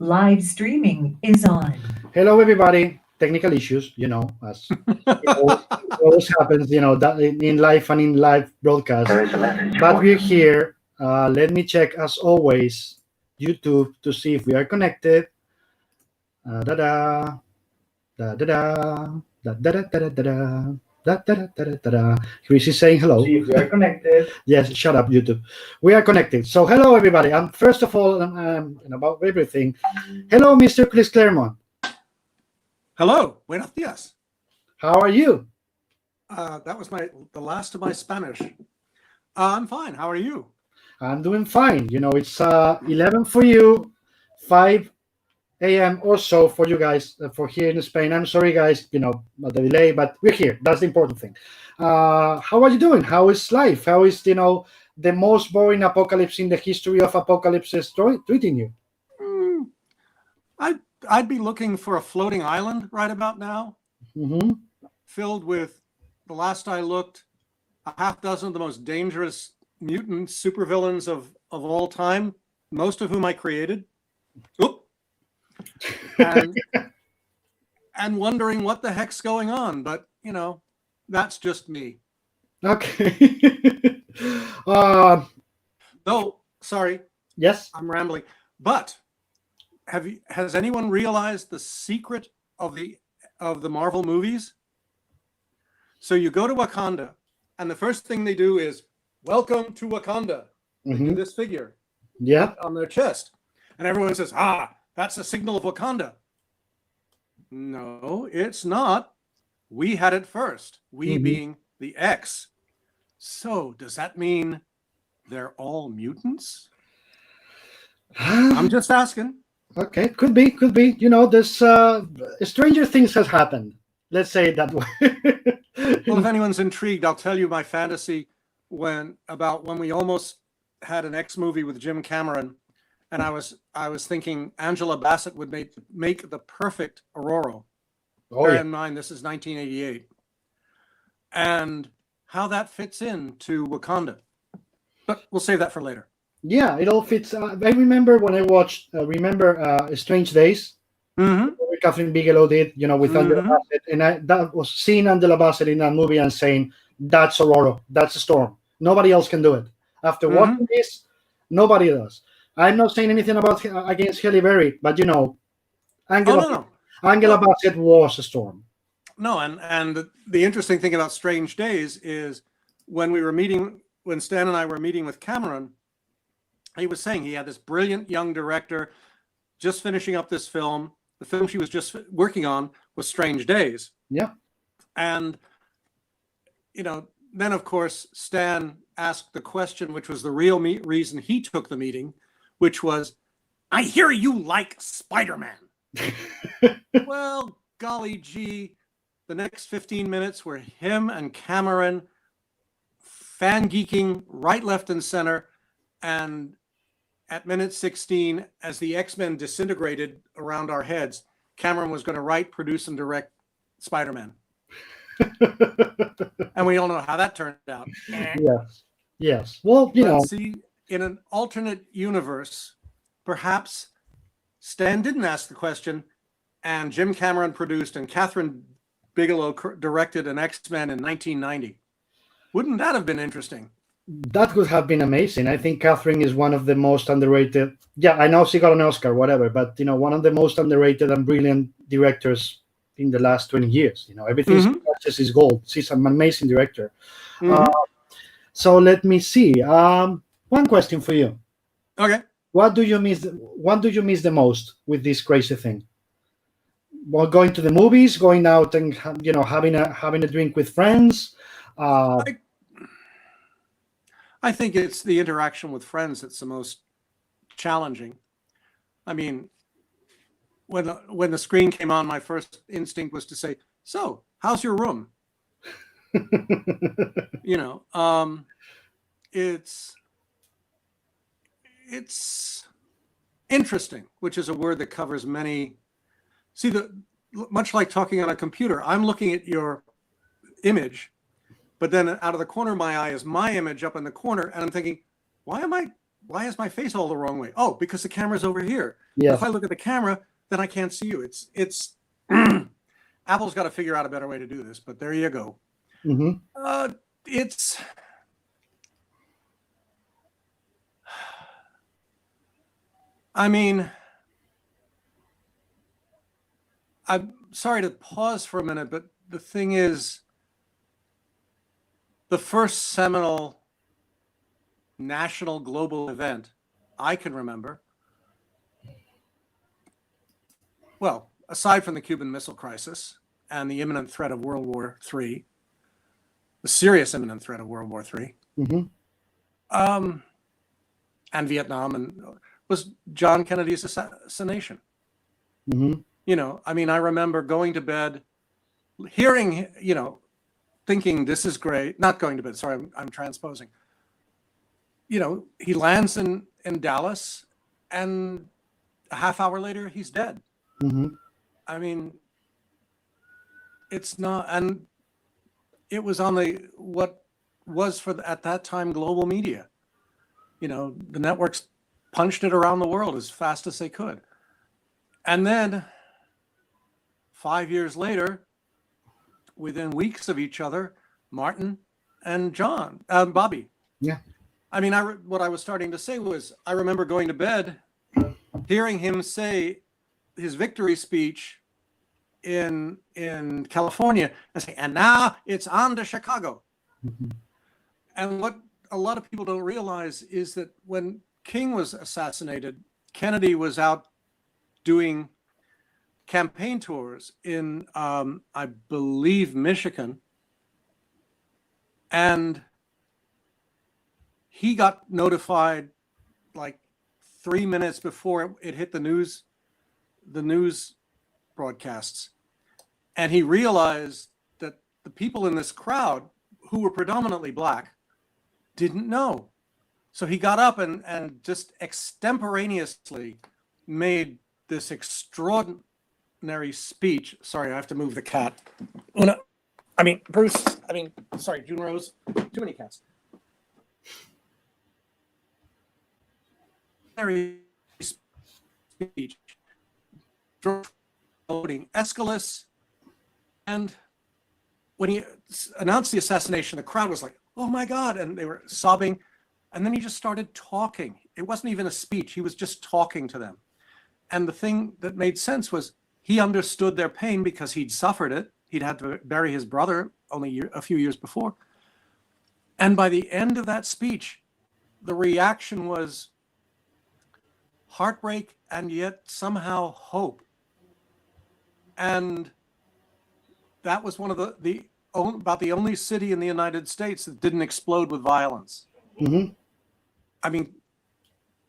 Live streaming is on. Hello, everybody. Technical issues, as it always happens, that in live and in live broadcast. There is a message But for we're you. here. Let me check, as always, YouTube to see if we are connected. Da da da da da da da da da da da. Da, da, da, da, da, da. Chris is saying hello. See if we are connected. Yes, shut up, YouTube. We are connected. So, hello, everybody. And first of all, and about everything, hello, Mr. Chris Claremont. Hello, buenos dias. How are you? That was the last of my Spanish. I'm fine. How are you? I'm doing fine. It's 11 for you, 5 a.m. or so for you guys for here in Spain. I'm sorry, guys, about the delay, but we're here. That's the important thing. How are you doing? How is life? How is, the most boring apocalypse in the history of apocalypses treating you? I'd be looking for a floating island right about now, filled with, the last I looked, a half dozen of the most dangerous mutant supervillains of all time, most of whom I created. Oop. And wondering what the heck's going on. But, that's just me. Okay. Sorry. Yes. I'm rambling. But has anyone realized the secret of the Marvel movies? So you go to Wakanda, and the first thing they do is, "Welcome to Wakanda." They do this figure on their chest. And everyone says, that's a signal of Wakanda. No, it's not. We had it first. We being the X. So does that mean they're all mutants? I'm just asking. Okay, could be. There's stranger things has happened. Let's say it that way. Well, if anyone's intrigued, I'll tell you my fantasy when we almost had an X movie with Jim Cameron, and I was thinking Angela Bassett would make the perfect Aurora. Bear in mind, this is 1988, and how that fits into Wakanda. But we'll save that for later. Yeah, it all fits. I remember when I watched. Strange Days. Catherine Bigelow did, with Angela Bassett, and that was seeing Angela Bassett in that movie and saying, "That's Aurora. That's a Storm. Nobody else can do it." After watching this, nobody does. I'm not saying anything against Halle Berry, but Angela Bassett was a Storm. No, and the interesting thing about Strange Days is when Stan and I were meeting with Cameron, he was saying he had this brilliant young director just finishing up this film. The film she was just working on was Strange Days. Yeah. And, then of course, Stan asked the question, which was the real reason he took the meeting, which was, "I hear you like Spider-Man." Well, golly gee, the next 15 minutes were him and Cameron fan geeking right, left, and center. And at minute 16, as the X-Men disintegrated around our heads, Cameron was going to write, produce, and direct Spider-Man. And we all know how that turned out. Yes. Well, See, in an alternate universe, perhaps Stan didn't ask the question, and Jim Cameron produced and Catherine Bigelow directed an X-Men in 1990. Wouldn't that have been interesting? That would have been amazing. I think Catherine is one of the most underrated. Yeah, I know she got an Oscar, whatever, but one of the most underrated and brilliant directors in the last 20 years. Everything she touches is gold. She's an amazing director. So let me see. One question for you. Okay. What do you miss? What do you miss the most with this crazy thing? Well, going to the movies, going out and having a drink with friends. I think it's the interaction with friends that's the most challenging. I mean, when the screen came on, my first instinct was to say, "So, how's your room?" It's interesting, which is a word that covers many. See, much like talking on a computer, I'm looking at your image, but then out of the corner of my eye is my image up in the corner, and I'm thinking, why am I why is my face all the wrong way? Oh, because the camera's over here. Yeah. If I look at the camera, then I can't see you. It's Apple's got to figure out a better way to do this, but there you go. Mm-hmm. I mean, I'm sorry to pause for a minute, but the thing is, the first seminal national global event I can remember, well, aside from the Cuban Missile Crisis and the imminent threat of World War III, the serious imminent threat of World War III, and Vietnam, and was John Kennedy's assassination. You know, I mean, I remember going to bed, hearing, you know, thinking this is great. Not going to bed. Sorry, I'm transposing. You know, he lands in Dallas, and a half hour later, he's dead. I mean, it's not, and it was on what was at that time global media. You know, the networks punched it around the world as fast as they could. And then 5 years later, within weeks of each other, Martin and Bobby. Yeah. I mean, what I was starting to say was, I remember going to bed, hearing him say his victory speech in California, and say, and now it's on to Chicago. And what a lot of people don't realize is that when King was assassinated, Kennedy was out doing campaign tours in, I believe, Michigan. And he got notified like 3 minutes before it hit the news broadcasts. And he realized that the people in this crowd, who were predominantly black, didn't know. So he got up and just extemporaneously made this extraordinary speech. Sorry, I have to move the cat. Bruce, sorry, June Rose, too many cats. Speech, voting Aeschylus, and when he announced the assassination, the crowd was like, "Oh my God!" and they were sobbing. And then he just started talking. It wasn't even a speech; he was just talking to them. And the thing that made sense was he understood their pain because he'd suffered it. He'd had to bury his brother only a few years before. And by the end of that speech, the reaction was heartbreak and yet somehow hope. And that was one of about the only city in the United States that didn't explode with violence. I mean,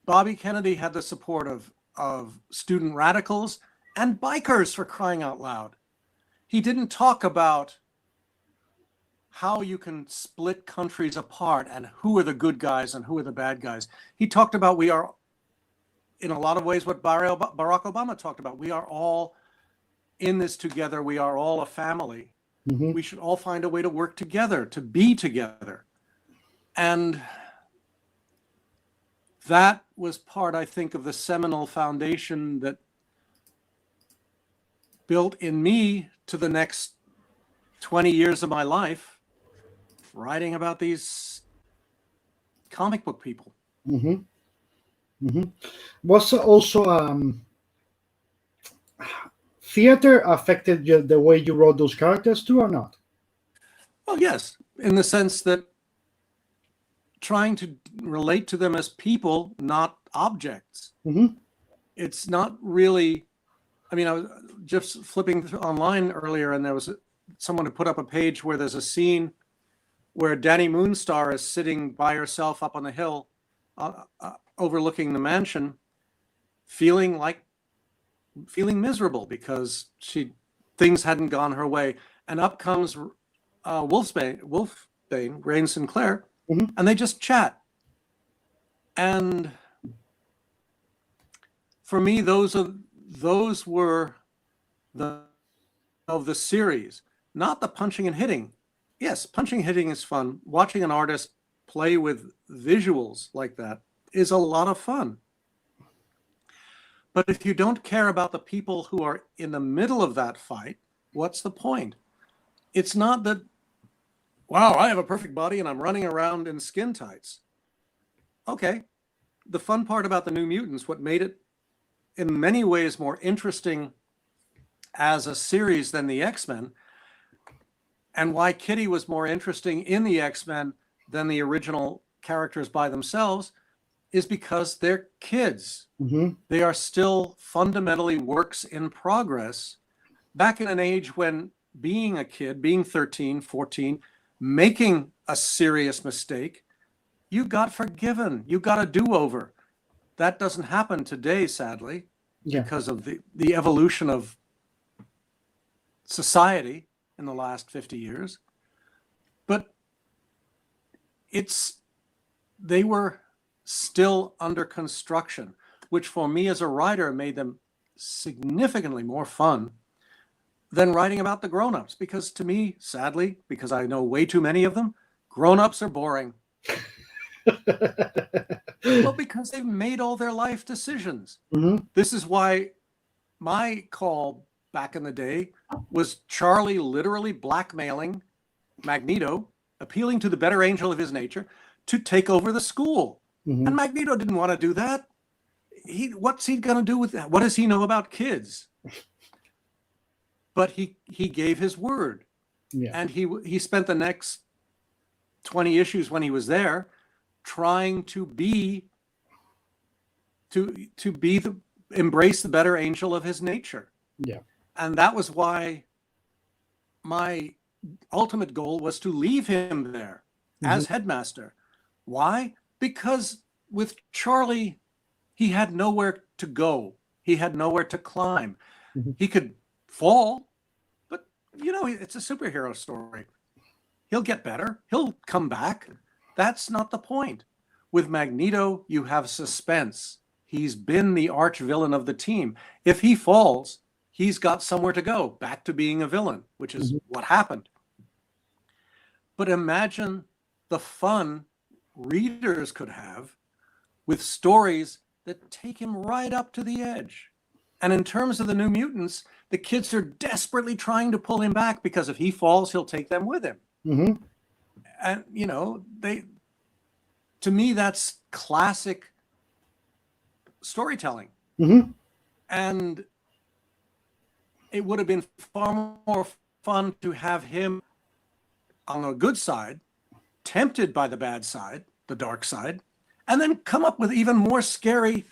Bobby Kennedy had the support of student radicals and bikers, for crying out loud. He didn't talk about how you can split countries apart and who are the good guys and who are the bad guys. He talked about we are, in a lot of ways, what Barack Obama talked about. We are all in this together. We are all a family. We should all find a way to work together, to be together. And that was part, I think, of the seminal foundation that built in me to the next 20 years of my life, writing about these comic book people. Was also theater affected you, the way you wrote those characters too, or not? Well, yes, in the sense that trying to relate to them as people, not objects. It's not really, I mean, I was just flipping online earlier, and there was someone who put up a page where there's a scene where Danny Moonstar is sitting by herself up on the hill, overlooking the mansion, feeling miserable because things hadn't gone her way. And up comes Wolfbane, Rain Sinclair, and they just chat. And for me, those were of the series, not the punching and hitting. Yes, punching and hitting is fun. Watching an artist play with visuals like that, is a lot of fun. But if you don't care about the people who are in the middle of that fight, what's the point? It's not that, wow, I have a perfect body and I'm running around in skin tights. Okay. The fun part about the New Mutants, what made it in many ways more interesting as a series than the X-Men, and why Kitty was more interesting in the X-Men than the original characters by themselves, is because they're kids. Mm-hmm. They are still fundamentally works in progress. Back in an age when being a kid, being 13, 14, making a serious mistake, you got forgiven. You got a do-over. That doesn't happen today, sadly, because of the evolution of society in the last 50 years. But they were still under construction, which for me as a writer made them significantly more fun than writing about the grown-ups. Because to me, sadly, because I know way too many of them, grown-ups are boring. Well, because they've made all their life decisions. Mm-hmm. This is why my call back in the day was Charlie literally blackmailing Magneto, appealing to the better angel of his nature to take over the school. Mm-hmm. And Magneto didn't want to do that. What's he going to do with that? What does he know about kids? But he gave his word. Yeah. And he spent the next 20 issues when he was there trying to embrace the better angel of his nature. Yeah. And that was why my ultimate goal was to leave him there as headmaster. Why? Because with Charlie, he had nowhere to go. He had nowhere to climb. Mm-hmm. He could fall, but it's a superhero story. He'll get better. He'll come back. That's not the point. With Magneto, you have suspense. He's been the arch villain of the team. If he falls, he's got somewhere to go, back to being a villain, which is what happened. But imagine the fun readers could have with stories that take him right up to the edge. And in terms of the New Mutants, the kids are desperately trying to pull him back because if he falls, he'll take them with him. Mm-hmm. And, to me, that's classic storytelling. Mm-hmm. And it would have been far more fun to have him on the good side, tempted by the bad side, the dark side, and then come up with even more scary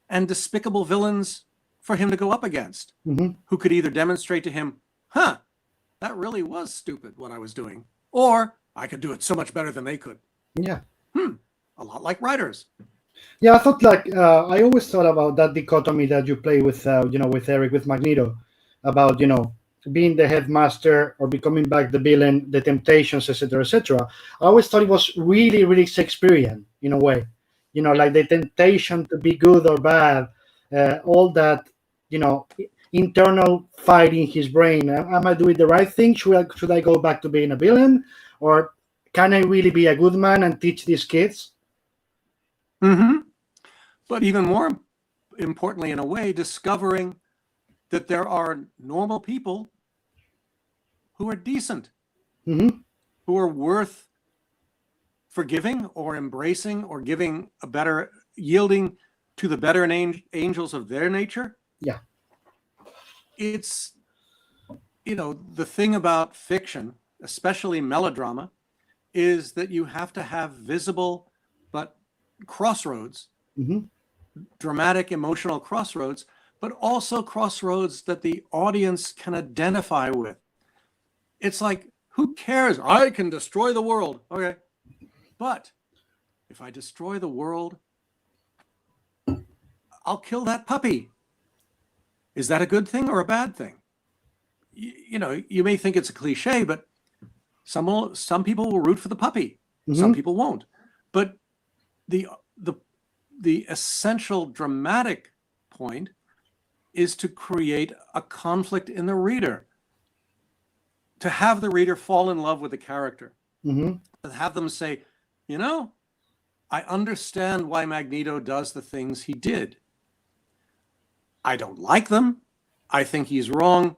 and despicable villains for him to go up against, who could either demonstrate to him, that really was stupid what I was doing, or I could do it so much better than they could. Yeah. A lot like writers. Yeah, I thought I always thought about that dichotomy that you play with, with Eric, with Magneto, about, being the headmaster or becoming back the villain, the temptations, etc., etc. I always thought it was really, really Shakespearean in a way, like the temptation to be good or bad, all that, internal fight in his brain. Am I doing the right thing? Should I go back to being a villain, or can I really be a good man and teach these kids? But even more importantly, in a way, discovering that there are normal people who are decent, who are worth forgiving or embracing or yielding to the better angels of their nature. Yeah. It's, the thing about fiction, especially melodrama, is that you have to have visible but crossroads, dramatic, emotional crossroads, but also crossroads that the audience can identify with. It's like, who cares? I can destroy the world. Okay. But if I destroy the world, I'll kill that puppy. Is that a good thing or a bad thing? You may think it's a cliche, but some people will root for the puppy. Some people won't. But the essential dramatic point is to create a conflict in the reader, to have the reader fall in love with the character, to have them say, I understand why Magneto does the things he did. I don't like them. I think he's wrong.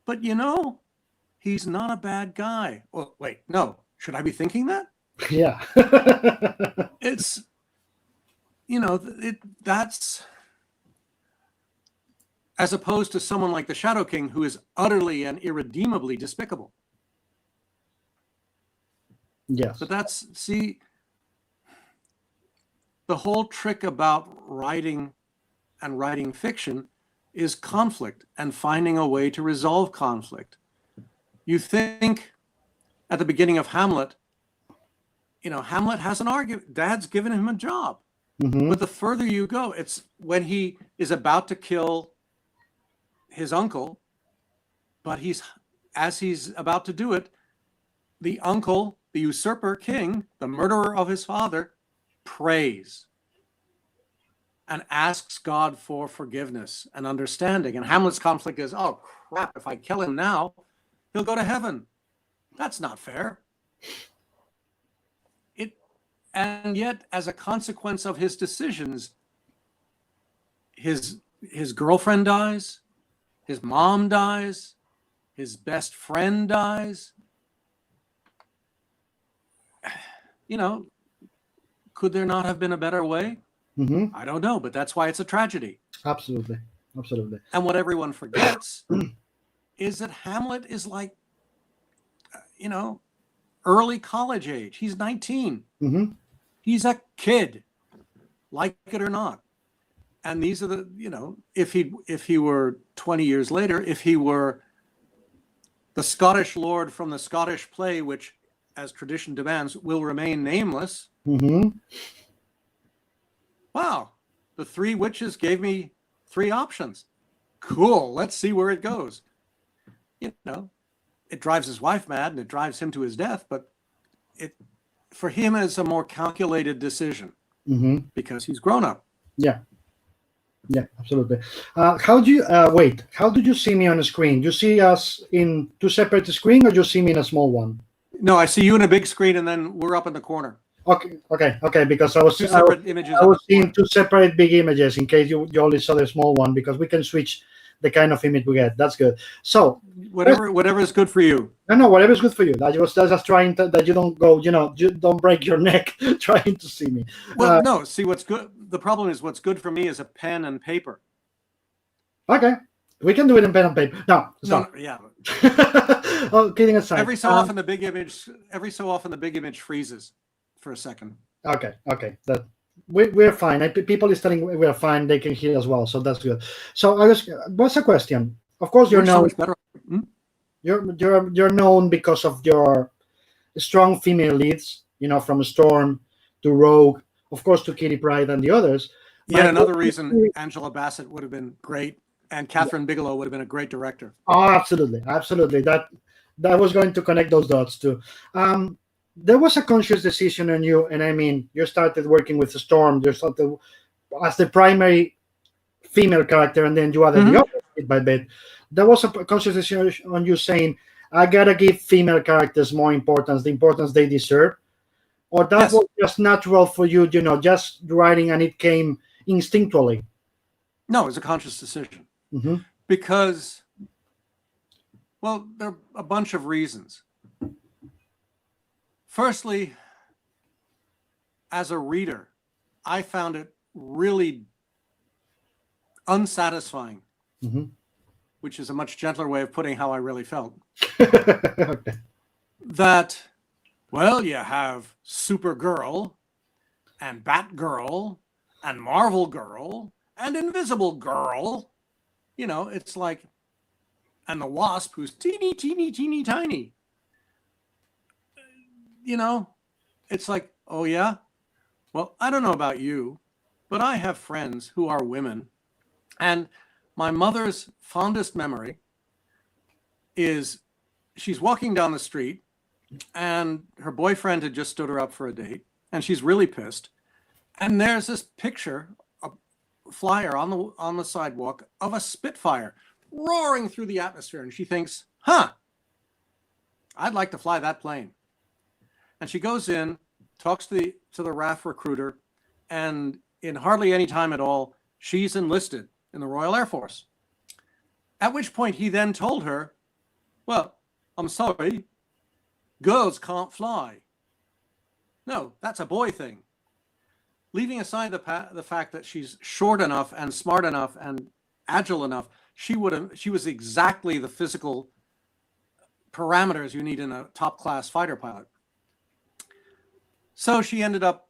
But he's not a bad guy. Well, wait, no. Should I be thinking that? Yeah. It's, that's as opposed to someone like the Shadow King, who is utterly and irredeemably despicable. Yes. But the whole trick about writing and writing fiction is conflict and finding a way to resolve conflict. You think at the beginning of Hamlet, Hamlet has an argument. Dad's given him a job. Mm-hmm. But the further you go, it's when he is about to kill his uncle, but as he's about to do it, the uncle, the usurper king, the murderer of his father, prays and asks God for forgiveness and understanding. And Hamlet's conflict is, oh crap, if I kill him now, he'll go to heaven. That's not fair. And yet, as a consequence of his decisions, his girlfriend dies, his mom dies, his best friend dies. Could there not have been a better way? Mm-hmm. I don't know, but that's why it's a tragedy. Absolutely. And what everyone forgets is that Hamlet is like, early college age. He's 19. Mm-hmm. He's a kid, like it or not. And these are if he were 20 years later, if he were the Scottish lord from the Scottish play, which, as tradition demands, will remain nameless. Mm-hmm. Wow, the three witches gave me 3 options. Cool, let's see where it goes. It drives his wife mad and it drives him to his death, but for him it's a more calculated decision because he's grown up. Yeah, absolutely. How did you see me on the screen? You see us in 2 separate screens, or you see me in a small one? No, I see you in a big screen, and then we're up in the corner. Okay. Because I was 2 separate images. I was seeing 2 separate big images in case you only saw the small one, because we can switch the kind of image we get. That's good. So whatever is good for you. No, whatever is good for you. I was just trying that you don't go, you don't break your neck trying to see me. Well, no. See, what's good. The problem is what's good for me is a pen and paper. Okay, we can do it in pen and paper. No, yeah. Oh, kidding aside. Every so often the big image freezes for a second. Okay. That we're fine. People is telling we're fine. They can hear as well, so that's good. So what's the question? Of course, you're known. You're known because of your strong female leads. From Storm to Rogue, of course, to Kitty Pryde and the others. Yet another reason Angela Bassett would have been great, and Catherine Bigelow would have been a great director. Oh, absolutely. That was going to connect those dots too. There was a conscious decision on you, and I mean, you started working with Storm. You started as the primary female character, and then you added the other bit by bit. There was a conscious decision on you saying, I gotta give female characters more importance, the importance they deserve. Or that was just natural for you, just writing, and it came instinctually? No, it was a conscious decision. Because, well, there are a bunch of reasons. Firstly, as a reader, I found it really unsatisfying, which is a much gentler way of putting how I really felt. Okay. That, well, you have Supergirl and Batgirl and Marvel Girl and Invisible Girl. It's like, and the Wasp, who's teeny, teeny, teeny, tiny. It's like, oh yeah? Well, I don't know about you, but I have friends who are women. And my mother's fondest memory is she's walking down the street and her boyfriend had just stood her up for a date, and she's really pissed. And there's this picture, a flyer on the sidewalk of a Spitfire roaring through the atmosphere. And she thinks, I'd like to fly that plane. And she goes in talks to the RAF recruiter, and in hardly any time at all, she's enlisted in the Royal Air Force. At which point he then told her, well, I'm sorry, girls can't fly. No, that's a boy thing. Leaving aside the fact that she's short enough and smart enough and agile enough, she was exactly the physical parameters you need in a top-class fighter pilot. So she ended up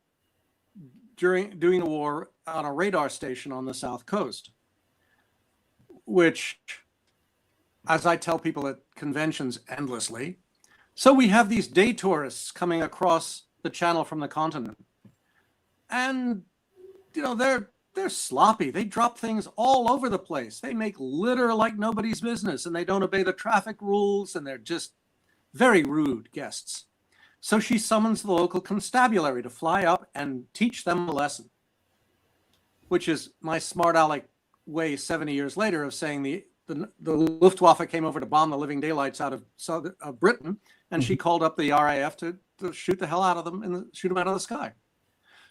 doing the war on a radar station on the South Coast, which, as I tell people at conventions endlessly, so we have these day tourists coming across the channel from the continent. And, you know, they're sloppy. They drop things all over the place. They make litter like nobody's business, and they don't obey the traffic rules, and they're just very rude guests. So she summons the local constabulary to fly up and teach them a lesson, which is my smart aleck way 70 years later of saying the Luftwaffe came over to bomb the living daylights out of Britain, and she called up the RAF to shoot the hell out of them and shoot them out of the sky.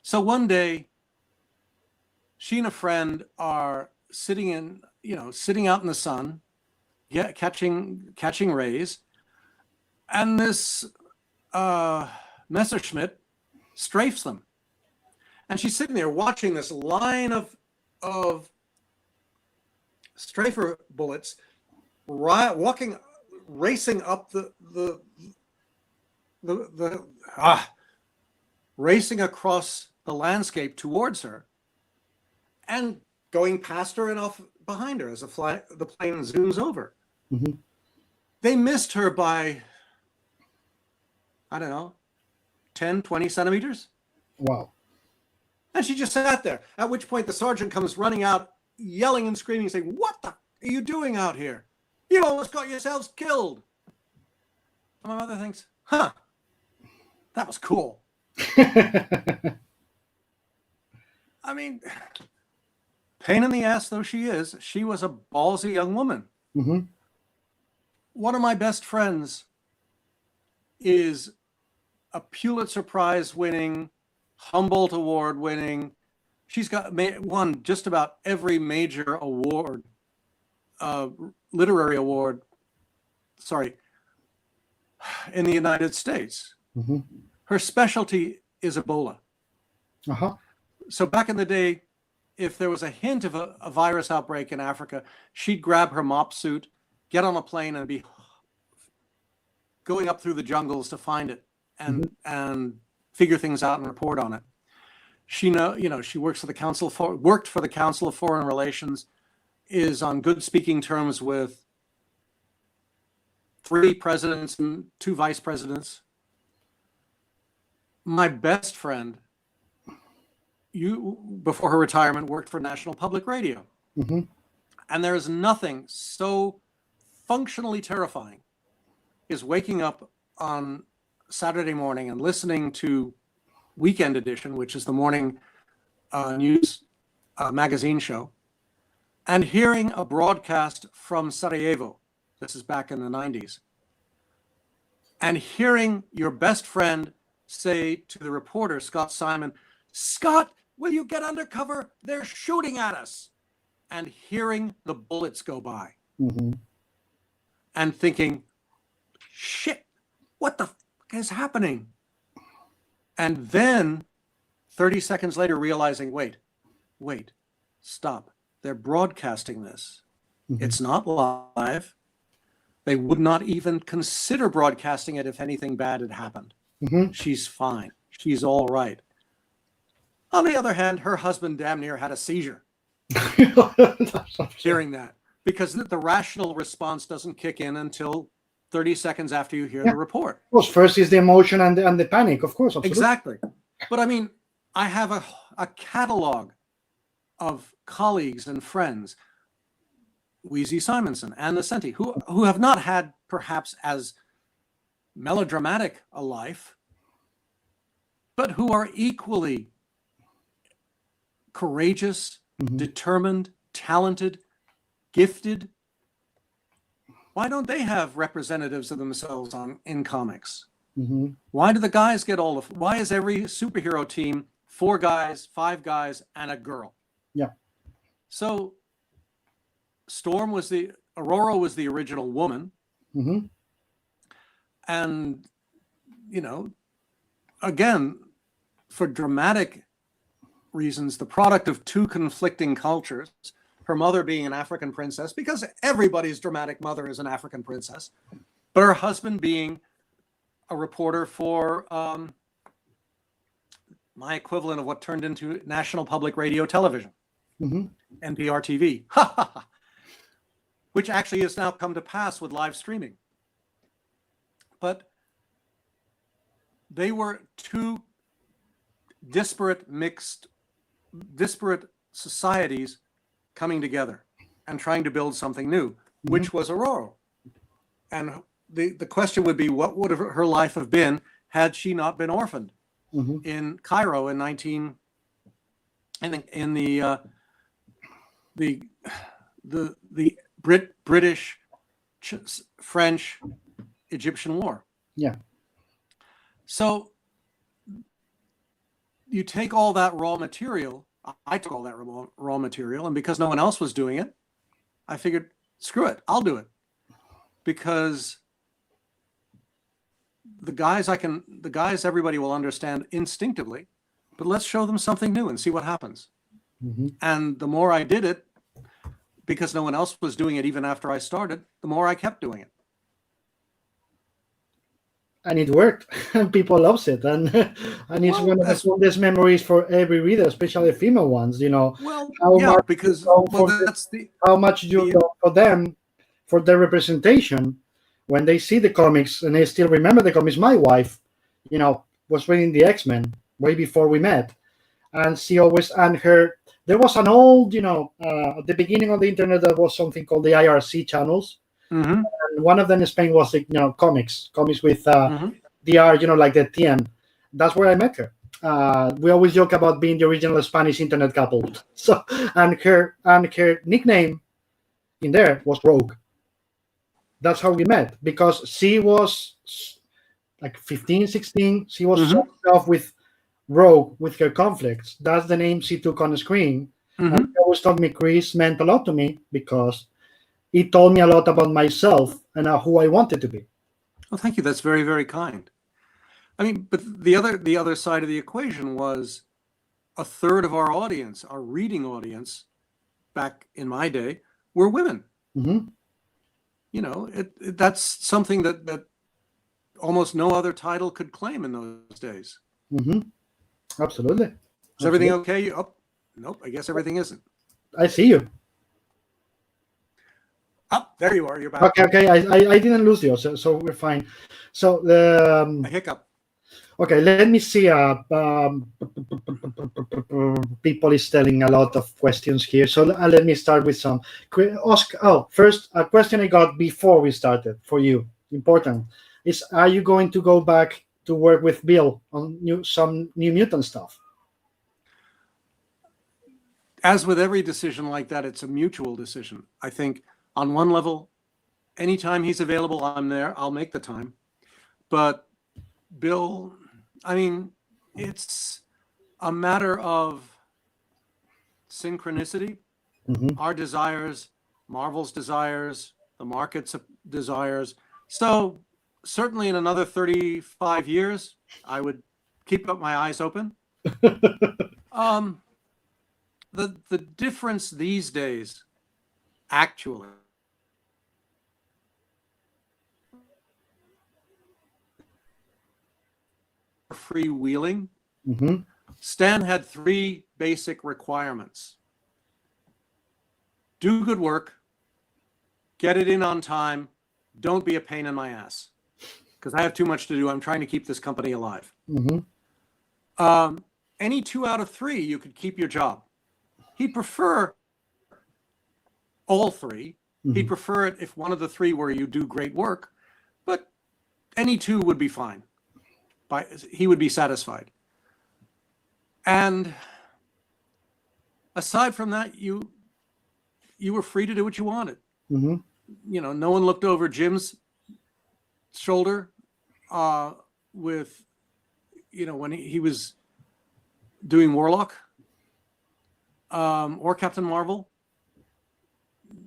So one day, she and a friend are sitting out in the sun, catching rays, and this Messerschmitt strafes them, and she's sitting there watching this line of strafer bullets racing up racing across the landscape towards her, and going past her and off behind her as the plane zooms over. Mm-hmm. They missed her by, I don't know, 10, 20 centimeters. Wow. And she just sat there, at which point the sergeant comes running out, yelling and screaming, saying, "What the are you doing out here? You almost got yourselves killed." And my mother thinks, that was cool. I mean, pain in the ass though she is, she was a ballsy young woman. Mm-hmm. One of my best friends is a Pulitzer Prize winning, Humboldt Award winning. She's won just about every major award, literary award, in the United States. Mm-hmm. Her specialty is Ebola. Uh-huh. So back in the day, if there was a hint of a virus outbreak in Africa, she'd grab her mop suit, get on a plane, and be going up through the jungles to find it and figure things out and report on it. She worked for the Council of Foreign Relations, is on good speaking terms with 3 presidents and 2 vice presidents. My best friend, before her retirement, worked for National Public Radio. Mm-hmm. And there is nothing so functionally terrifying as waking up on Saturday morning and listening to Weekend Edition, which is the morning news magazine show, and hearing a broadcast from Sarajevo. This is back in the 90s. And hearing your best friend say to the reporter, Scott Simon, "Scott, will you get under cover? They're shooting at us." And hearing the bullets go by. Mm-hmm. And thinking, shit, what the fuck is happening? And then 30 seconds later realizing, wait, stop. They're broadcasting this. Mm-hmm. It's not live. They would not even consider broadcasting it if anything bad had happened. Mm-hmm. She's fine. She's all right. On the other hand, her husband damn near had a seizure hearing that, because the rational response doesn't kick in until 30 seconds after you hear the report. Of course, first is the emotion and the panic, of course. Absolutely. Exactly. But I mean, I have a catalog of colleagues and friends, Wheezy Simonson, Ann Nesenti, who have not had perhaps as melodramatic a life, but who are equally courageous, determined, talented, gifted. Why don't they have representatives of themselves in comics? Mm-hmm. Why do the guys get all of? Why is every superhero team 4 guys, 5 guys, and a girl? Yeah. So Aurora was the original woman, Mm-hmm. and again, for dramatic reasons, the product of 2 conflicting cultures. Her mother being an African princess, because everybody's dramatic mother is an African princess, but her husband being a reporter for my equivalent of what turned into National Public Radio Television, Mm-hmm. NPR TV, which actually has now come to pass with live streaming. But they were 2 disparate societies coming together and trying to build something new, Mm-hmm. which was Aurora. And the question would be, what would her life have been had she not been orphaned Mm-hmm. in Cairo in the British, French, Egyptian War? Yeah. So you take all that raw material. I took all that raw material, and because no one else was doing it, I figured, screw it, I'll do it. Because the guys everybody will understand instinctively, but let's show them something new and see what happens. Mm-hmm. And the more I did it, because no one else was doing it even after I started, the more I kept doing it. And it worked, and people loves it, and it's one of the fondest memories for every reader, especially female ones. Well, how yeah, much because how much you go for them, for their representation, when they see the comics and they still remember the comics. My wife, was reading the X-Men way before we met, and she always there was an old, at the beginning of the internet, there was something called the IRC channels. Mm-hmm. And one of them in Spain was comics with Mm-hmm. DR, like the TN. That's where I met her. We always joke about being the original Spanish internet couple. So and her nickname in there was Rogue. That's how we met, because she was like 15, 16. She was Mm-hmm. off with Rogue with her conflicts. That's the name she took on the screen. Mm-hmm. And she always told me Chris meant a lot to me, because it told me a lot about myself and who I wanted to be. Well, thank you. That's very, very kind. I mean, but the other side of the equation was a third of our audience, our reading audience, back in my day, were women. Mm-hmm. That's something that almost no other title could claim in those days. Mm-hmm. Absolutely. Is everything okay? Oh, nope. I guess everything isn't. I see you. Oh, there you are. You're back. Okay. I didn't lose you, so we're fine. So A hiccup. Okay, let me see. People is telling a lot of questions here, so let me start with some. First, a question I got before we started for you, important, is: are you going to go back to work with Bill on some New Mutant stuff? As with every decision like that, it's a mutual decision. I think on one level, anytime he's available, I'm there. I'll make the time. But Bill, I mean, it's a matter of synchronicity. Mm-hmm. Our desires, Marvel's desires, the market's desires. So certainly in another 35 years, I would keep up my eyes open. The difference these days, actually, freewheeling. Mm-hmm. Stan had 3 basic requirements: do good work, get it in on time, don't be a pain in my ass, because I have too much to do. I'm trying to keep this company alive. Mm-hmm. Any 2 out of 3, you could keep your job. He'd prefer all 3. Mm-hmm. He'd prefer it if one of the 3 where you do great work, but any 2 would be fine. He would be satisfied. And aside from that, you were free to do what you wanted. Mm-hmm. No one looked over Jim's shoulder with, when he was doing Warlock or Captain Marvel,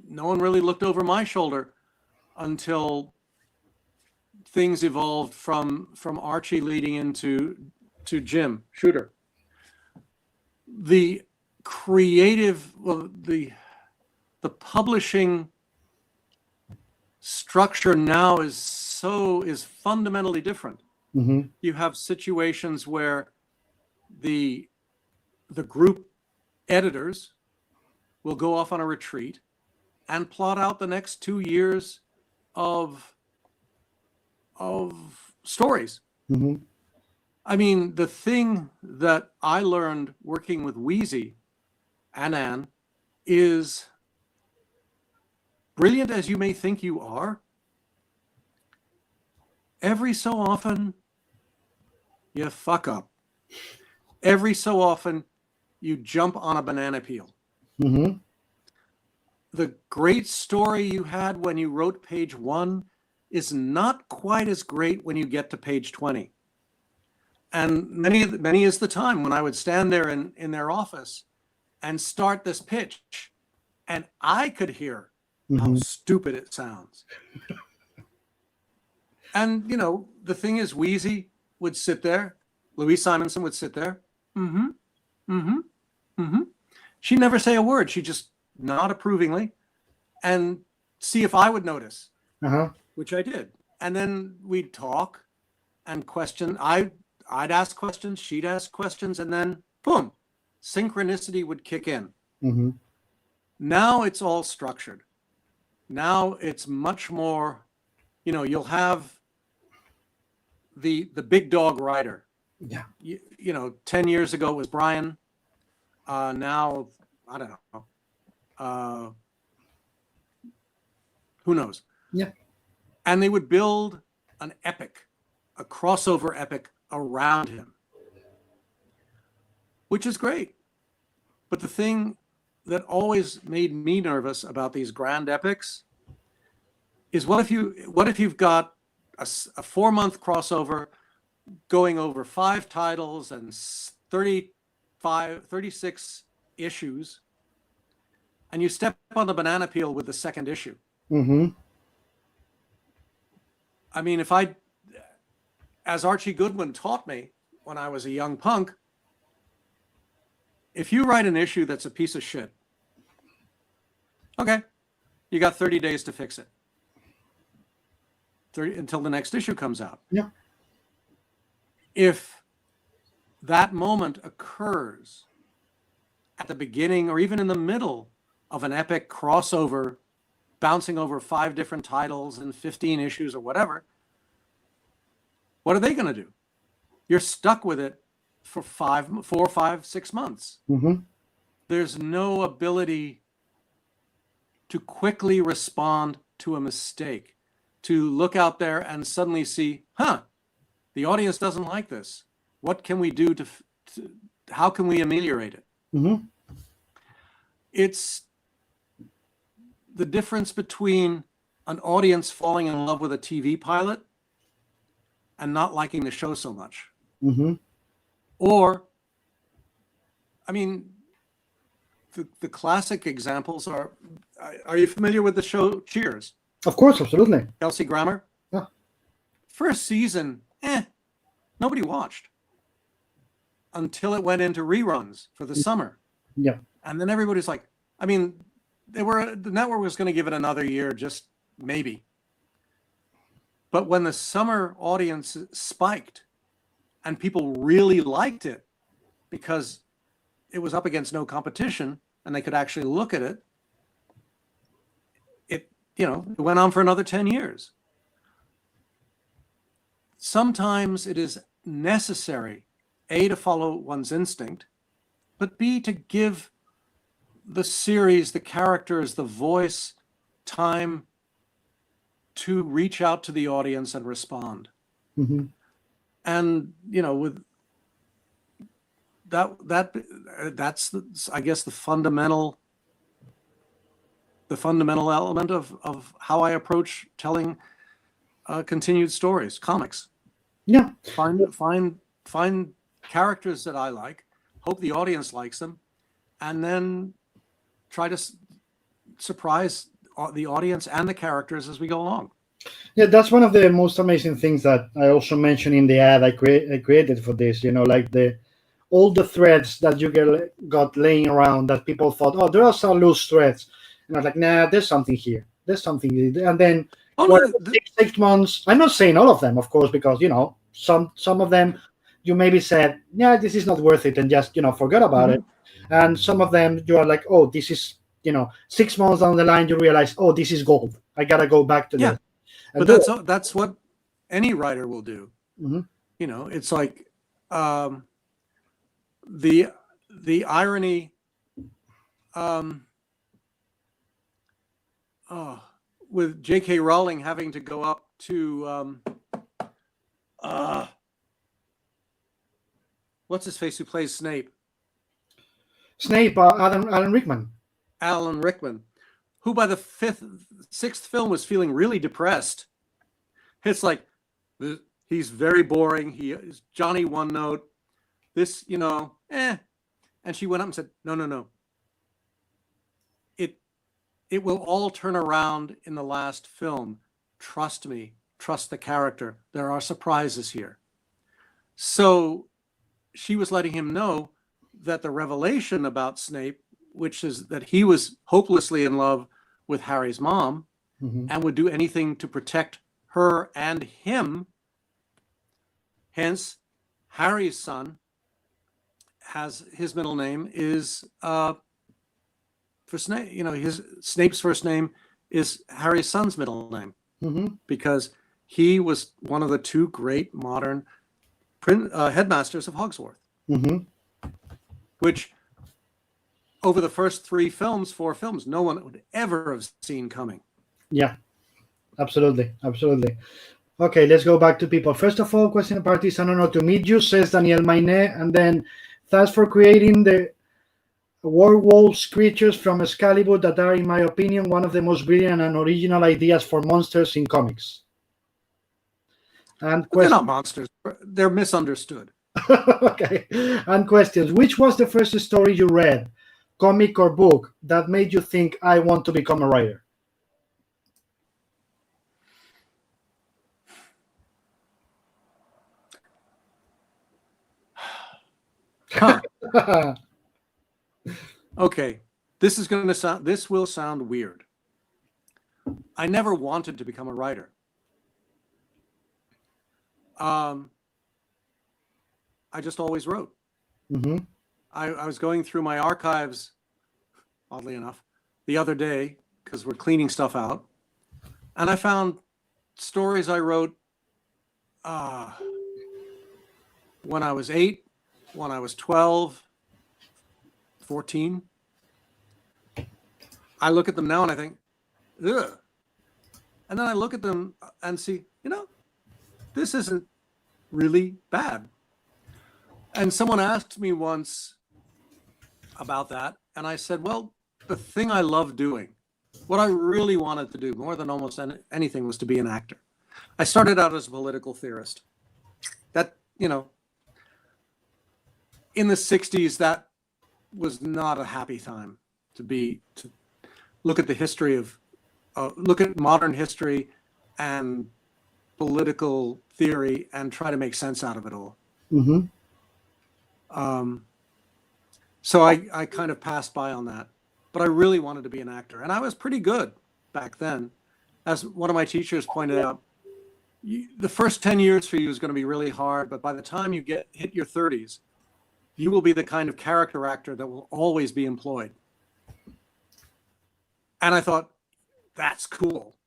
no one really looked over my shoulder until things evolved from Archie leading into Jim Shooter. The creative, the publishing structure now is fundamentally different. Mm-hmm. You have situations where the group editors will go off on a retreat and plot out the next 2 years of stories. Mm-hmm. I mean, the thing that I learned working with Wheezy and Anne is, brilliant as you may think you are, every so often you fuck up. Every so often you jump on a banana peel. Mm-hmm. The great story you had when you wrote page 1 is not quite as great when you get to page 20. And many is the time when I would stand there in their office and start this pitch, and I could hear how stupid it sounds. And, the thing is, Wheezy would sit there. Louise Simonson would sit there. Mm-hmm. Mm-hmm. Mm-hmm. She'd never say a word. She'd just nod approvingly and see if I would notice, which I did. And then we'd talk and question. I'd ask questions, she'd ask questions, and then boom, synchronicity would kick in. Mm-hmm. Now it's all structured. Now it's much more, you'll have the big dog writer. Yeah. 10 years ago it was Brian. Now, I don't know. Who knows? Yeah. And they would build an epic, a crossover epic around him, which is great. But the thing that always made me nervous about these grand epics is what if you've got a 4-month crossover going over 5 titles and 36 issues, and you step on the banana peel with the second issue. Mm-hmm. I mean, as Archie Goodwin taught me when I was a young punk, if you write an issue that's a piece of shit, okay, you got 30 days to fix it. Until the next issue comes out. Yeah. If that moment occurs at the beginning or even in the middle of an epic crossover, bouncing over 5 different titles and 15 issues or whatever, what are they going to do? You're stuck with it for 4, 5, 6 months. Mm-hmm. There's no ability to quickly respond to a mistake, to look out there and suddenly see, the audience doesn't like this. What can we do how can we ameliorate it? Mm-hmm. It's the difference between an audience falling in love with a TV pilot and not liking the show so much. Mm-hmm. Or, I mean, the classic examples are you familiar with the show Cheers? Of course, absolutely. Kelsey Grammer? Yeah. First season, nobody watched until it went into reruns for the summer. Yeah. And then everybody's like, I mean, the network was going to give it another year, just maybe. But when the summer audience spiked and people really liked it because it was up against no competition and they could actually look at it, it went on for another 10 years. Sometimes it is necessary, A, to follow one's instinct, but B, to give the series, the characters, the voice, time to reach out to the audience and respond. Mm-hmm. And, with that's I guess the fundamental element of how I approach telling continued stories, comics. Yeah. Find characters that I like, hope the audience likes them, and then try to surprise the audience and the characters as we go along. Yeah, that's one of the most amazing things that I also mentioned in the ad I created for this. Like all the threads that you got laying around that people thought, oh, there are some loose threads, and I was like, nah, there's something here. There's something here. And then 6 months. I'm not saying all of them, of course, because some of them you maybe said, yeah, this is not worth it, and just forgot about it. And some of them you are like, oh, this is 6 months down the line you realize, oh, this is gold. I gotta go back to this. But that's what any writer will do. It's like the irony with J.K. Rowling having to go up to what's his face who plays Snape? Alan Rickman. Alan Rickman, who by the sixth film was feeling really depressed. It's like, he's very boring. He is Johnny One Note. This, And she went up and said, no. It will all turn around in the last film. Trust me. Trust the character. There are surprises here. So she was letting him know that the revelation about Snape, which is that he was hopelessly in love with Harry's mom and would do anything to protect her and him. Hence, Harry's son has his middle name is for Snape. Snape's first name is Harry's son's middle name because he was one of the two great modern headmasters of Hogsworth, which over the first 4 films, no one would ever have seen coming. Yeah, absolutely. Okay, let's go back to people. First of all, question part is an honor to meet you, says Daniel Mainet, and then thanks for creating the werewolves creatures from Excalibur that are, in my opinion, one of the most brilliant and original ideas for monsters in comics. And they're not monsters; they're misunderstood. Okay. And questions: which was the first story you read, comic or book, that made you think, I want to become a writer? Okay, this will sound weird. I never wanted to become a writer. I just always wrote. I was going through my archives, oddly enough, the other day because we're cleaning stuff out, and I found stories I wrote when I was 8, when I was 12, 14. I look at them now and I think, ugh. And then I look at them and see, this isn't really bad. And someone asked me once about that, and I said, well, the thing I love doing, what I really wanted to do more than almost anything was to be an actor. I started out as a political theorist. That, in the 60s, that was not a happy time to look at the history look at modern history and political theory and try to make sense out of it all. So I kind of passed by on that, but I really wanted to be an actor, and I was pretty good back then. As one of my teachers pointed out, the first 10 years for you is going to be really hard, but by the time you hit your 30s, you will be the kind of character actor that will always be employed. And I thought, that's cool.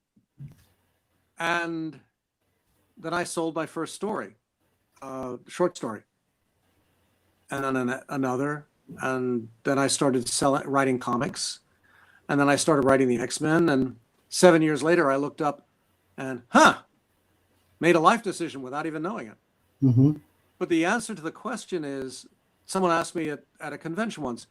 And then I sold my first story, short story, and then another. And then I started writing comics. And then I started writing the X-Men. And 7 years later, I looked up and, made a life decision without even knowing it. But the answer to the question is, someone asked me at a convention once,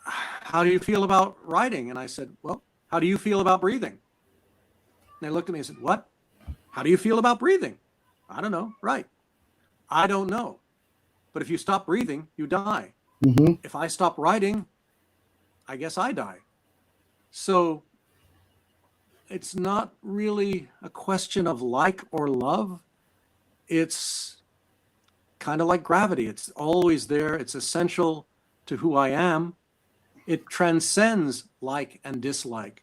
how do you feel about writing? And I said, well, how do you feel about breathing? And they looked at me and said, what? How do you feel about breathing? I don't know. Right. I don't know. But if you stop breathing, you die. Mm-hmm. If I stop writing, I guess I die. So it's not really a question of like or love. It's kind of like gravity. It's always there. It's essential to who I am. It transcends like and dislike.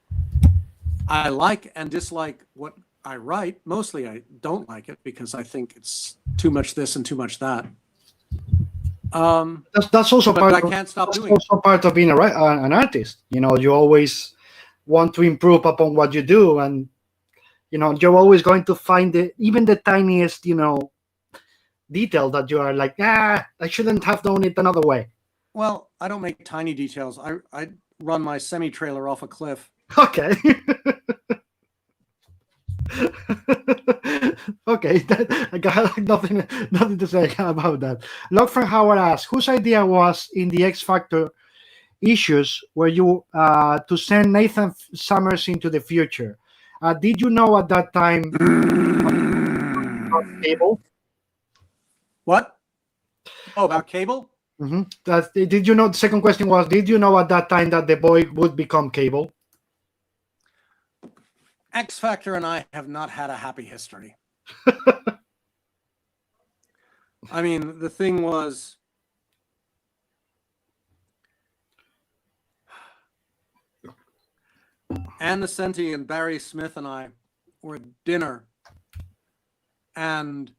I like and dislike what I write. Mostly I don't like it because I think it's too much this and too much that. That's also but part. I can't stop doing it. Also part of being an artist. You know, you always want to improve upon what you do, and you know, you're always going to find even the tiniest, you know, detail that you are like, I shouldn't have done it another way. Well, I don't make tiny details. I run my semi-trailer off a cliff. Okay. Okay, I got nothing to say about that. Log from Howard asks, whose idea was in the X Factor issues were you to send Nathan Summers into the future? Did you know at that time about Cable? What? Oh, about Cable? Mm-hmm. Did you know? The second question was, did you know at that time that the boy would become Cable? X Factor and I have not had a happy history. I mean, the thing was, Ann Nesenti and Barry Smith and I were at dinner, and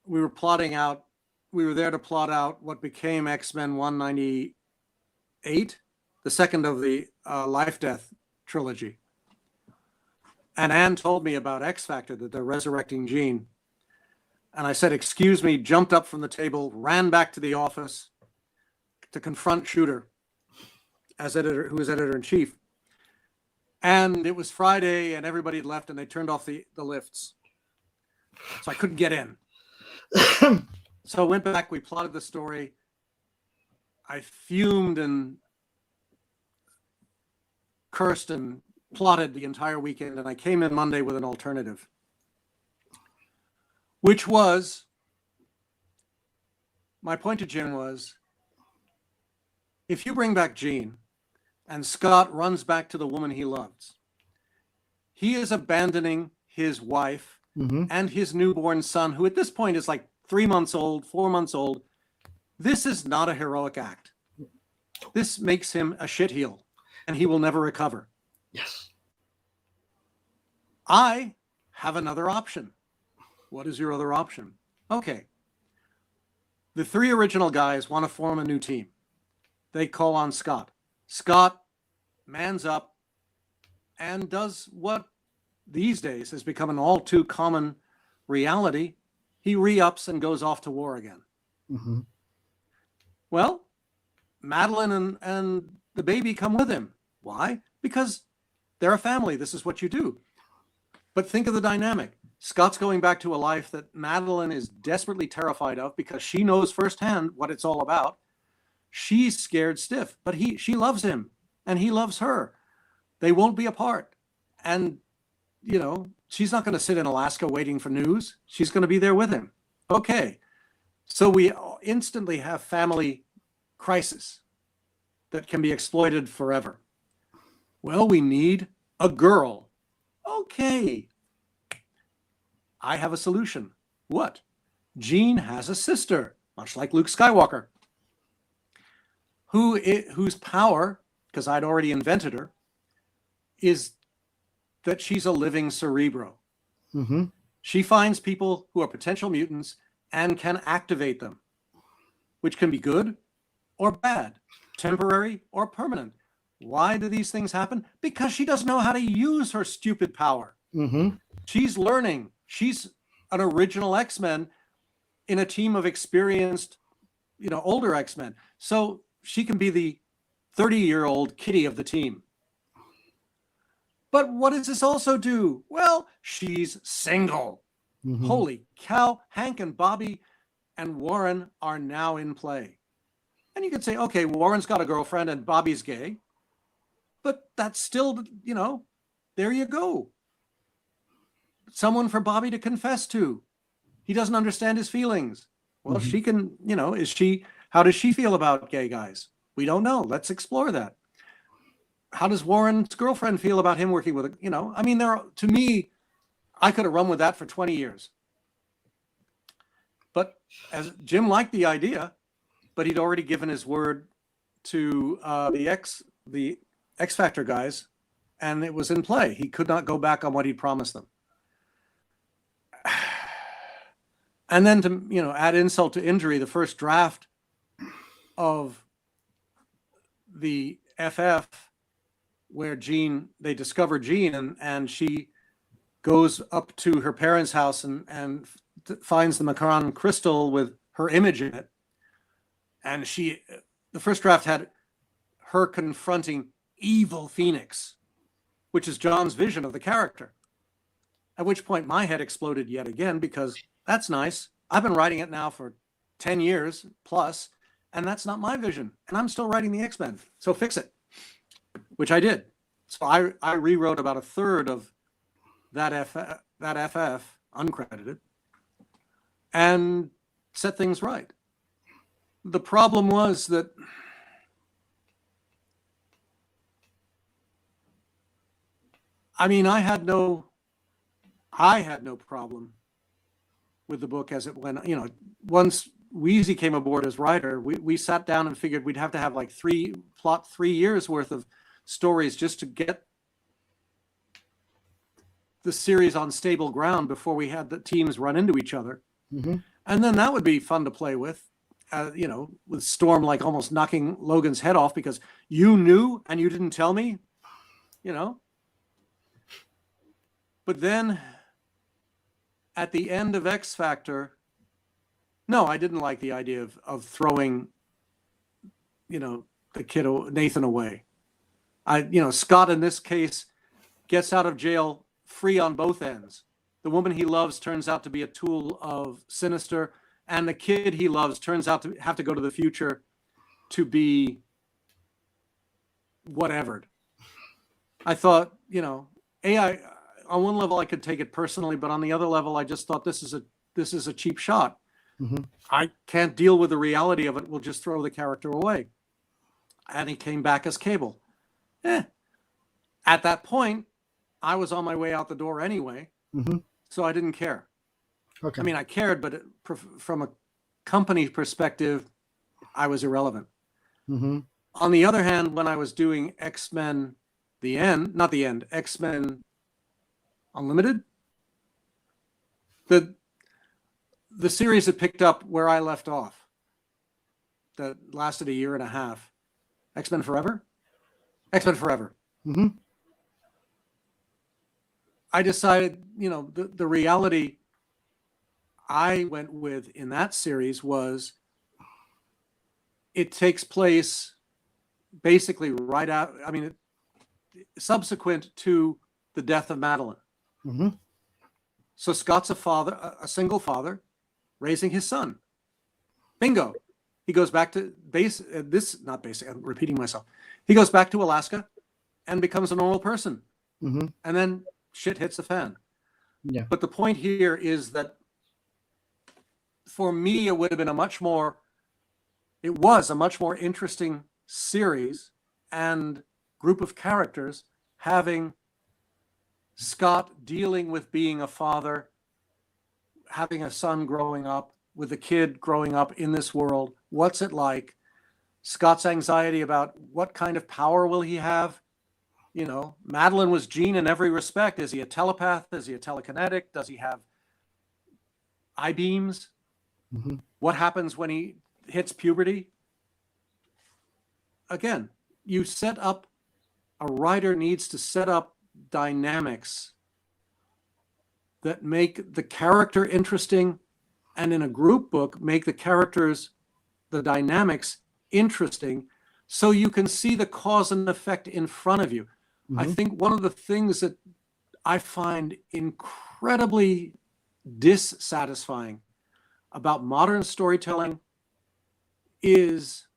we were there to plot out what became X-Men 198, the second of the Life Death trilogy. And Anne told me about X Factor, that they're resurrecting Jean. And I said, excuse me, jumped up from the table, ran back to the office to confront Shooter who was editor-in-chief. And it was Friday and everybody had left and they turned off the lifts. So I couldn't get in. So I went back, we plotted the story. I fumed and cursed and plotted the entire weekend, and I came in Monday with an alternative, which was, my point to Jim was, if you bring back Jean and Scott runs back to the woman he loves, he is abandoning his wife and his newborn son, who at this point is like 3 months old, 4 months old. This is not a heroic act. This makes him a shitheel, and he will never recover. Yes. I have another option. What is your other option? Okay. The three original guys want to form a new team. They call on Scott. Scott mans up and does what these days has become an all too common reality. He re-ups and goes off to war again. Mm-hmm. Well, Madeline and the baby come with him. Why? Because they're a family. This is what you do. But think of the dynamic. Scott's going back to a life that Madeline is desperately terrified of because she knows firsthand what it's all about. She's scared stiff, but she loves him and he loves her. They won't be apart. And, you know, she's not going to sit in Alaska waiting for news. She's going to be there with him. Okay. So we instantly have family crisis that can be exploited forever. Well, we need a girl. Okay. I have a solution. What? Jean has a sister, much like Luke Skywalker, whose power, because I'd already invented her, is that she's a living cerebro. Mm-hmm. She finds people who are potential mutants and can activate them, which can be good or bad, temporary or permanent. Why do these things happen? Because she doesn't know how to use her stupid power. Mm-hmm. She's learning. She's an original X-Men in a team of experienced, older X-Men. So she can be the 30-year-old Kitty of the team. But what does this also do? Well, she's single. Mm-hmm. Holy cow, Hank and Bobby and Warren are now in play. And you could say, okay, Warren's got a girlfriend and Bobby's gay. But that's still, there you go. Someone for Bobby to confess to. He doesn't understand his feelings. Well, she can, how does she feel about gay guys? We don't know. Let's explore that. How does Warren's girlfriend feel about him working with, to me, I could have run with that for 20 years. But as Jim liked the idea, but he'd already given his word to the X Factor guys, and it was in play. He could not go back on what he promised them. And then to, add insult to injury, the first draft of the FF where they discover Jean and she goes up to her parents' house and finds the Macaron crystal with her image in it. And the first draft had her confronting evil Phoenix, which is John's vision of the character. At which point my head exploded yet again, because that's nice. I've been writing it now for 10 years plus, and that's not my vision. And I'm still writing the X-Men. So fix it, which I did. So I rewrote about a third of that FF, uncredited, and set things right. The problem was that I had no problem with the book as it went. Once Wheezy came aboard as writer, we sat down and figured we'd have to have like 3 years worth of stories just to get the series on stable ground before we had the teams run into each other. Mm-hmm. And then that would be fun to play with, with Storm like almost knocking Logan's head off because you knew and you didn't tell me, But then at the end of X Factor, no, I didn't like the idea of throwing, the kid Nathan away. Scott in this case gets out of jail free on both ends. The woman he loves turns out to be a tool of Sinister, and the kid he loves turns out to have to go to the future to be whatevered. I thought, on one level I could take it personally, but on the other level I just thought this is a cheap shot. Mm-hmm. I can't deal with the reality of it. We'll just throw the character away. And he came back as Cable. At that point, I was on my way out the door anyway, mm-hmm. so I didn't care. Okay. I cared, but from a company perspective, I was irrelevant. Mm-hmm. On the other hand, when I was doing X-Men, X-Men Unlimited, the series had picked up where I left off. That lasted a year and a half. X-Men Forever. Mm-hmm. I decided, the reality I went with in that series was it takes place basically right out, subsequent to the death of Madeline. Mm-hmm. So Scott's a single father raising his son. Bingo. He goes back to I'm repeating myself. He goes back to Alaska and becomes a normal person. Mm-hmm. And then shit hits the fan. Yeah. But the point here is that for me, it was a much more interesting series and group of characters having Scott dealing with being a father, having a son growing up, with a kid growing up in this world. What's it like? Scott's anxiety about what kind of power will he have? Madeline was Jean in every respect. Is he a telepath? Is he a telekinetic? Does he have I-beams? Mm-hmm. What happens when he hits puberty? Again, a writer needs to set up dynamics that make the character interesting, and in a group book, make the dynamics interesting so you can see the cause and effect in front of you. Mm-hmm. I think one of the things that I find incredibly dissatisfying about modern storytelling is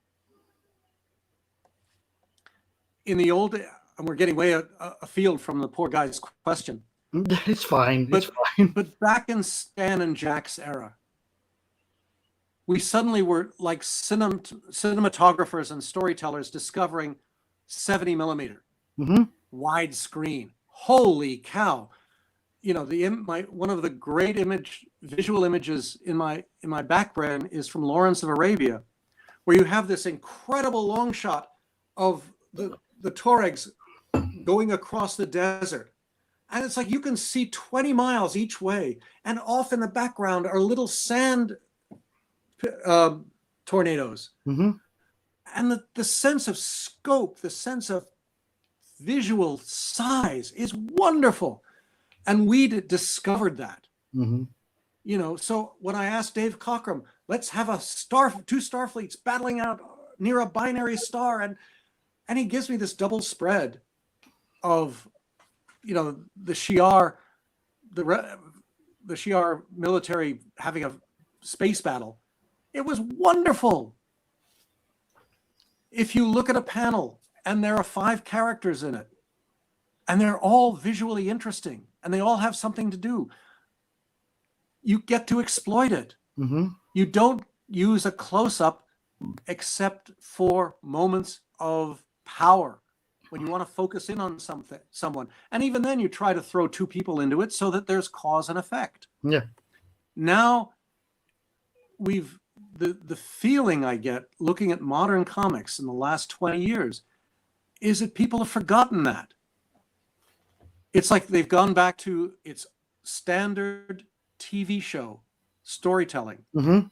in the old, and we're getting way afield from the poor guy's question, It's fine. But, it's fine. but back in Stan and Jack's era, we suddenly were like cinematographers and storytellers discovering 70 millimeter Hmm. widescreen. Holy cow! You know, one of the great visual images in my background is from Lawrence of Arabia, where you have this incredible long shot of the Tuaregs going across the desert. And it's like you can see 20 miles each way. And off in the background are little sand tornadoes. Hmm. And the sense of scope, the sense of visual size is wonderful. And we discovered that. Hmm. You know, so when I asked Dave Cockrum, let's have two Starfleets battling out near a binary star, and he gives me this double spread of, you know, the Shi'ar military having a space battle. It was wonderful. If you look at a panel and there are 5 characters in it, and they're all visually interesting, and they all have something to do, you get to exploit it. Hmm. You don't use a close-up except for moments of power, when you want to focus in on someone. And even then you try to throw 2 people into it so that there's cause and effect. Yeah. Now the feeling I get looking at modern comics in the last 20 years is that people have forgotten that. It's like they've gone back to its standard TV show storytelling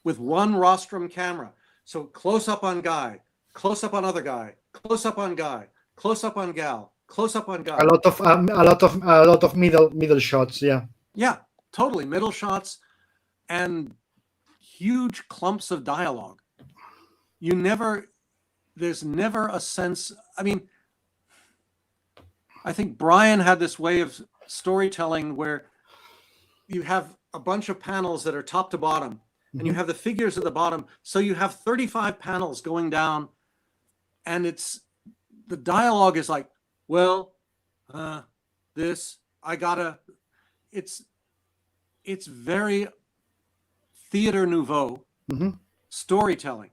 with one rostrum camera. So close up on guy, close up on other guy, close up on guy, close up on gal, close up on guy. A lot of middle shots. Yeah. Yeah, totally. Middle shots and huge clumps of dialogue. There's never a sense. I mean, I think Brian had this way of storytelling where you have a bunch of panels that are top to bottom, and you have the figures at the bottom. So you have 35 panels going down, and the dialogue is like, well, it's very Theatre Nouveau storytelling.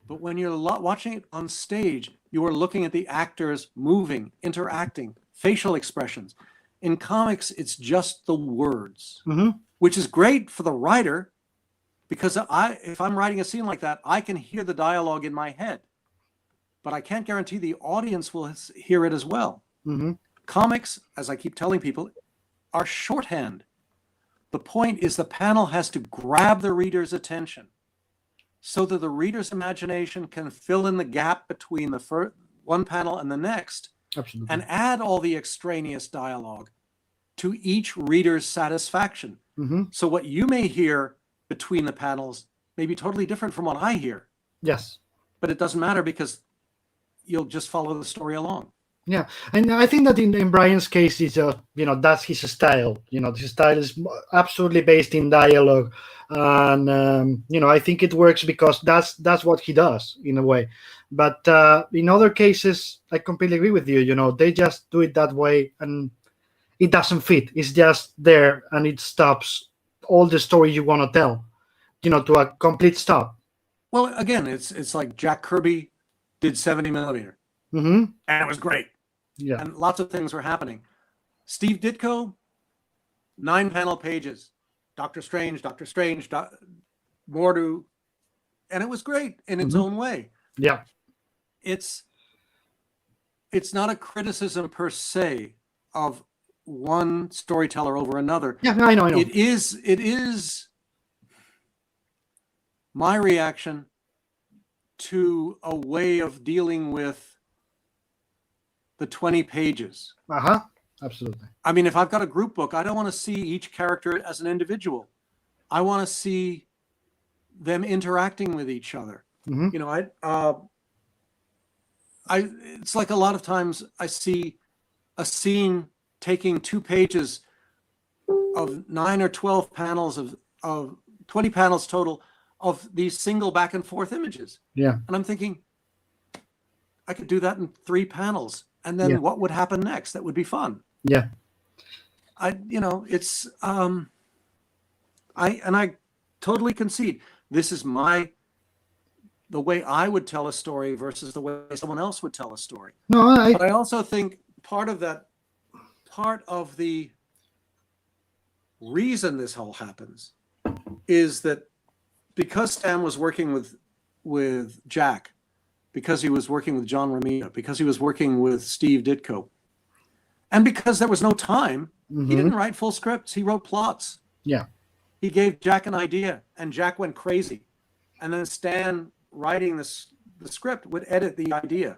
But when you're watching it on stage, you are looking at the actors moving, interacting, facial expressions. In comics, it's just the words, which is great for the writer, because if I'm writing a scene like that, I can hear the dialogue in my head, but I can't guarantee the audience will hear it as well. Comics, as I keep telling people, are shorthand. The point is the panel has to grab the reader's attention so that the reader's imagination can fill in the gap between the one panel and the next. Absolutely. And add all the extraneous dialogue to each reader's satisfaction. So what you may hear between the panels may be totally different from what I hear. Yes. But it doesn't matter, because you'll just follow the story along. Yeah, and I think that in Brian's case, it's that's his style. His style is absolutely based in dialogue, and I think it works because that's what he does in a way. But in other cases, I completely agree with you. They just do it that way, and it doesn't fit. It's just there, and it stops all the story you want to tell, to a complete stop. Well, again, it's like Jack Kirby did 70 millimeter, and it was great. Yeah, and lots of things were happening. Steve Ditko, 9-panel pages, Doctor Strange, Mordu, and it was great in its own way. Yeah, it's not a criticism per se of one storyteller over another. Yeah, I know. It is my reaction to a way of dealing with the 20 pages. Absolutely. I mean, if I've got a group book, I don't want to see each character as an individual. I want to see them interacting with each other. It's like a lot of times I see a scene taking 2 pages of 9 or 12 panels of 20 panels total of these single back and forth images. Yeah. And I'm thinking, I could do that in 3 panels. And then what would happen next? That would be fun. Yeah. it's I totally concede. This is the way I would tell a story versus the way someone else would tell a story. No, but I also think part of the reason this all happens is that because Stan was working with Jack, because he was working with John Romita, because he was working with Steve Ditko, and because there was no time, he didn't write full scripts. He wrote plots. Yeah. He gave Jack an idea, and Jack went crazy. And then Stan, writing the script, would edit the idea,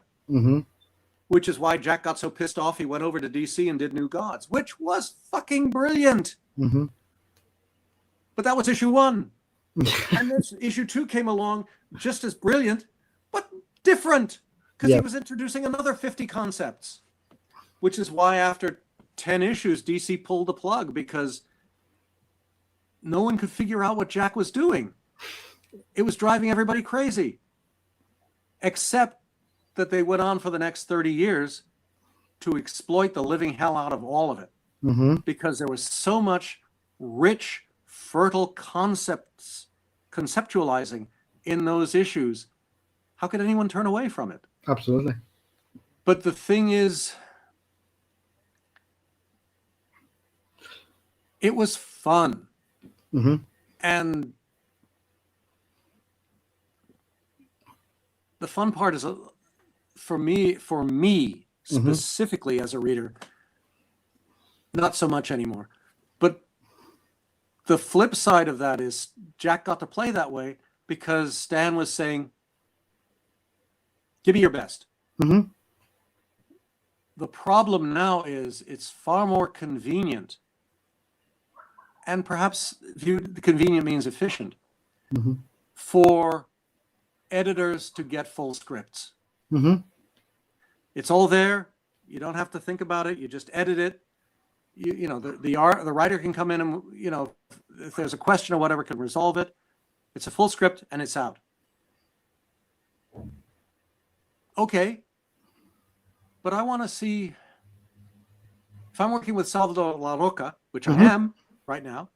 which is why Jack got so pissed off he went over to DC and did New Gods, which was fucking brilliant. But that was issue 1. And this issue 2 came along just as brilliant, but different, because he was introducing another 50 concepts, which is why after 10 issues, DC pulled the plug, because no one could figure out what Jack was doing. It was driving everybody crazy, except that they went on for the next 30 years to exploit the living hell out of all of it, because there was so much rich, fertile conceptualizing in those issues. How could anyone turn away from it? Absolutely. But the thing is, it was fun. And the fun part is, for me specifically as a reader, not so much anymore. But the flip side of that is Jack got to play that way because Stan was saying, give me your best. The problem now is it's far more convenient, and perhaps convenient means efficient, for editors to get full scripts. It's all there. You don't have to think about it. You just edit it. The writer can come in and, if there's a question or whatever, can resolve it. It's a full script and it's out. Okay. But I want to see, if I'm working with Salvador La Roca, which I am right now,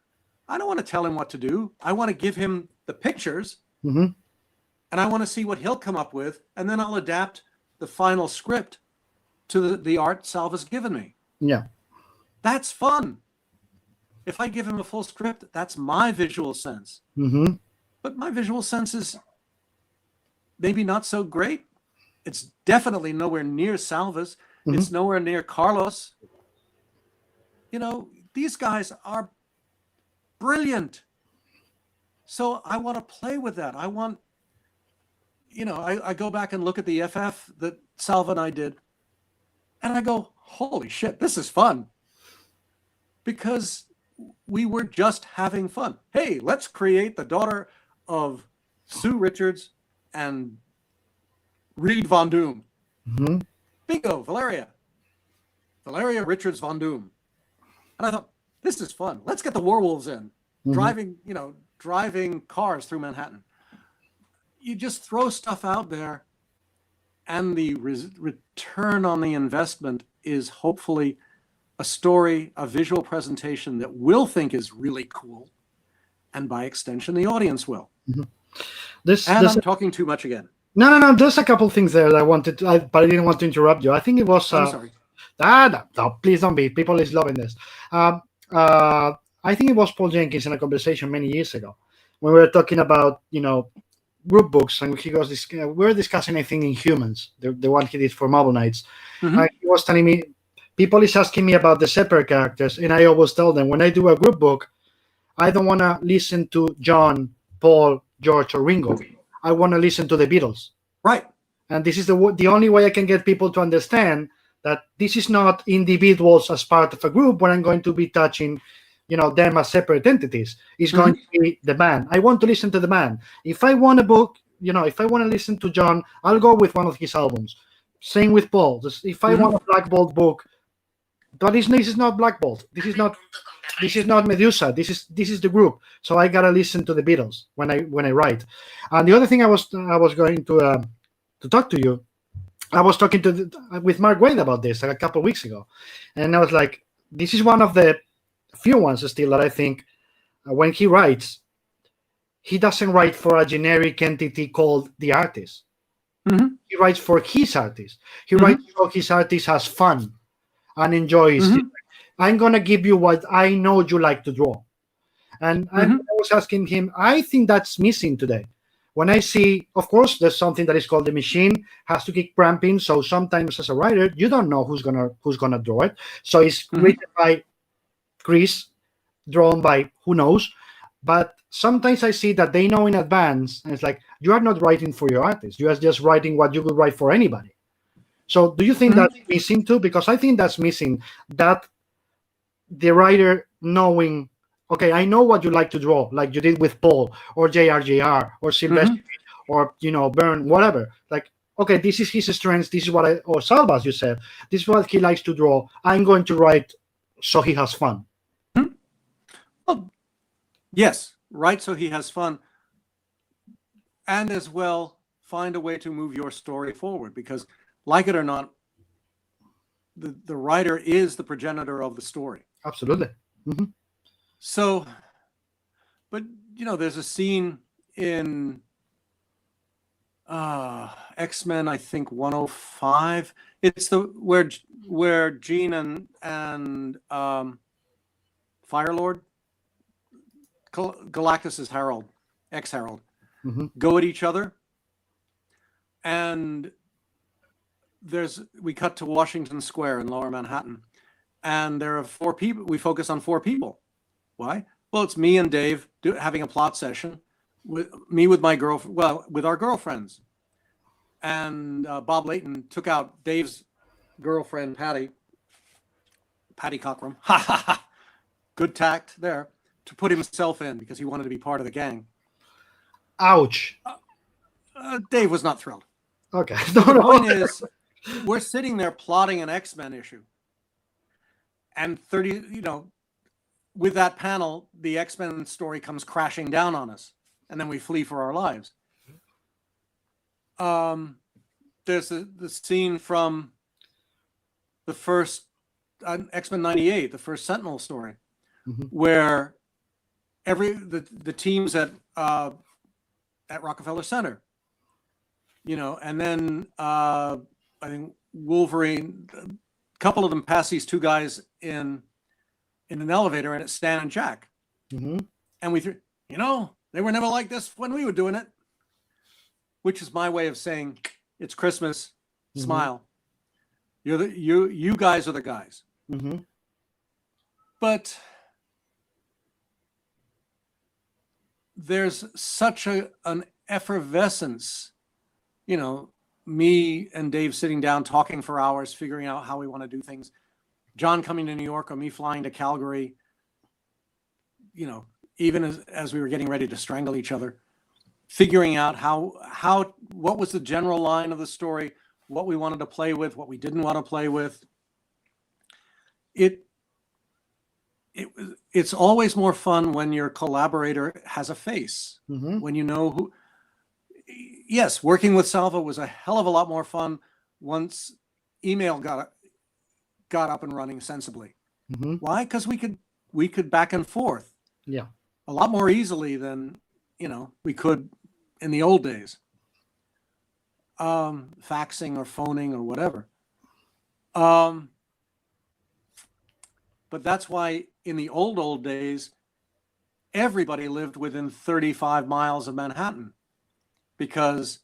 I don't want to tell him what to do. I want to give him the pictures, and I want to see what he'll come up with, and then I'll adapt the final script to the art Salv has given me. Yeah. That's fun. If I give him a full script, that's my visual sense. But my visual sense is maybe not so great. It's definitely nowhere near Salva's. It's nowhere near Carlos. These guys are brilliant. So I want to play with that. I want, I go back and look at the FF that Salva and I did, and I go, holy shit, this is fun. Because we were just having fun. Hey, let's create the daughter of Sue Richards and Reed Von Doom. Bingo, Valeria Richards Von Doom. And I thought, this is fun. Let's get the werewolves in, driving cars through Manhattan. You just throw stuff out there, and the return on the investment is hopefully a story, a visual presentation that we'll think is really cool, and by extension, the audience will. I'm talking too much again. No. There's a couple things there that I wanted to, but I didn't want to interrupt you. I think it was. I'm sorry. No, please don't be. People is loving this. I think it was Paul Jenkins in a conversation many years ago when we were talking about, group books, and we were discussing, I think, Inhumans, the one he did for Marvel Knights. He was telling me, people is asking me about the separate characters, and I always tell them, when I do a group book, I don't want to listen to John, Paul, George, or Ringo. I want to listen to the Beatles. Right. And this is the only way I can get people to understand that this is not individuals as part of a group where I'm going to be touching, them as separate entities. It's going to be the band. I want to listen to the band. If I want a book, if I want to listen to John, I'll go with one of his albums. Same with Paul. If I want a Black Bolt book, but this is not Black Bolt. This is not Medusa. This is the group. So I gotta listen to the Beatles when I write. And the other thing I was going to talk to you. I was talking with Mark Wade about this a couple of weeks ago, and I was like, this is one of the few ones still that I think when he writes, he doesn't write for a generic entity called the artist. Mhm. He writes for his artist. He Mhm. writes so his artist has fun and enjoys. Mhm. I'm gonna give you what I know you like to draw. And I Mhm. was asking him, I think that's missing today. When I see, of course, there's something that is called the machine has to keep cramping. So sometimes as a writer, you don't know who's gonna draw it. So it's Mhm. written by Chris, drawn by who knows. But sometimes I see that they know in advance, and it's like you are not writing for your artist. You are just writing what you would write for anybody. So do you think Mhm. that's missing too? Because I think that's missing. That the writer knowing, okay, I know what you like to draw, like you did with Paul or JRJR or Sylvester Mhm. or Byrne, whatever. Like, okay, this is his strengths. This is what or Salvas, you said, this is what he likes to draw. I'm going to write so he has fun. Mhm. Well, yes, right. So he has fun, and as well find a way to move your story forward, because, like it or not, the writer is the progenitor of the story. Absolutely. Mm-hmm. So, but there's a scene in X-Men, I think 105. It's the where Jean and Firelord, Galactus's Herald, ex-Herald, Mm-hmm. go at each other, and we cut to Washington Square in Lower Manhattan, and there are 4 people. We focus on 4 people. Why? Well, it's me and Dave having a plot session, with my girlfriend. Well, with our girlfriends, and Bob Layton took out Dave's girlfriend, Patty Cockrum. Ha ha ha! Good tact there, to put himself in because he wanted to be part of the gang. Ouch. Dave was not thrilled. Okay. But the point is, we're sitting there plotting an X-Men issue, and with that panel, the X-Men story comes crashing down on us, and then we flee for our lives. There's the scene from the first X-Men 98, the first Seminal story, mm-hmm. where the teams at Rockefeller Center, and then I think Wolverine, a couple of them pass these 2 guys in an elevator, and it's Stan and Jack. Mm-hmm. And they were never like this when we were doing it, which is my way of saying it's Christmas. Mm-hmm. Smile. You guys are the guys. Mm-hmm. But there's such an effervescence, me and Dave sitting down talking for hours, figuring out how we want to do things. John coming to New York, or me flying to Calgary, even as we were getting ready to strangle each other, figuring out what was the general line of the story, what we wanted to play with, what we didn't want to play with. It's always more fun when your collaborator has a face, Mm-hmm. when you know who. Yes, working with Salva was a hell of a lot more fun once email got up and running sensibly. Mm-hmm. Why? Because we could back and forth, Yeah, a lot more easily than we could in the old days, faxing or phoning or whatever. But that's why in the old days, everybody lived within 35 miles of Manhattan, because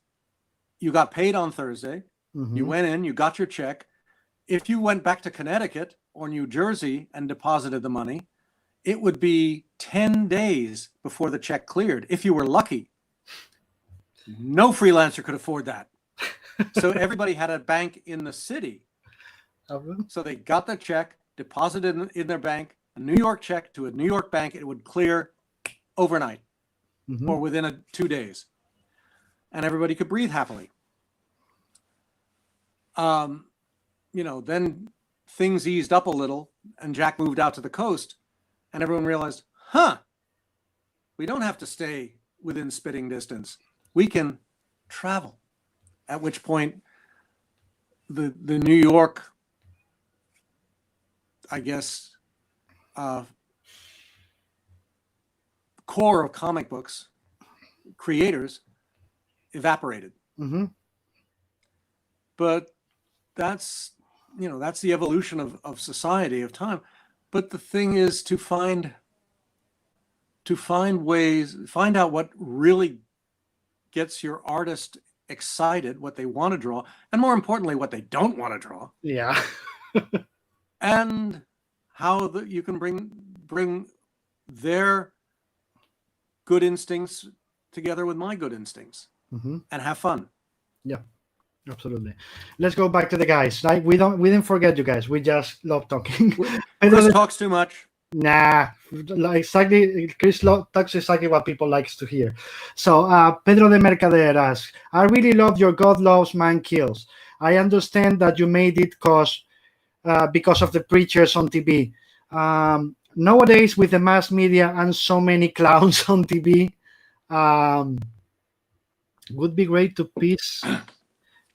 you got paid on Thursday. mm-hmm. You went in, you got your check. If you went back to Connecticut or New Jersey and deposited the money, it would be 10 days before the check cleared, if you were lucky. No freelancer could afford that. So everybody had a bank in the city. So they got the check, deposited in their bank, a New York check to a New York bank. It would clear overnight, Mm-hmm. or within 2 days. And everybody could breathe happily. Then things eased up a little, and Jack moved out to the coast, and everyone realized, we don't have to stay within spitting distance. We can travel. At which point, the New York, I guess, core of comic books creators evaporated. Mm-hmm. But that's the evolution of society, of time. But the thing is to find ways, find out what really gets your artist excited, what they want to draw, and more importantly, what they don't want to draw. Yeah. And how you can bring their good instincts together with my good instincts, Mm-hmm. and have fun. Yeah, absolutely. Let's go back to the guys. Right? We didn't forget you guys. We just love talking. Chris talks too much. Nah, like exactly. Chris talks exactly what people likes to hear. So Pedro de Mercader asks, "I really love your God loves, man kills. I understand that you made it because of the preachers on TV. Nowadays, with the mass media and so many clowns on TV, would be great to peace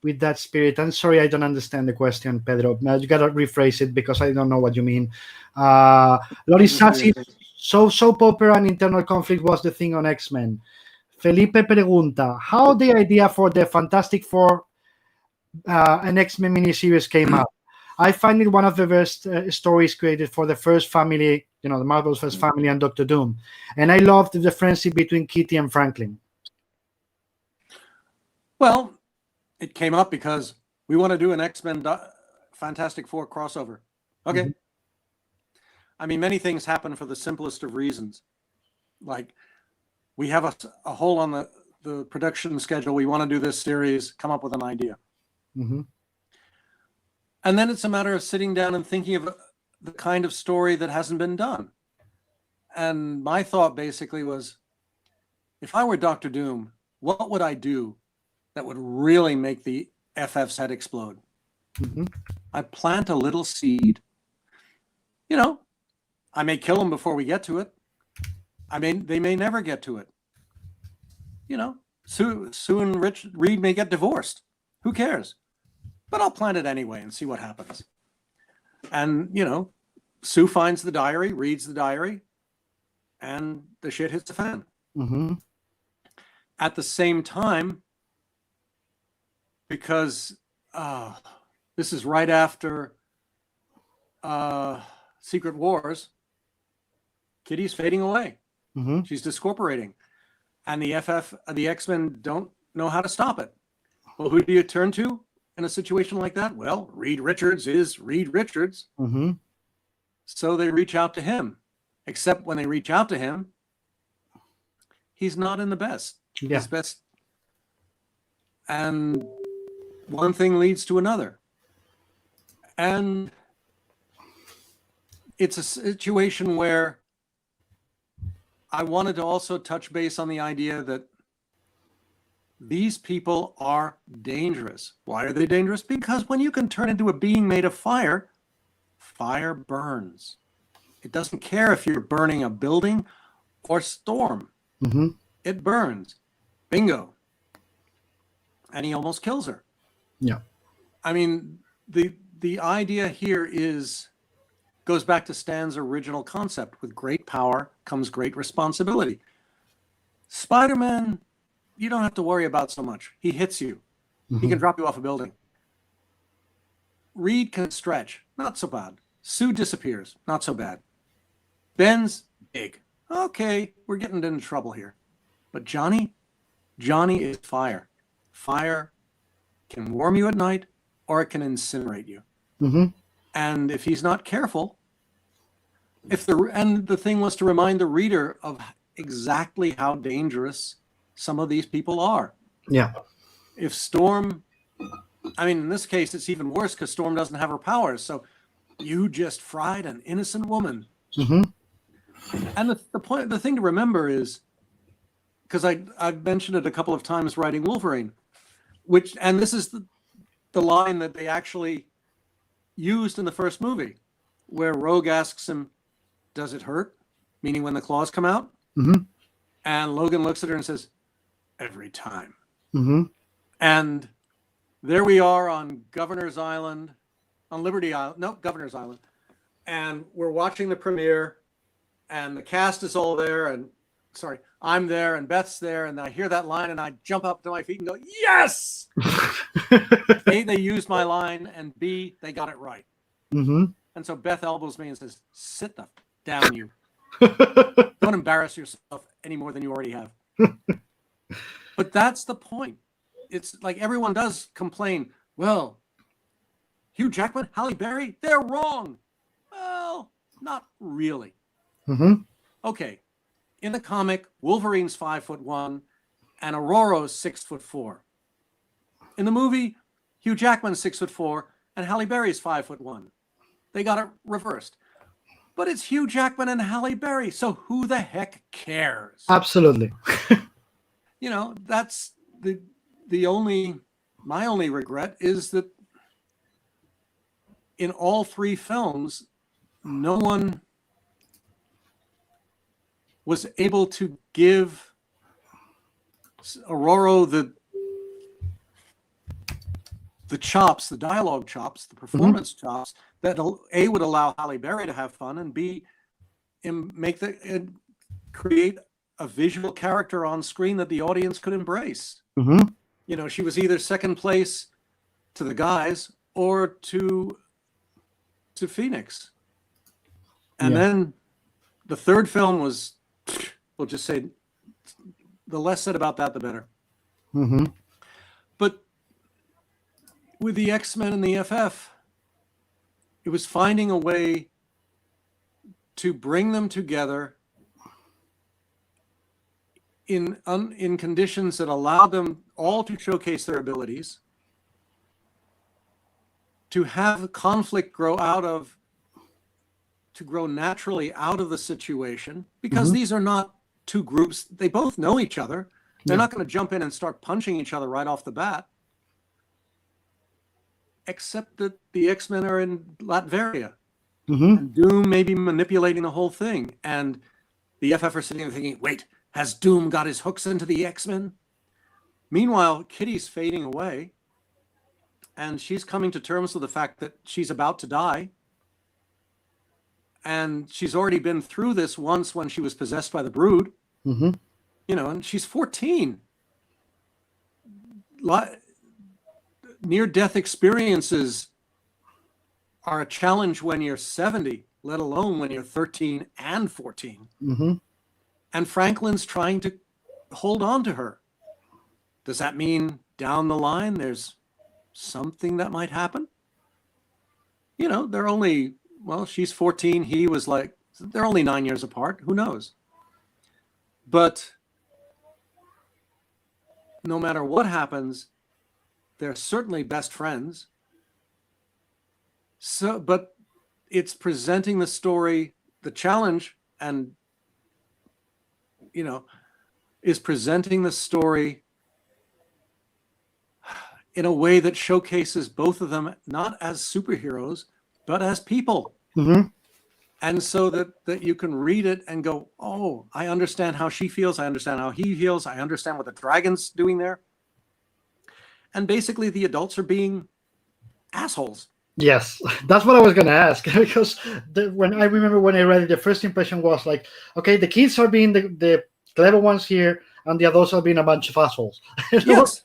with that spirit." I'm sorry, I don't understand the question, Pedro. You gotta rephrase it because I don't know what you mean. Lori Sassi, soap opera and internal conflict was the thing on X-Men. Felipe pregunta, how the idea for the Fantastic Four an X-Men miniseries came up. I find it one of the best stories created for the first family, the Marvel's first family and Doctor Doom. And I loved the friendship between Kitty and Franklin. Well, it came up because we want to do an X-Men Fantastic Four crossover. Okay. Mhm. I mean, many things happen for the simplest of reasons. Like, we have a hole on the production schedule. We want to do this series, come up with an idea. Mm-hmm. And then it's a matter of sitting down and thinking of the kind of story that hasn't been done. And my thought basically was, if I were Doctor Doom, what would I do that would really make the FF's head explode? Mm-hmm. I plant a little seed. I may kill them before we get to it. They may never get to it. Sue and Reed may get divorced. Who cares? But I'll plant it anyway and see what happens. And, Sue finds the diary, reads the diary, and the shit hits the fan. Mm-hmm. At the same time, because this is right after Secret Wars, Kitty's fading away. Mm-hmm. She's discorporating. And the X-Men don't know how to stop it. Well, who do you turn to in a situation like that? Well, Reed Richards is Reed Richards. Mm-hmm. So they reach out to him. Except when they reach out to him, he's not in the best. Yeah. His best. And one thing leads to another. And it's a situation where I wanted to also touch base on the idea that these people are dangerous. Why are they dangerous? Because when you can turn into a being made of fire, fire burns. It doesn't care if you're burning a building or storm. Mm-hmm. It burns. Bingo. And he almost kills her. Yeah. I mean, the idea here goes back to Stan's original concept. With great power comes great responsibility. Spider-Man, you don't have to worry about so much. He hits you. Mm-hmm. He can drop you off a building. Reed can stretch. Not so bad. Sue disappears. Not so bad. Ben's big. Okay, we're getting into trouble here. But Johnny is fire. Fire can warm you at night or it can incinerate you. Mm-hmm. And if he's not careful, the thing was to remind the reader of exactly how dangerous some of these people are. Yeah. If Storm, in this case, it's even worse because Storm doesn't have her powers. So you just fried an innocent woman. Mm-hmm. And the thing to remember is, because I've mentioned it a couple of times writing Wolverine, and this is the line that they actually used in the first movie, where Rogue asks him, "Does it hurt?" Meaning when the claws come out. Mm-hmm. And Logan looks at her and says, "Every time." Mm-hmm. And there we are on Governor's Island, on Liberty Island. No, Governor's Island. And we're watching the premiere, and the cast is all there, and I'm there and Beth's there, and I hear that line and I jump up to my feet and go, yes! A, they used my line, and B, they got it right. Mm-hmm. And so Beth elbows me and says, sit the down, you. Don't embarrass yourself any more than you already have. But that's the point. It's like everyone does complain, well, Hugh Jackman, Halle Berry, they're wrong. Well, not really. Mm-hmm. Okay. In the comic, Wolverine's 5'1" and Aurora's 6'4". In the movie, Hugh Jackman's 6'4" and Halle Berry's 5'1". They got it reversed. But it's Hugh Jackman and Halle Berry, so who the heck cares? Absolutely. You know, that's my only regret is that in all three films, no one was able to give Aurora the chops, the dialogue chops, the performance chops that A, would allow Halle Berry to have fun, and B, create a visual character on screen that the audience could embrace. Mm-hmm. You know, she was either second place to the guys or to Phoenix. And then the third film was, we'll just say, the less said about that, the better. Mm-hmm. But with the X-Men and the FF, it was finding a way to bring them together in conditions that allowed them all to showcase their abilities, to have conflict grow naturally out of the situation, because these are not two groups. They both know each other. They're not going to jump in and start punching each other right off the bat, except that the X-Men are in Latveria. And Doom may be manipulating the whole thing. And the FF are sitting there thinking, wait, has Doom got his hooks into the X-Men? Meanwhile, Kitty's fading away, and she's coming to terms with the fact that she's about to die. And she's already been through this once when she was possessed by the Brood. You know, and she's 14. Near-death experiences are a challenge when you're 70, let alone when you're 13 and 14. And Franklin's trying to hold on to her. Does that mean down the line there's something that might happen? You know, they're only, well, she's 14. He was like, they're only 9 years apart. Who knows? But no matter what happens, they're certainly best friends. So, but it's presenting the story, the challenge, and, you know, is presenting the story in a way that showcases both of them not as superheroes, but as people. And so that you can read it and go, oh, I understand how she feels. I understand how he feels. I understand what the dragon's doing there. And basically the adults are being assholes. Yes, that's what I was going to ask, because when I read it, the first impression was like, okay, the kids are being the clever ones here, and the adults are being a bunch of assholes. Yes,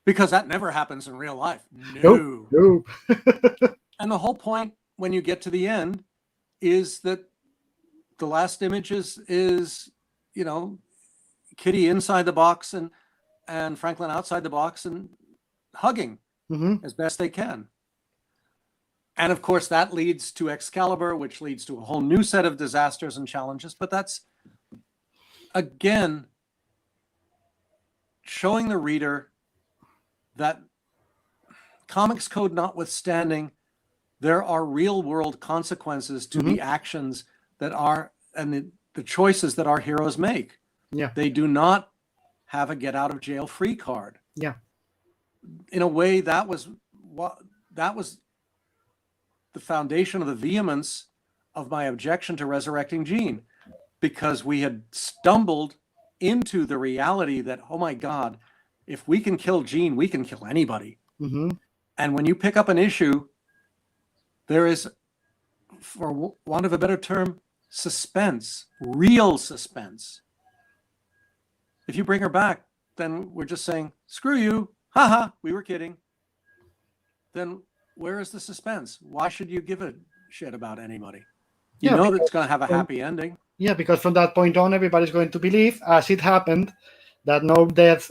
because that never happens in real life. No. Nope. And the whole point when you get to the end is that the last image is you know, Kitty inside the box and Franklin outside the box and hugging as best they can. And of course, that leads to Excalibur, which leads to a whole new set of disasters and challenges. But that's, again, showing the reader that, comics code notwithstanding, there are real world consequences to the actions that are, and the choices that our heroes make. Yeah. They do not have a get out of jail free card. Yeah. In a way, that was the foundation of the vehemence of my objection to resurrecting Jean, because we had stumbled into the reality that, oh my God, if we can kill Jean, we can kill anybody. And when you pick up an issue, there is, for want of a better term, suspense, real suspense. If you bring her back, then we're just saying, screw you. Haha, we were kidding. Then where is the suspense? Why should you give a shit about anybody? You know that it's going to have a happy ending. Yeah, because from that point on, everybody's going to believe, as it happened, that no deaths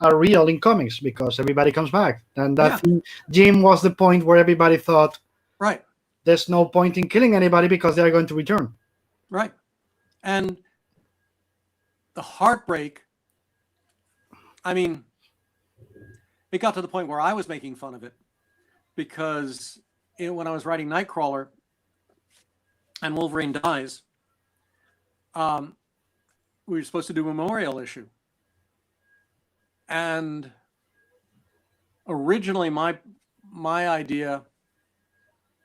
are real in comics because everybody comes back. And that Jim was the point where everybody thought, right, there's no point in killing anybody because they're going to return. Right. And the heartbreak, I mean, it got to the point where I was making fun of it because when I was writing Nightcrawler and Wolverine dies, we were supposed to do a memorial issue. And originally my idea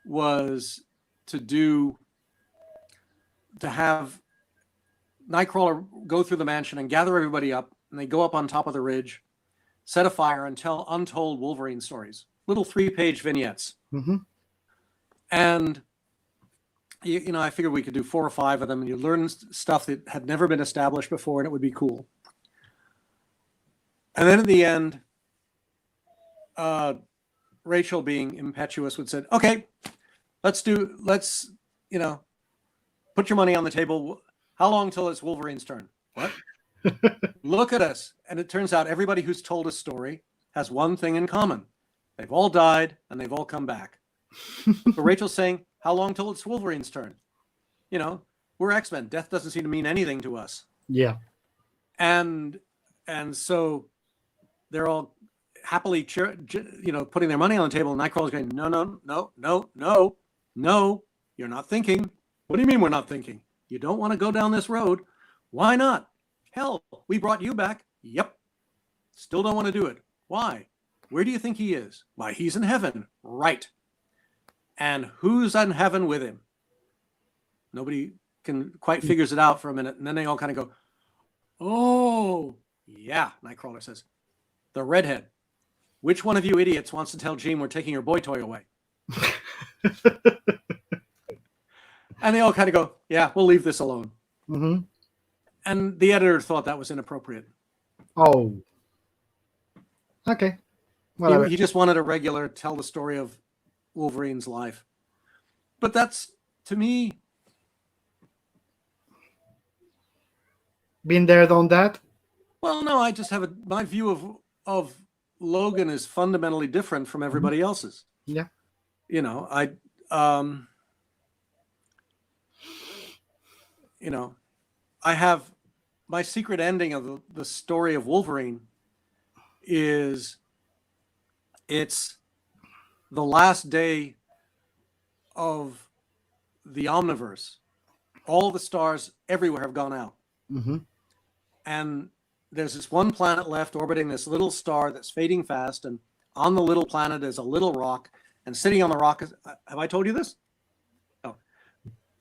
was to have Nightcrawler go through the mansion and gather everybody up, and they go up on top of the ridge, set a fire, and tell untold Wolverine stories, little 3-page vignettes. Mm-hmm. And you know, I figured we could do 4 or 5 of them, and you learn stuff that had never been established before, and it would be cool. And then in the end, Rachel, being impetuous, would say, "Okay, let's you know, put your money on the table. How long till it's Wolverine's turn?" What? Look at us. And it turns out everybody who's told a story has one thing in common. They've all died and they've all come back. But Rachel's saying, how long till it's Wolverine's turn? You know, we're X-Men. Death doesn't seem to mean anything to us. Yeah. And so they're all happily, you know, putting their money on the table, and Nightcrawler's going, no, you're not thinking. What do you mean we're not thinking? You don't want to go down this road. Why not? Hell, we brought you back. Yep. Still don't want to do it. Why? Where do you think he is? Why, he's in heaven. Right. And who's in heaven with him? Nobody can quite figures it out for a minute. And then they all kind of go, oh, yeah, Nightcrawler says. The redhead. Which one of you idiots wants to tell Jean we're taking her boy toy away? And they all kind of go, yeah, we'll leave this alone. Mm-hmm. And the editor thought that was inappropriate. Oh. Okay. Well, He just wanted a regular tell the story of Wolverine's life. But that's, to me... Been there, done that? Well, no, I just have my view of Logan is fundamentally different from everybody else's. Yeah. You know, I have my secret ending of the story of Wolverine is it's the last day of the Omniverse. All the stars everywhere have gone out. Mm-hmm. And there's this one planet left orbiting this little star that's fading fast. And on the little planet is a little rock. And sitting on the rock is... Have I told you this?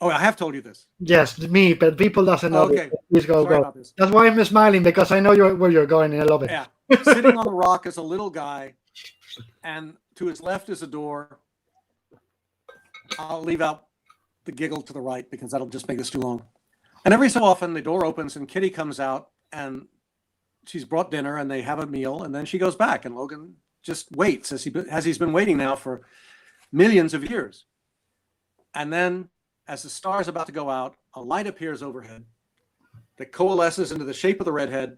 Oh, I have told you this. Yes, me, but people doesn't know. Okay. Please go. About this. That's why I'm smiling, because I know where you're going, and I love it. Yeah. Sitting on the rock is a little guy, and to his left is a door. I'll leave out the giggle to the right because that'll just make this too long. And every so often the door opens and Kitty comes out, and she's brought dinner and they have a meal, and then she goes back, and Logan just waits as he's been waiting now for millions of years. And then as the star is about to go out, a light appears overhead that coalesces into the shape of the redhead,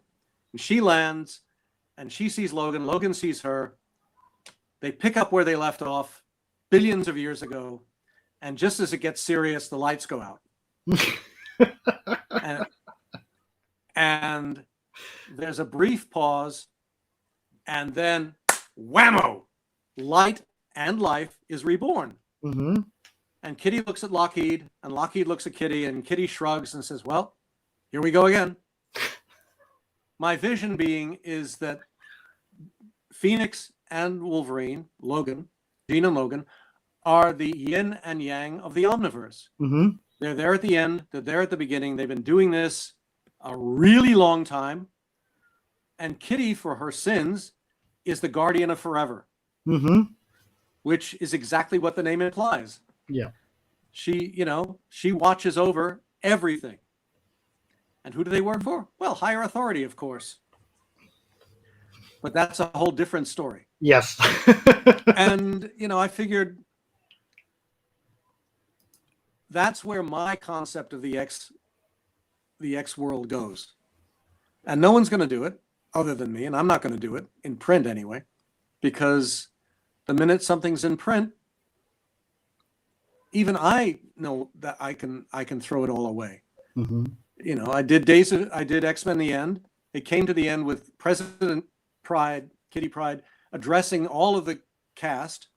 and she lands, and she sees Logan. Logan sees her. They pick up where they left off billions of years ago, and just as it gets serious, the lights go out. and there's a brief pause, and then whammo, light and life is reborn. Mm-hmm. And Kitty looks at Lockheed, and Lockheed looks at Kitty, and Kitty shrugs and says, well, here we go again. My vision being is that Phoenix and Wolverine, Logan, Jean and Logan, are the yin and yang of the Omniverse. Mm-hmm. They're there at the end. They're there at the beginning. They've been doing this a really long time. And Kitty, for her sins, is the guardian of forever. Mm-hmm. Which is exactly what the name implies. Yeah. She watches over everything. And who do they work for? Well, higher authority, of course. But that's a whole different story. Yes. And, I figured that's where my concept of the X world goes. And no one's going to do it other than me, and I'm not going to do it in print anyway, because the minute something's in print, even I know that I can throw it all away. Mm-hmm. I did X-Men The End. It came to the end with President Pryde, Kitty Pryde, addressing all of the cast,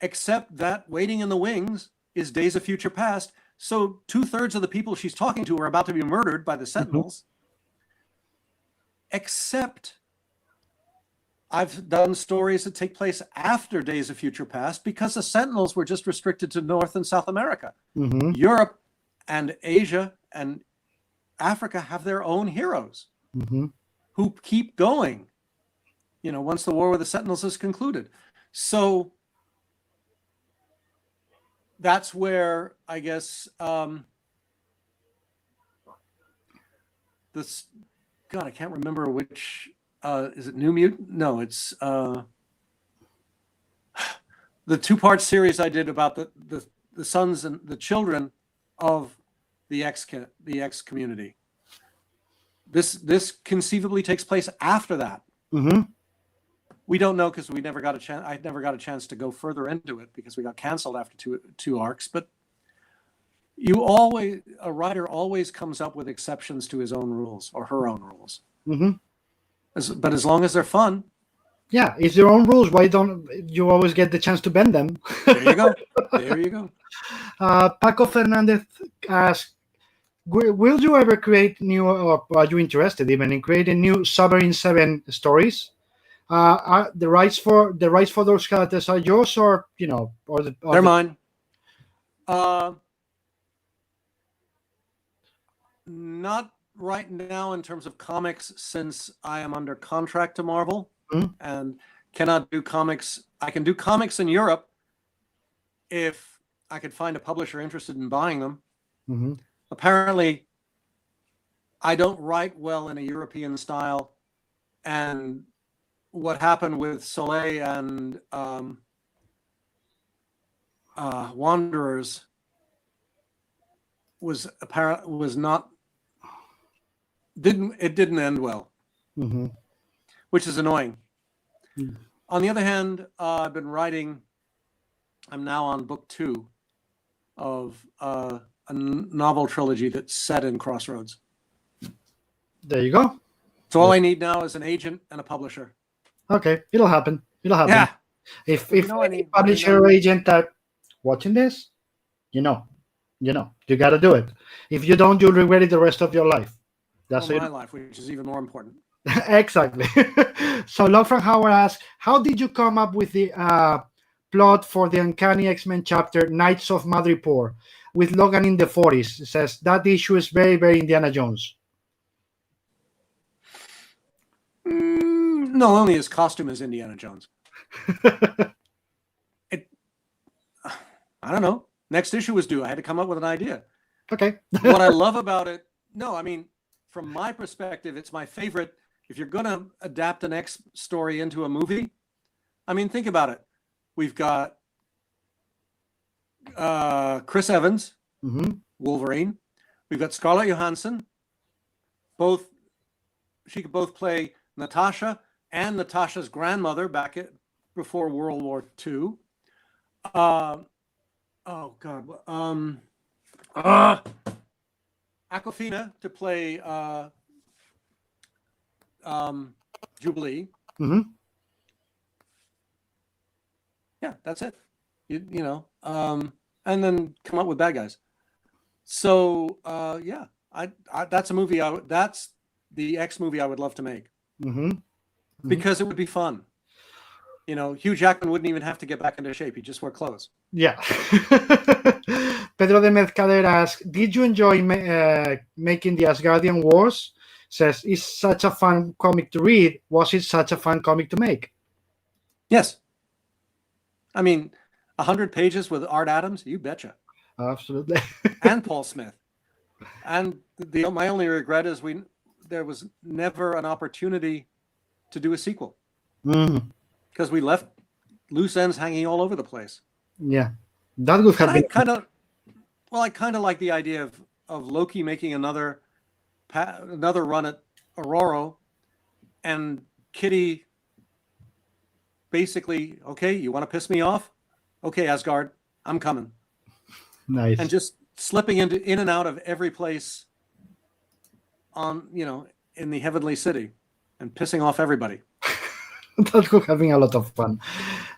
except that waiting in the wings is Days of Future Past. So 2/3 of the people she's talking to are about to be murdered by the Sentinels. Except I've done stories that take place after Days of Future Past because the Sentinels were just restricted to North and South America. Mm-hmm. Europe and Asia and Africa have their own heroes who keep going, once the war with the Sentinels is concluded. So that's where I guess this, God, I can't remember which, is it New Mutant? No, it's the 2-part series I did about the sons and the children of the X community. This conceivably takes place after that. Mm-hmm. We don't know because we never got a chance. I never got a chance to go further into it because we got canceled after two arcs. But a writer always comes up with exceptions to his own rules or her own rules. Mm-hmm. But as long as they're fun. Yeah, it's your own rules. Why don't you always get the chance to bend them? There you go. There you go. Paco Fernandez asks, will you ever create new, or are you interested even in creating new Sovereign 7 stories? Are the rights for those characters are yours, or they're mine. Not right now in terms of comics, since I am under contract to Marvel and cannot do comics. I can do comics in Europe if I could find a publisher interested in buying them. Mm-hmm. Apparently, I don't write well in a European style, and what happened with Soleil and Wanderers didn't end well, which is annoying. On the other hand, I've been writing. I'm now on book 2 of a novel trilogy that's set in Crossroads. There you go. So all I need now is an agent and a publisher. Okay, it'll happen. Yeah. If any publisher or agent are watching this, you got to do it. If you don't, you'll regret it the rest of your life. That's my life, which is even more important. Exactly. So Log from Howard asks, how did you come up with the plot for the Uncanny X-Men chapter Knights of Madripoor with Logan in the 40s? It says that issue is very, very Indiana Jones. No, only his costume is Indiana Jones. I don't know. Next issue was due. I had to come up with an idea. Okay. What I love about it, from my perspective, it's my favorite. If you're going to adapt an X story into a movie, think about it. We've got Chris Evans, Wolverine. We've got Scarlett Johansson. She could both play Natasha and Natasha's grandmother before World War II. Aquafina to play Jubilee. Yeah, that's it. And then come up with bad guys. So that's a movie. That's the X movie I would love to make because it would be fun. Hugh Jackman wouldn't even have to get back into shape. He'd just wear clothes. Yeah. Pedro de Mercader asks, did you enjoy making the Asgardian Wars? Says, it's such a fun comic to read. Was it such a fun comic to make? Yes. 100 pages with Art Adams? You betcha. Absolutely. And Paul Smith. And my only regret is there was never an opportunity to do a sequel because we left loose ends hanging all over the place. Yeah, that would have been. I kind of like the idea of Loki making another run at Aurora, and Kitty basically, okay, you want to piss me off? Okay, Asgard, I'm coming. Nice. And just slipping in and out of every place in the heavenly city and pissing off everybody. That would having a lot of fun.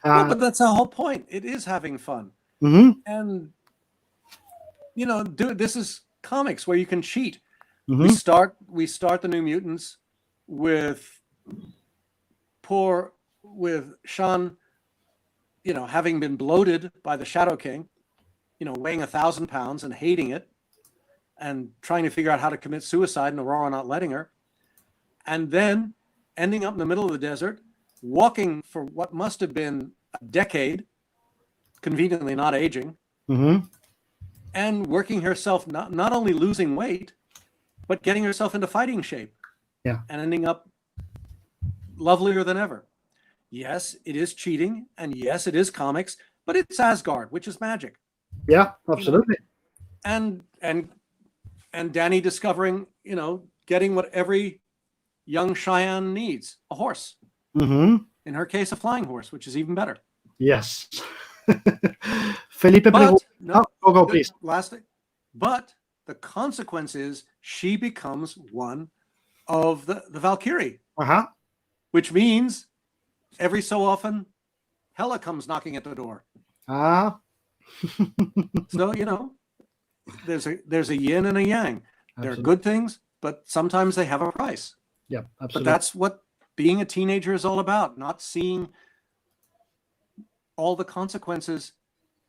But that's the whole point. It is having fun. And this is comics where you can cheat. We start the New Mutants with Sean, having been bloated by the Shadow King, weighing 1,000 pounds and hating it and trying to figure out how to commit suicide and Aurora not letting her. And then ending up in the middle of the desert, walking for what must have been a decade, conveniently not aging, and working herself, not only losing weight, but getting herself into fighting shape. Yeah. And ending up lovelier than ever. Yes, it is cheating, and yes, it is comics, but it's Asgard, which is magic. Yeah, absolutely. And Danny discovering, getting what every young Cheyenne needs, a horse. In her case, a flying horse, which is even better. Yes. Felipe, go, please. Last thing. But the consequence is she becomes one of the Valkyrie. Which means every so often Hela comes knocking at the door. So, there's a yin and a yang. They're good things, but sometimes they have a price. Yeah, absolutely. But that's what being a teenager is all about, not seeing all the consequences,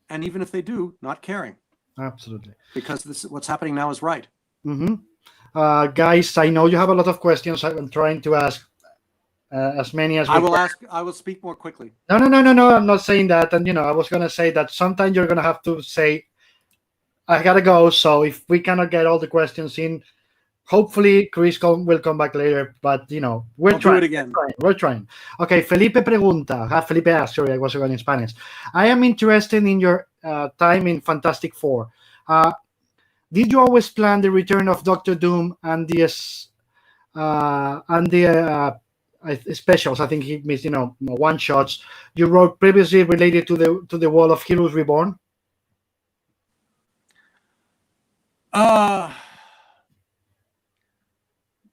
and even if they do, not caring. Absolutely. Because what's happening now is right. Guys, I know you have a lot of questions. I'm trying to ask as many as I will speak more quickly. No. I'm not saying that. And, I was going to say that sometimes you're going to have to say, I got to go. So if we cannot get all the questions in, hopefully Chris will come back later. But, we're trying. Do it again. We're trying. Okay, Felipe pregunta. Felipe asked, sorry, I was going in Spanish. I am interested in your time in Fantastic Four. Did you always plan the return of Doctor Doom and the specials? I think he missed, one shots you wrote previously related to the Wall of Heroes Reborn.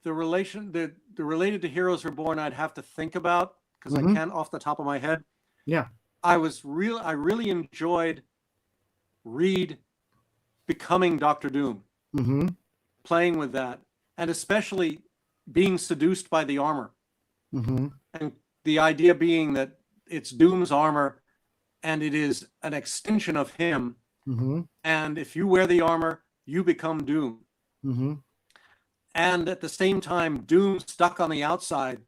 The related to Heroes Reborn, I'd have to think about because I can't off the top of my head. Yeah, I really enjoyed Reed becoming Doctor Doom, playing with that, and especially being seduced by the armor. And the idea being that it's Doom's armor and it is an extension of him. And if you wear the armor, you become Doom. And at the same time, Doom stuck on the outside,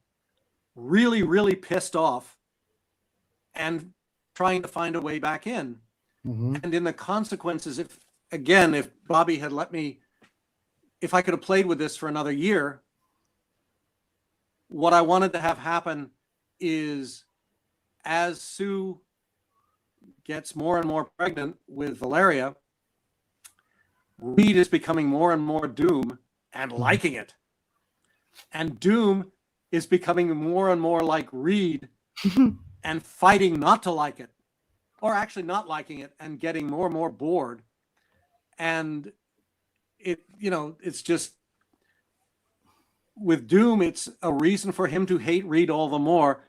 really, really pissed off and trying to find a way back in. And in the consequences, if Bobby had let me, if I could have played with this for another year, what I wanted to have happen is as Sue gets more and more pregnant with Valeria, Reed is becoming more and more Doom and liking it. And Doom is becoming more and more like Reed and fighting not to like it, or actually not liking it and getting more and more bored. And it's just, with Doom, it's a reason for him to hate Reed all the more.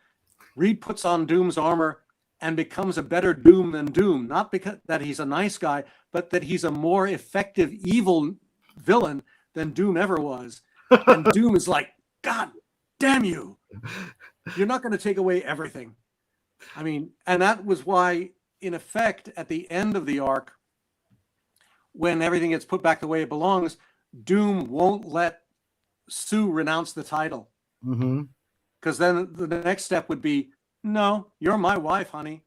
Reed puts on Doom's armor and becomes a better Doom than Doom, not because that he's a nice guy, but that he's a more effective evil villain than Doom ever was. And Doom is like, God damn you. You're not going to take away everything. I mean, and that was why, in effect, at the end of the arc, when everything gets put back the way it belongs, Doom won't let Sue renounce the title. Because then the next step would be, no, you're my wife, honey.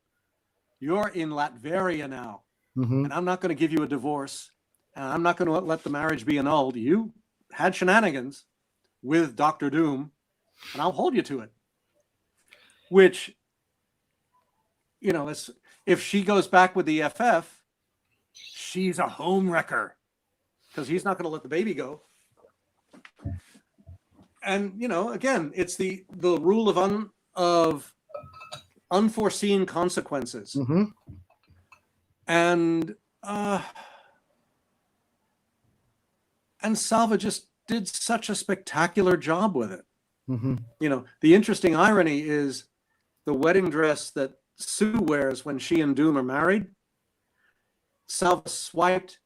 You're in Latveria now. And I'm not going to give you a divorce. and I'm not going to let the marriage be annulled. You had shenanigans with Dr. Doom, and I'll hold you to it. Which, you know, if she goes back with the FF, she's a home wrecker because he's not going to let the baby go. And, you know, again, it's the rule of unforeseen consequences. Mm-hmm. And Salva just did such a spectacular job with it. Mm-hmm. You know, the interesting irony is the wedding dress that Sue wears when she and Doom are married. Salva swiped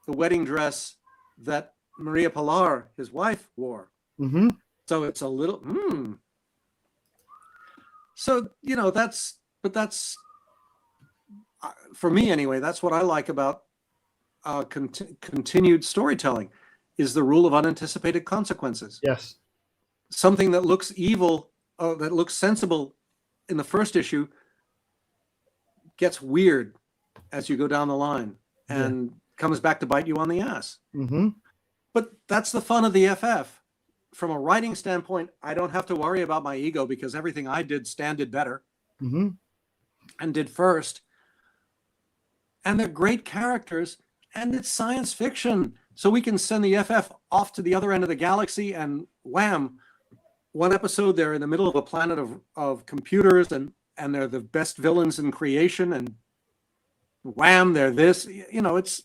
the wedding dress that Maria Pilar, his wife, wore. Mm-hmm. So it's a little, So, you know, that's for me anyway, that's what I like about continued storytelling is the rule of unanticipated consequences. Yes. Something that looks evil, that looks sensible in the first issue gets weird as you go down the line and comes back to bite you on the ass. Mm-hmm. But that's the fun of the FF. From a writing standpoint, I don't have to worry about my ego because everything I did, Stan did better and did first. And they're great characters, and it's science fiction. So we can send the FF off to the other end of the galaxy and wham, one episode they're in the middle of a planet of computers and they're the best villains in creation, and wham, they're this. You know, it's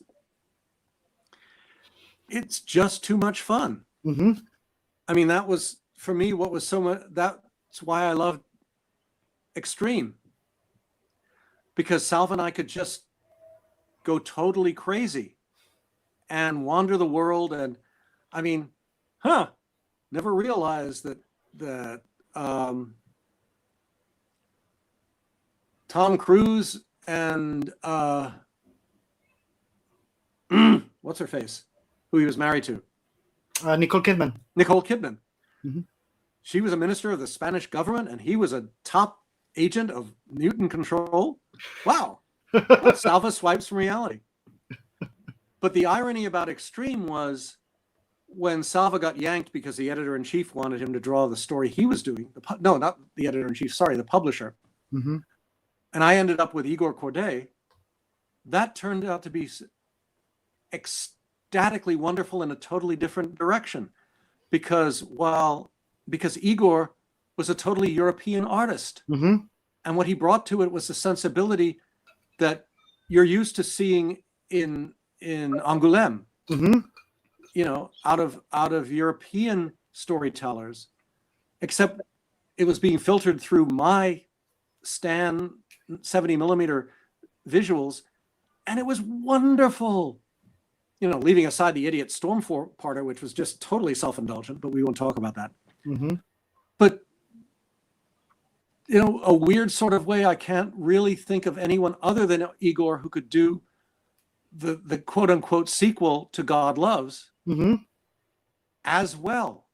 just too much fun. Mm-hmm. I mean, that was, for me, what was so much, that's why I loved Extreme. Because Salva and I could just go totally crazy and wander the world. And I mean, never realized that Tom Cruise and what's her face, who he was married to, Nicole Kidman. Mm-hmm. She was a minister of the Spanish government, and he was a top agent of mutant control. Wow. Salva swipes from reality. But the irony about Extreme was when Salva got yanked because the editor-in-chief wanted him to draw the story he was doing. No, not the editor-in-chief, sorry, the publisher. Mm-hmm. And I ended up with Igor Corday. That turned out to be ecstatically wonderful in a totally different direction. Because Igor was a totally European artist. Mm-hmm. And what he brought to it was the sensibility that you're used to seeing in Angoulême, Mm-hmm. you know, out of European storytellers, except it was being filtered through my Stan 70 millimeter visuals, and it was wonderful. You know, leaving aside the idiot Stormporter, which was just totally self-indulgent, but we won't talk about that. Mm-hmm. But, you know, a weird sort of way, I can't really think of anyone other than Igor who could do the quote-unquote sequel to God Loves Mm-hmm. as well.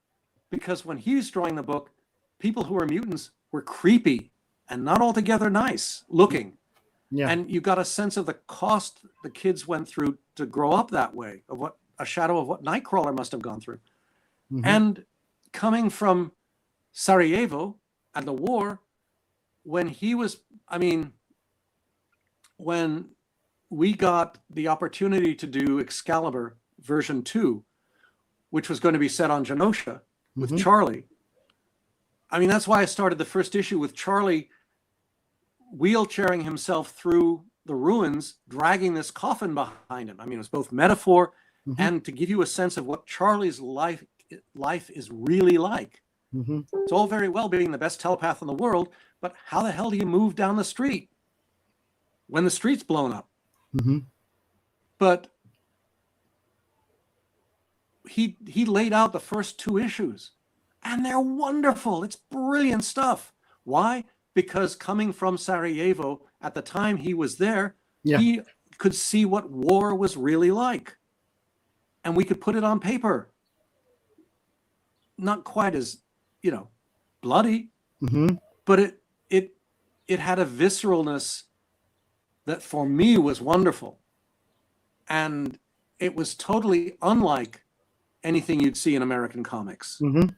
Because when he was drawing the book, people who were mutants were creepy and not altogether nice looking. Yeah. And you got a sense of the cost the kids went through to grow up that way, of what a shadow of what Nightcrawler must have gone through. Mm-hmm. And coming from Sarajevo and the war, when we got the opportunity to do Excalibur version 2, which was going to be set on Genosha with Charlie. I mean, that's why I started the first issue with Charlie wheelchairing himself through the ruins, dragging this coffin behind him. I mean, it was both metaphor and to give you a sense of what Charlie's life is really like. Mm-hmm. It's all very well being the best telepath in the world, but how the hell do you move down the street when the street's blown up? Mm-hmm. But he laid out the first 2 issues, and they're wonderful. It's brilliant stuff. Why? Because coming from Sarajevo at the time he was there, he could see what war was really like. And we could put it on paper. Not quite as, you know, bloody, but it had a visceralness that for me was wonderful. And it was totally unlike anything you'd see in American comics. Mm-hmm.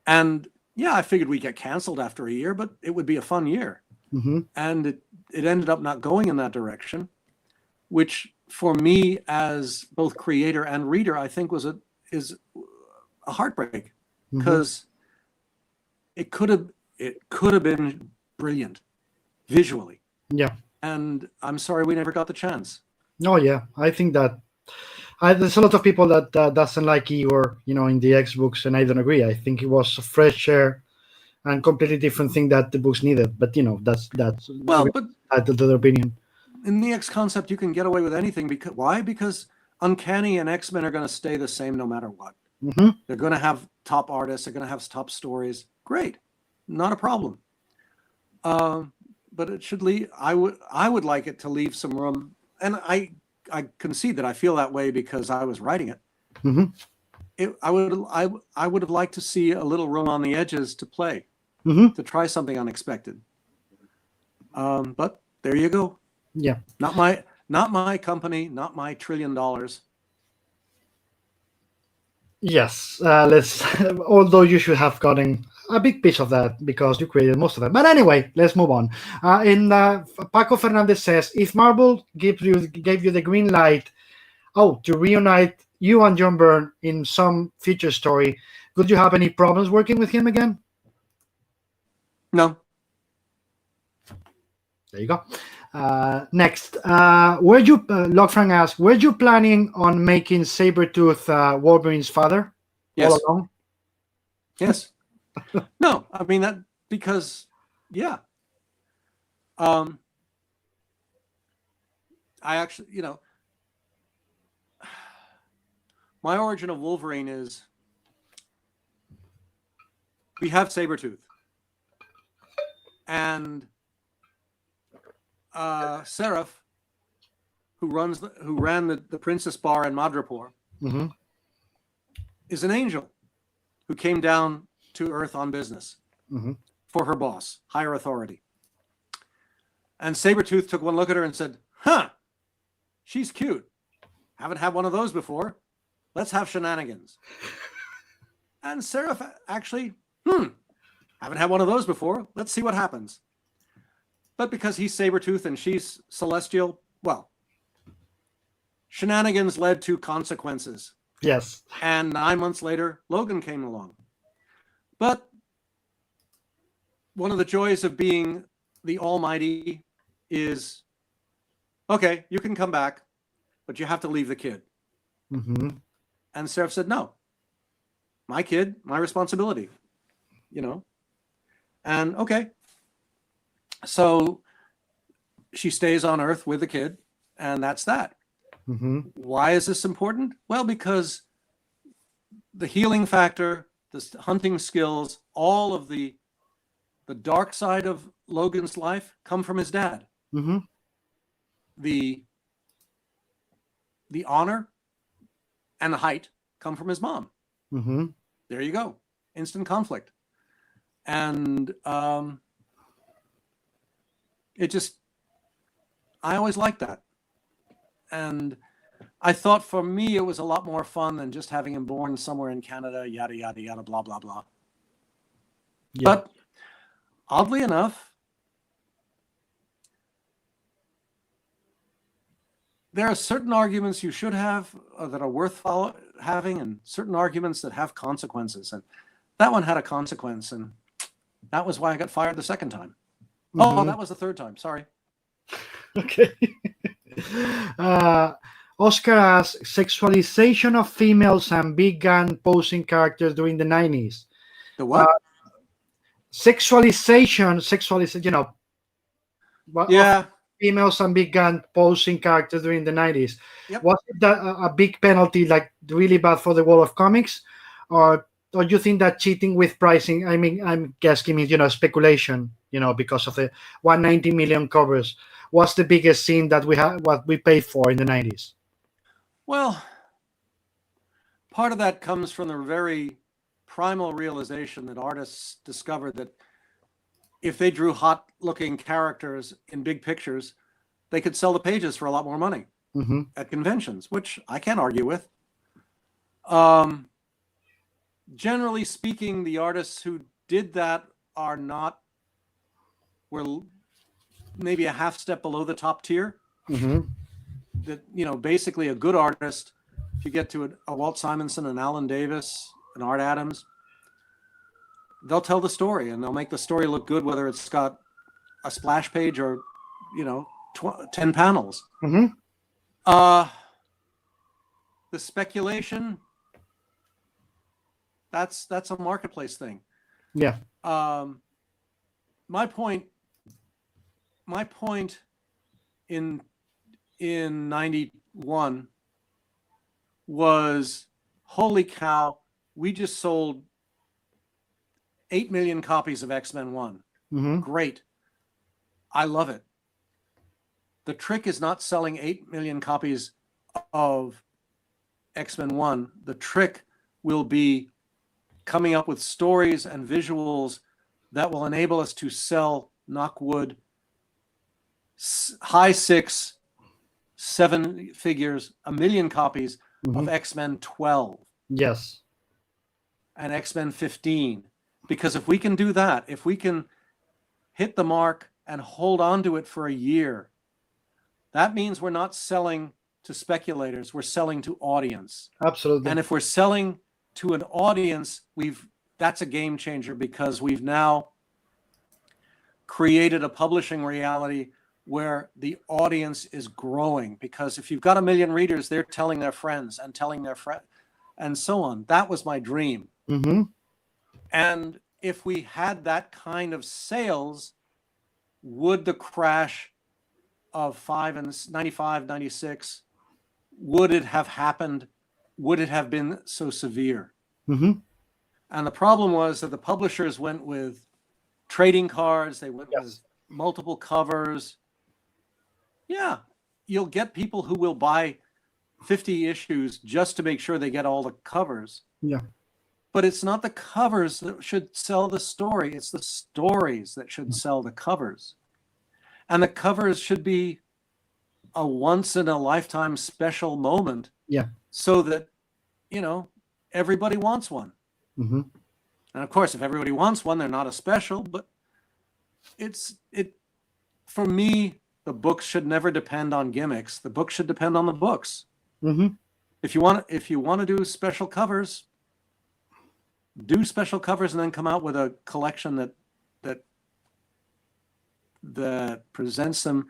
And yeah, I figured we'd get canceled after a year, but it would be a fun year. Mm-hmm. And it ended up not going in that direction, which for me as both creator and reader, I think is a heartbreak, because it could have been brilliant visually. Yeah. And I'm sorry we never got the chance. Oh yeah, I think that there's a lot of people that doesn't like Igor, in the X books, and I don't agree. I think it was a fresh air and completely different thing that the books needed. But that's Well, but the opinion. in the X concept, you can get away with anything. Because why? Because Uncanny and X-Men are going to stay the same no matter what. Mm-hmm. They're going to have top artists. They're going to have top stories. Great, not a problem. But it should leave. I would like it to leave some room, and I concede that I feel that way because I was writing it. Mm-hmm. I would have liked to see a little room on the edges to play, to try something unexpected. But there you go. Yeah. Not my company, not my $1 trillion. Yes. Let's. Although you should have gotten a big piece of that because you created most of it. But anyway, let's move on. Paco Fernandez says, if Marvel gave you the green light, to reunite you and John Byrne in some future story, could you have any problems working with him again? No. There you go. Next, were you, Logfrank asked, were you planning on making Sabretooth Wolverine's father Yes. all along? Yes. No, I mean that because, yeah. I actually, my origin of Wolverine is we have Sabretooth. And Seraph, who ran the Princess Bar in Madripoor, is an angel who came down to Earth on business for her boss, higher authority. And Sabretooth took one look at her and said, she's cute. Haven't had one of those before. Let's have shenanigans. And Seraph actually, haven't had one of those before. Let's see what happens. But because he's Sabretooth and she's celestial, well, shenanigans led to consequences. Yes. And 9 months later, Logan came along. But one of the joys of being the Almighty is, okay, you can come back, but you have to leave the kid. And Seraph said, no, my kid, my responsibility, and okay. So she stays on Earth with the kid, and that's that. Why is this important? Well, because the healing factor, the hunting skills, all of the dark side of Logan's life come from his dad. The honor and the height come from his mom. There you go. Instant conflict. And I always liked that. And I thought for me, it was a lot more fun than just having him born somewhere in Canada, yada, yada, yada, blah, blah, blah. Yeah. But oddly enough, there are certain arguments you should have that are worth having, and certain arguments that have consequences. And that one had a consequence, and that was why I got fired the second time. Oh, that was the third time. Sorry. Okay. Oscar asks, sexualization of females and big gun posing characters during the 90s. The what? Sexualization, yeah. Females and big gun posing characters during the 90s. Yep. Was it a big penalty, like really bad for the world of comics? Or do you think that cheating with pricing, I mean, I'm guessing, speculation, because of the 190 million covers, was the biggest scene that we had, what we paid for in the 90s? Well, part of that comes from the very primal realization that artists discovered that if they drew hot-looking characters in big pictures, they could sell the pages for a lot more money. at conventions, which I can't argue with. Generally speaking, the artists who did that were maybe a half step below the top tier. That, basically a good artist, if you get to a Walt Simonson, an Alan Davis, an Art Adams, they'll tell the story and they'll make the story look good, whether it's got a splash page or 10 panels. The speculation, that's a marketplace thing. Yeah. My point in 91 was, holy cow, we just sold 8 million copies of X-Men 1. Great. I love it. The trick is not selling 8 million copies of X-Men 1. The trick will be coming up with stories and visuals that will enable us to sell, knock wood, high 6, 7 figures, 1 million copies of X-Men 12. Yes. And X-Men 15. Because if we can do that, if we can hit the mark and hold on to it for a year, that means we're not selling to speculators, we're selling to audience. Absolutely. And if we're selling to an audience, that's a game changer, because we've now created a publishing reality where the audience is growing. Because if you've got 1 million readers, they're telling their friends and telling their friends and so on. That was my dream. And if we had that kind of sales, would the crash of 95, 96, would it have happened? Would it have been so severe? And the problem was that the publishers went with trading cards. They went with multiple covers. Yeah, you'll get people who will buy 50 issues just to make sure they get all the covers. Yeah. But it's not the covers that should sell the story. It's the stories that should sell the covers. And the covers should be a once-in-a-lifetime special moment. Yeah. So that, everybody wants one. And of course, if everybody wants one, they're not a special. But for me, the books should never depend on gimmicks. The books should depend on the books. If you want to do special covers, do special covers and then come out with a collection that presents them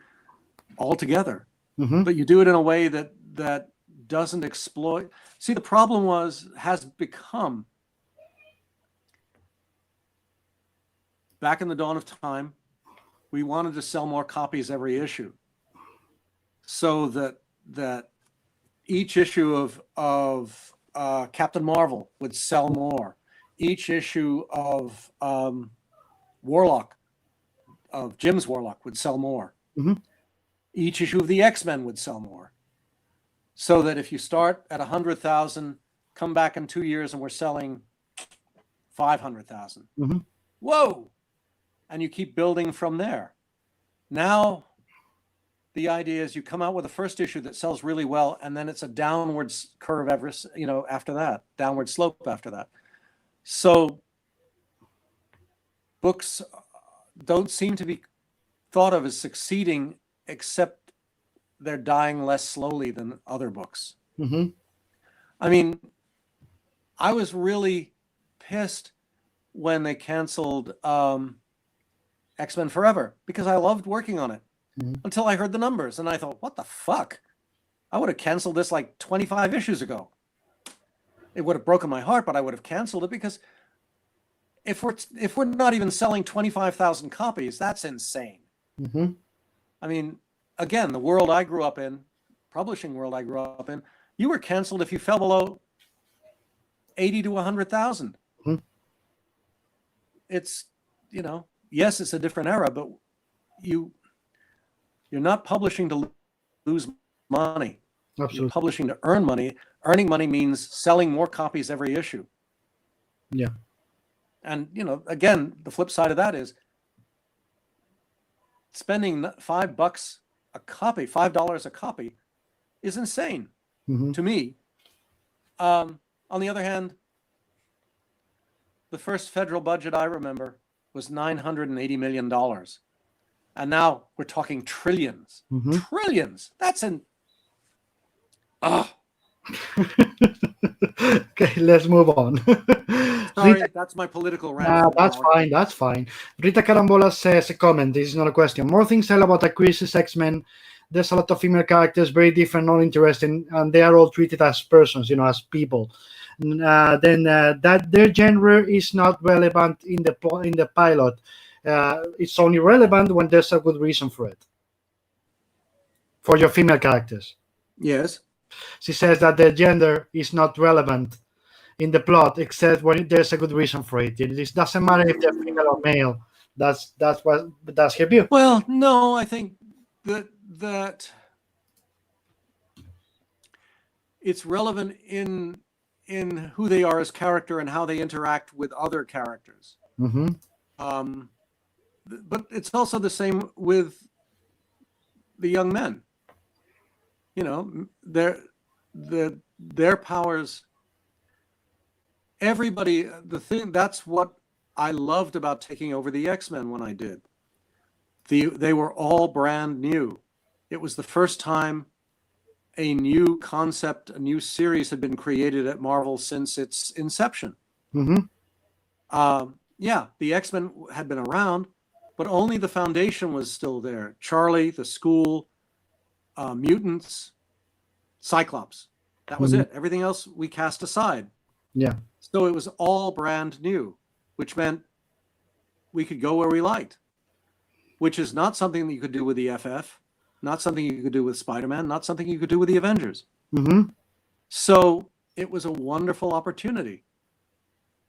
all together. But you do it in a way that doesn't exploit. See, the problem has become, back in the dawn of time, we wanted to sell more copies every issue, so that each issue of Captain Marvel would sell more. Each issue of Warlock, of Jim's Warlock, would sell more. Each issue of the X-Men would sell more. So that if you start at 100,000, come back in 2 years and we're selling 500,000. Whoa! And you keep building from there. Now, the idea is you come out with a first issue that sells really well, and then it's a downward curve after that, downward slope after that. So books don't seem to be thought of as succeeding, except they're dying less slowly than other books. I mean, I was really pissed when they canceled X-Men Forever, because I loved working on it until I heard the numbers, and I thought, what the fuck? I would have canceled this like 25 issues ago. It would have broken my heart, but I would have canceled it, because if we're not even selling 25,000 copies, that's insane. I mean, again, the world I grew up in, publishing world I grew up in, you were canceled if you fell below 80 to 100,000. It's, yes, it's a different era, but you're not publishing to lose money. Absolutely. You're publishing to earn money. Earning money means selling more copies every issue. Yeah. And, again, the flip side of that is spending $5 a copy, $5 a copy, is insane Mhm. to me. On the other hand, the first federal budget I remember was $980 million. And now we're talking trillions. Mhm. Trillions. That's an... Okay, let's move on. Sorry, that's my political rant. Nah, for that's now. fine. That's fine. Rita Carambola says a comment. This is not a question. More things tell about the Crisis X-Men. There's a lot of female characters, very different, not interesting, and they are all treated as persons, as people. That their gender is not relevant in the pilot. It's only relevant when there's a good reason for it. For your female characters. Yes. She says that their gender is not relevant in the plot, except when there's a good reason for it. It doesn't matter if they're female or male. That's her view. Well, no, I think that it's relevant in who they are as character and how they interact with other characters. Mm-hmm. But it's also the same with the young men. Their powers. Everybody, that's what I loved about taking over the X-Men when I did. They were all brand new. It was the first time a new concept, a new series had been created at Marvel since its inception. Mm-hmm. The X-Men had been around, but only the foundation was still there. Charlie, the school, mutants, Cyclops. That was it. Everything else we cast aside. Yeah. So it was all brand new, which meant we could go where we liked, which is not something that you could do with the FF, not something you could do with Spider-Man, not something you could do with the Avengers. Mm-hmm. So it was a wonderful opportunity.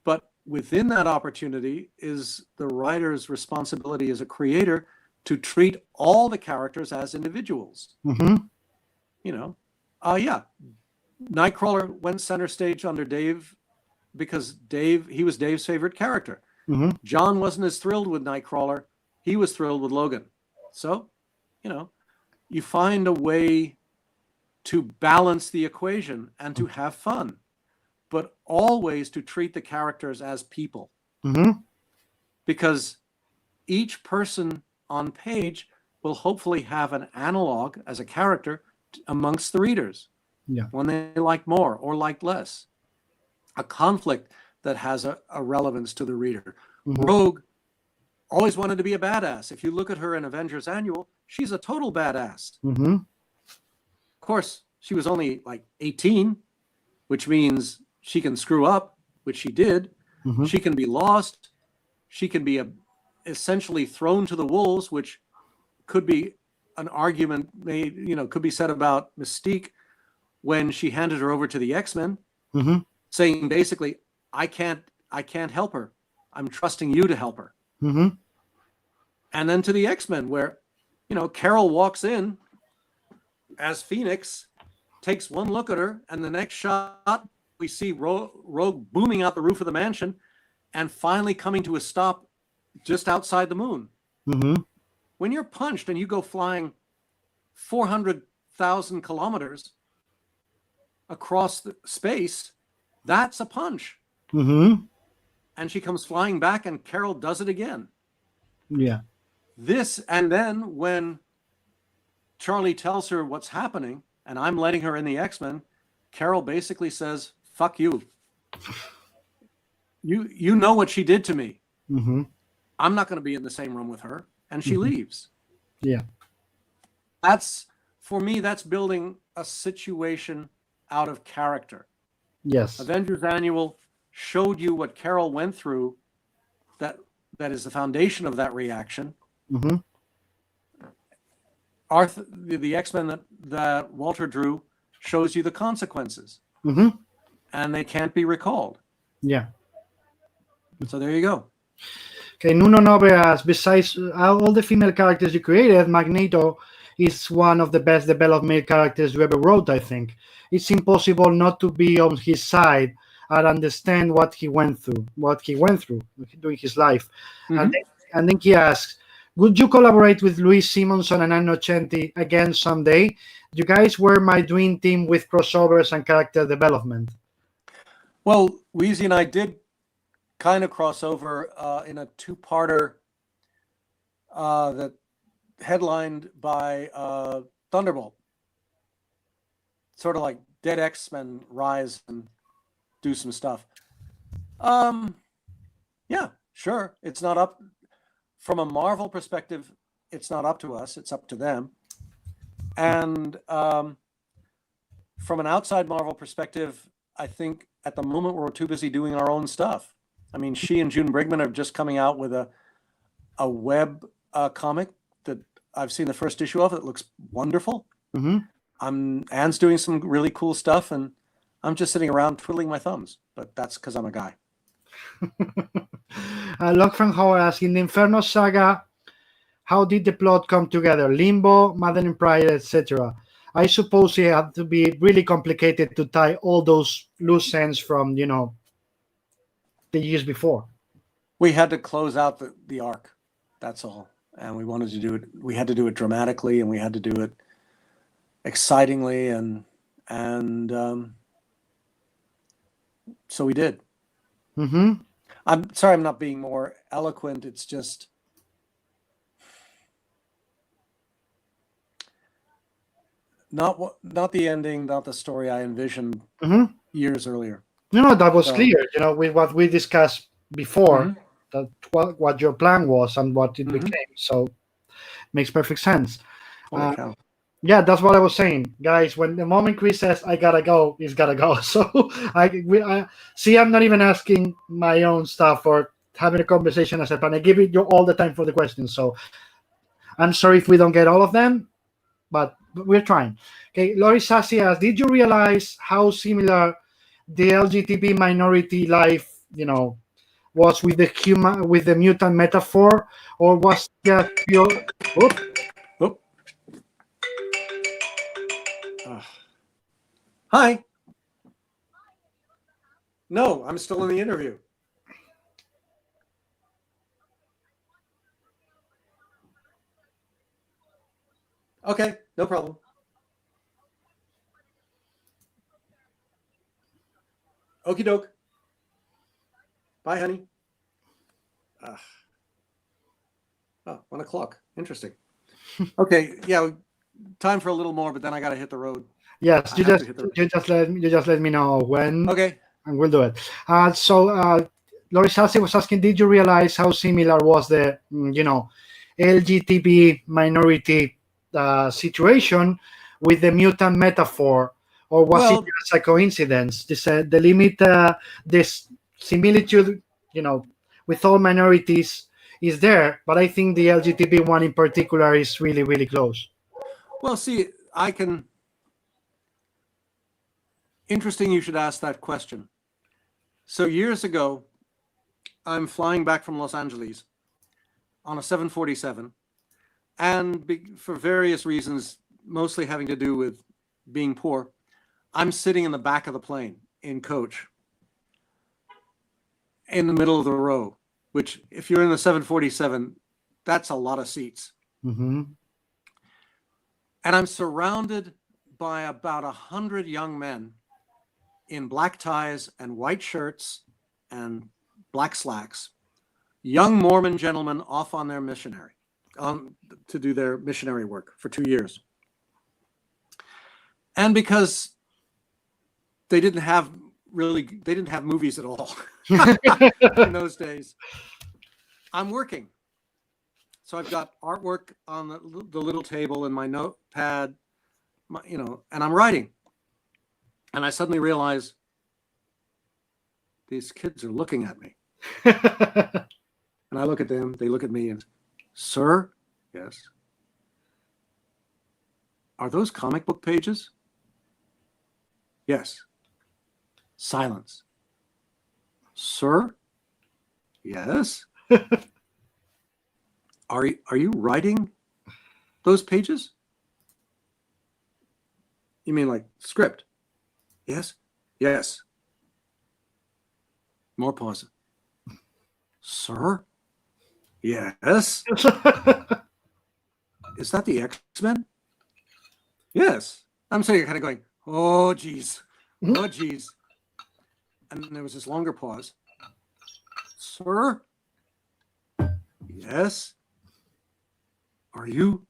But within that opportunity is the writer's responsibility as a creator to treat all the characters as individuals. Mm-hmm. Nightcrawler went center stage under Dave because he was Dave's favorite character. Mm-hmm. John wasn't as thrilled with Nightcrawler. He was thrilled with Logan. So, you find a way to balance the equation and to have fun, but always to treat the characters as people. Mm-hmm. Because each person on page will hopefully have an analog as a character amongst the readers. Yeah. One they like more or like less. A conflict that has a relevance to the reader. Mm-hmm. Rogue always wanted to be a badass. If you look at her in Avengers Annual, she's a total badass. Mm-hmm. Of course, she was only like 18, which means she can screw up, which she did. Mm-hmm. She can be lost. She can be essentially thrown to the wolves, which could be an argument made, could be said about Mystique when she handed her over to the X-Men, Mm-hmm. saying basically, I can't help her. I'm trusting you to help her. Mm-hmm. And then to the X-Men where, Carol walks in as Phoenix, takes one look at her, and the next shot, we see Rogue booming out the roof of the mansion and finally coming to a stop just outside the moon. Mm-hmm. When you're punched and you go flying 400,000 kilometers across the space, that's a punch. Mm-hmm. And she comes flying back and Carol does it again. Yeah. And then when Charlie tells her what's happening and I'm letting her in the X-Men, Carol basically says, fuck you. You know what she did to me. Mm-hmm. I'm not going to be in the same room with her. And she leaves. Yeah. For me, that's building a situation out of character. Yes. Avengers Annual showed you what Carol went through. That is the foundation of that reaction. Mm-hmm. The X-Men that Walter drew shows you the consequences. Mm-hmm. And they can't be recalled. Yeah. So there you go. Okay, Nuno Nobre asks, besides all the female characters you created, Magneto is one of the best developed male characters you ever wrote, I think. It's impossible not to be on his side and understand what he went through during his life. Mm-hmm. And then he asks, Would you collaborate with Luis Simonson and Anno Centi again someday? You guys were my dream team with crossovers and character development. Well, Wheezy and I did kind of cross over in a two-parter that headlined by Thunderbolt. Sort of like Dead X-Men rise and do some stuff. Yeah, sure. It's not up from a Marvel perspective. It's not up to us. It's up to them. And from an outside Marvel perspective, I think at the moment we're too busy doing our own stuff. I mean, she and June Brigman are just coming out with a web comic that I've seen the first issue of. It looks wonderful. Anne's doing some really cool stuff, and I'm just sitting around twiddling my thumbs. But that's because I'm a guy. Locke from Howard asks, in the Inferno saga, how did the plot come together? Limbo, Madeline Pride, etc. I suppose it had to be really complicated to tie all those loose ends from, the years before. We had to close out the arc. That's all. And we wanted to do it. We had to do it dramatically, and we had to do it excitingly, and so we did. I'm sorry I'm not being more eloquent. It's just not the ending, not the story I envisioned years earlier. No, that was clear. With what we discussed before, that what your plan was and what it became. So makes perfect sense. Holy cow. Yeah, that's what I was saying, guys. When the moment Chris says I gotta go, he's gotta go. So I see. I'm not even asking my own stuff or having a conversation as a plan. I give you all the time for the questions. So I'm sorry if we don't get all of them, but we're trying. Okay, Lori Sassy asks, did you realize how similar the LGBT minority life, was with the mutant metaphor, or was that pure? Hi. No, I'm still in the interview. Okay, no problem. Okie doke. Bye, honey. 1 o'clock. Interesting. Okay, yeah, time for a little more, but then I got to hit the road. Yes, you just let me know when. Okay. And we'll do it. So Lori Sassy was asking, did you realize how similar was the LGBT minority situation with the mutant metaphor, or was it just a coincidence? The limit, this similitude, with all minorities is there, but I think the LGBT one in particular is really, really close. Well, see, interesting you should ask that question. So years ago, I'm flying back from Los Angeles on a 747, and for various reasons, mostly having to do with being poor, I'm sitting in the back of the plane in coach in the middle of the row, which if you're in the 747, that's a lot of seats. And I'm surrounded by about 100 young men in black ties and white shirts and black slacks, young Mormon gentlemen off on their to do their missionary work for 2 years. And because they didn't have movies at all in those days, I'm working. So I've got artwork on the little table in my notepad, and I'm writing. And I suddenly realize these kids are looking at me. And I look at them, they look at me, and, sir? Yes. Are those comic book pages? Yes. Silence. Sir? Yes. Are you writing those pages? You mean like script? Yes. Yes. More pause. Sir? Yes. Is that the X-Men? Yes. I'm sitting here kind of going, oh, geez. Oh, geez. And there was this longer pause. Sir? Yes. Are you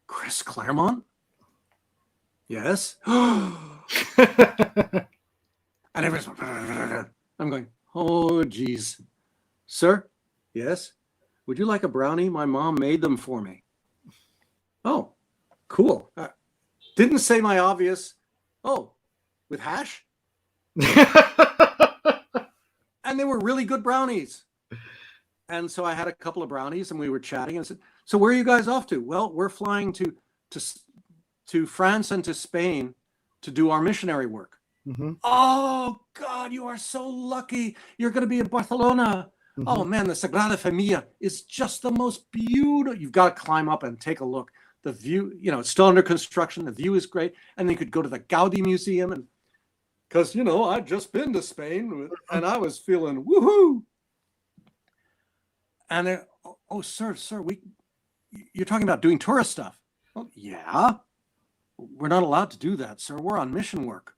Chris Claremont? Yes. And everyone's, I'm going, oh, geez. Sir? Yes. Would you like a brownie? My mom made them for me. Oh, cool. Didn't say my obvious. Oh, with hash? And they were really good brownies. And so I had a couple of brownies and we were chatting and said, so where are you guys off to? Well, we're flying to France and to Spain to do our missionary work. Mm-hmm. Oh, God, you are so lucky. You're going to be in Barcelona. Mm-hmm. Oh, man, the Sagrada Familia is just the most beautiful. You've got to climb up and take a look. The view, it's still under construction. The view is great. And then you could go to the Gaudi Museum. And because, I'd just been to Spain and I was feeling woohoo. And oh, sir, you're talking about doing tourist stuff. Oh, yeah. We're not allowed to do that, sir. We're on mission work.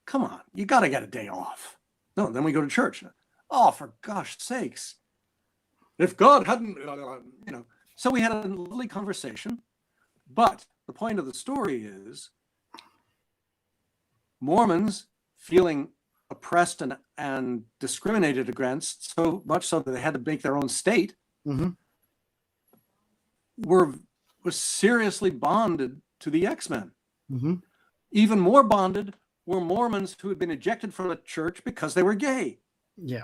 Come on, you got to get a day off. No, then we go to church. Oh, for gosh sakes. If God hadn't, So we had a lovely conversation. But the point of the story is Mormons feeling oppressed and discriminated against, so much so that they had to make their own state, mm-hmm. were seriously bonded to the X-Men. Mm-hmm. Even more bonded were Mormons who had been ejected from the church because they were gay. Yeah.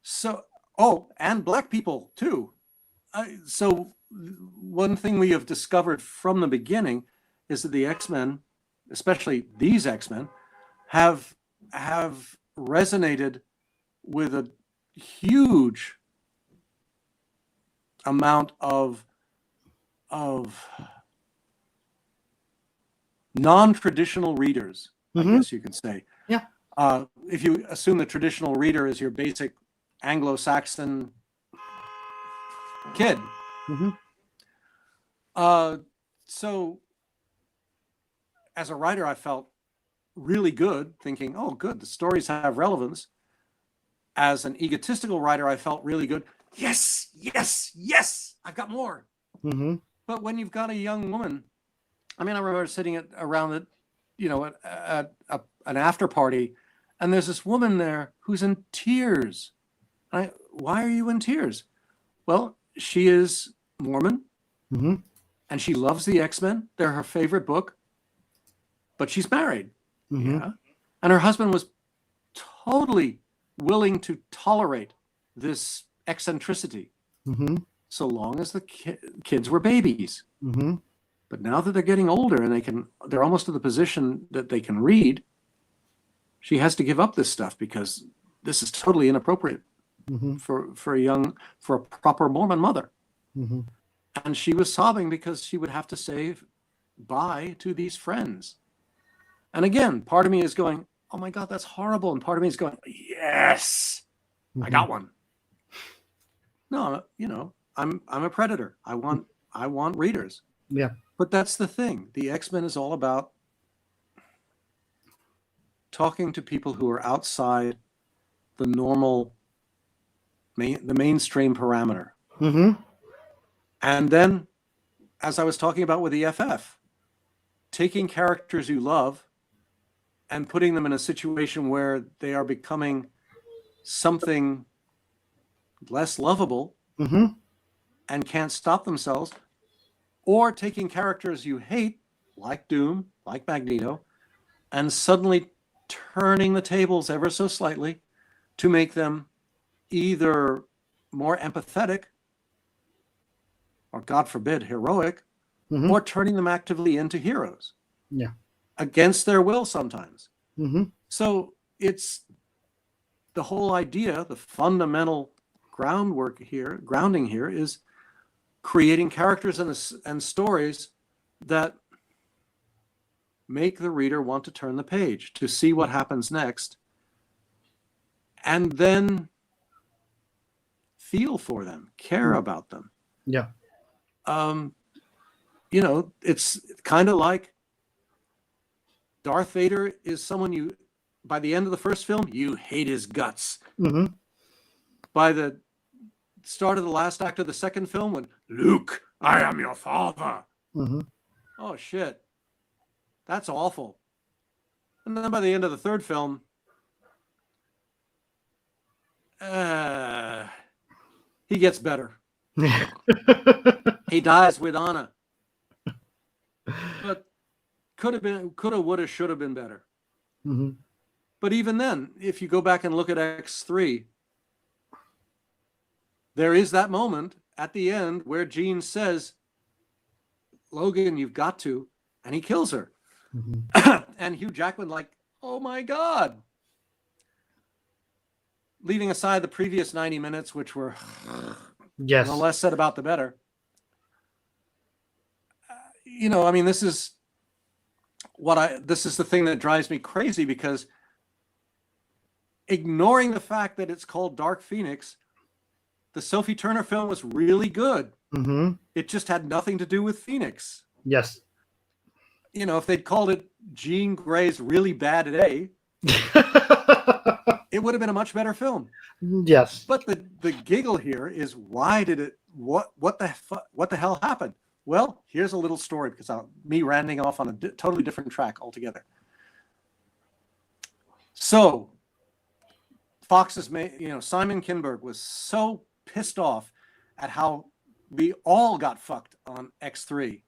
So, and black people too. So one thing we have discovered from the beginning is that the X-Men, especially these X-Men, have resonated with a huge amount of non-traditional readers, mm-hmm. I guess you could say. Yeah. If you assume the traditional reader is your basic Anglo-Saxon kid. Mm-hmm. So as a writer, I felt really good thinking, oh, good, the stories have relevance. As an egotistical writer, I felt really good. Yes, I've got more. Mm-hmm. But when you've got a young woman, I remember sitting around at an after party, and there's this woman there who's in tears. Why are you in tears? Well, she is Mormon, mm-hmm. and she loves the X-Men. They're her favorite book, but she's married. Mm-hmm. Yeah. And her husband was totally willing to tolerate this eccentricity, mm-hmm. so long as the kids were babies. Mm-hmm. But now that they're getting older and they're almost to the position that they can read, she has to give up this stuff because this is totally inappropriate mm-hmm. for a proper Mormon mother. Mm-hmm. And she was sobbing because she would have to say bye to these friends. And again, part of me is going, oh my God, that's horrible. And part of me is going, yes, mm-hmm. I got one. No, I'm a predator. I want readers. Yeah. But that's the thing. The X-Men is all about talking to people who are outside the normal, the mainstream parameter. Mm-hmm. And then, as I was talking about with the FF, taking characters you love and putting them in a situation where they are becoming something less lovable mm-hmm. and can't stop themselves, or taking characters you hate, like Doom, like Magneto, and suddenly turning the tables ever so slightly to make them either more empathetic or, God forbid, heroic, mm-hmm. or turning them actively into heroes. Yeah. Against their will sometimes. Mm-hmm. So it's the whole idea, the fundamental grounding here is creating characters and stories that make the reader want to turn the page, to see what happens next, and then feel for them, care about them. Yeah. You know, it's kind of like Darth Vader is someone you, by the end of the first film, you hate his guts. Mm-hmm. By the start of the last act of the second film, when Luke, I am your father. Mm-hmm. Oh, shit. That's awful. And then by the end of the third film, he gets better. He dies with honor. But coulda, woulda, shoulda been better. Mm-hmm. But even then, if you go back and look at X3, there is that moment at the end where Jean says, Logan, you've got to, and he kills her. Mm-hmm. And Hugh Jackman, like, oh my God. Leaving aside the previous 90 minutes, which were Yes. the less said about the better. You know, I mean, this is the thing that drives me crazy, because ignoring the fact that it's called Dark Phoenix, the Sophie Turner film was really good. Mm-hmm. It just had nothing to do with Phoenix. Yes. You know, if they'd called it Jean Grey's Really Bad Day, it would have been a much better film. Yes. But the giggle here is, why did it? What the hell happened? Well, here's a little story, because me ranting off on a totally different track altogether. So, Fox's, Simon Kinberg was so pissed off at how we all got fucked on X3,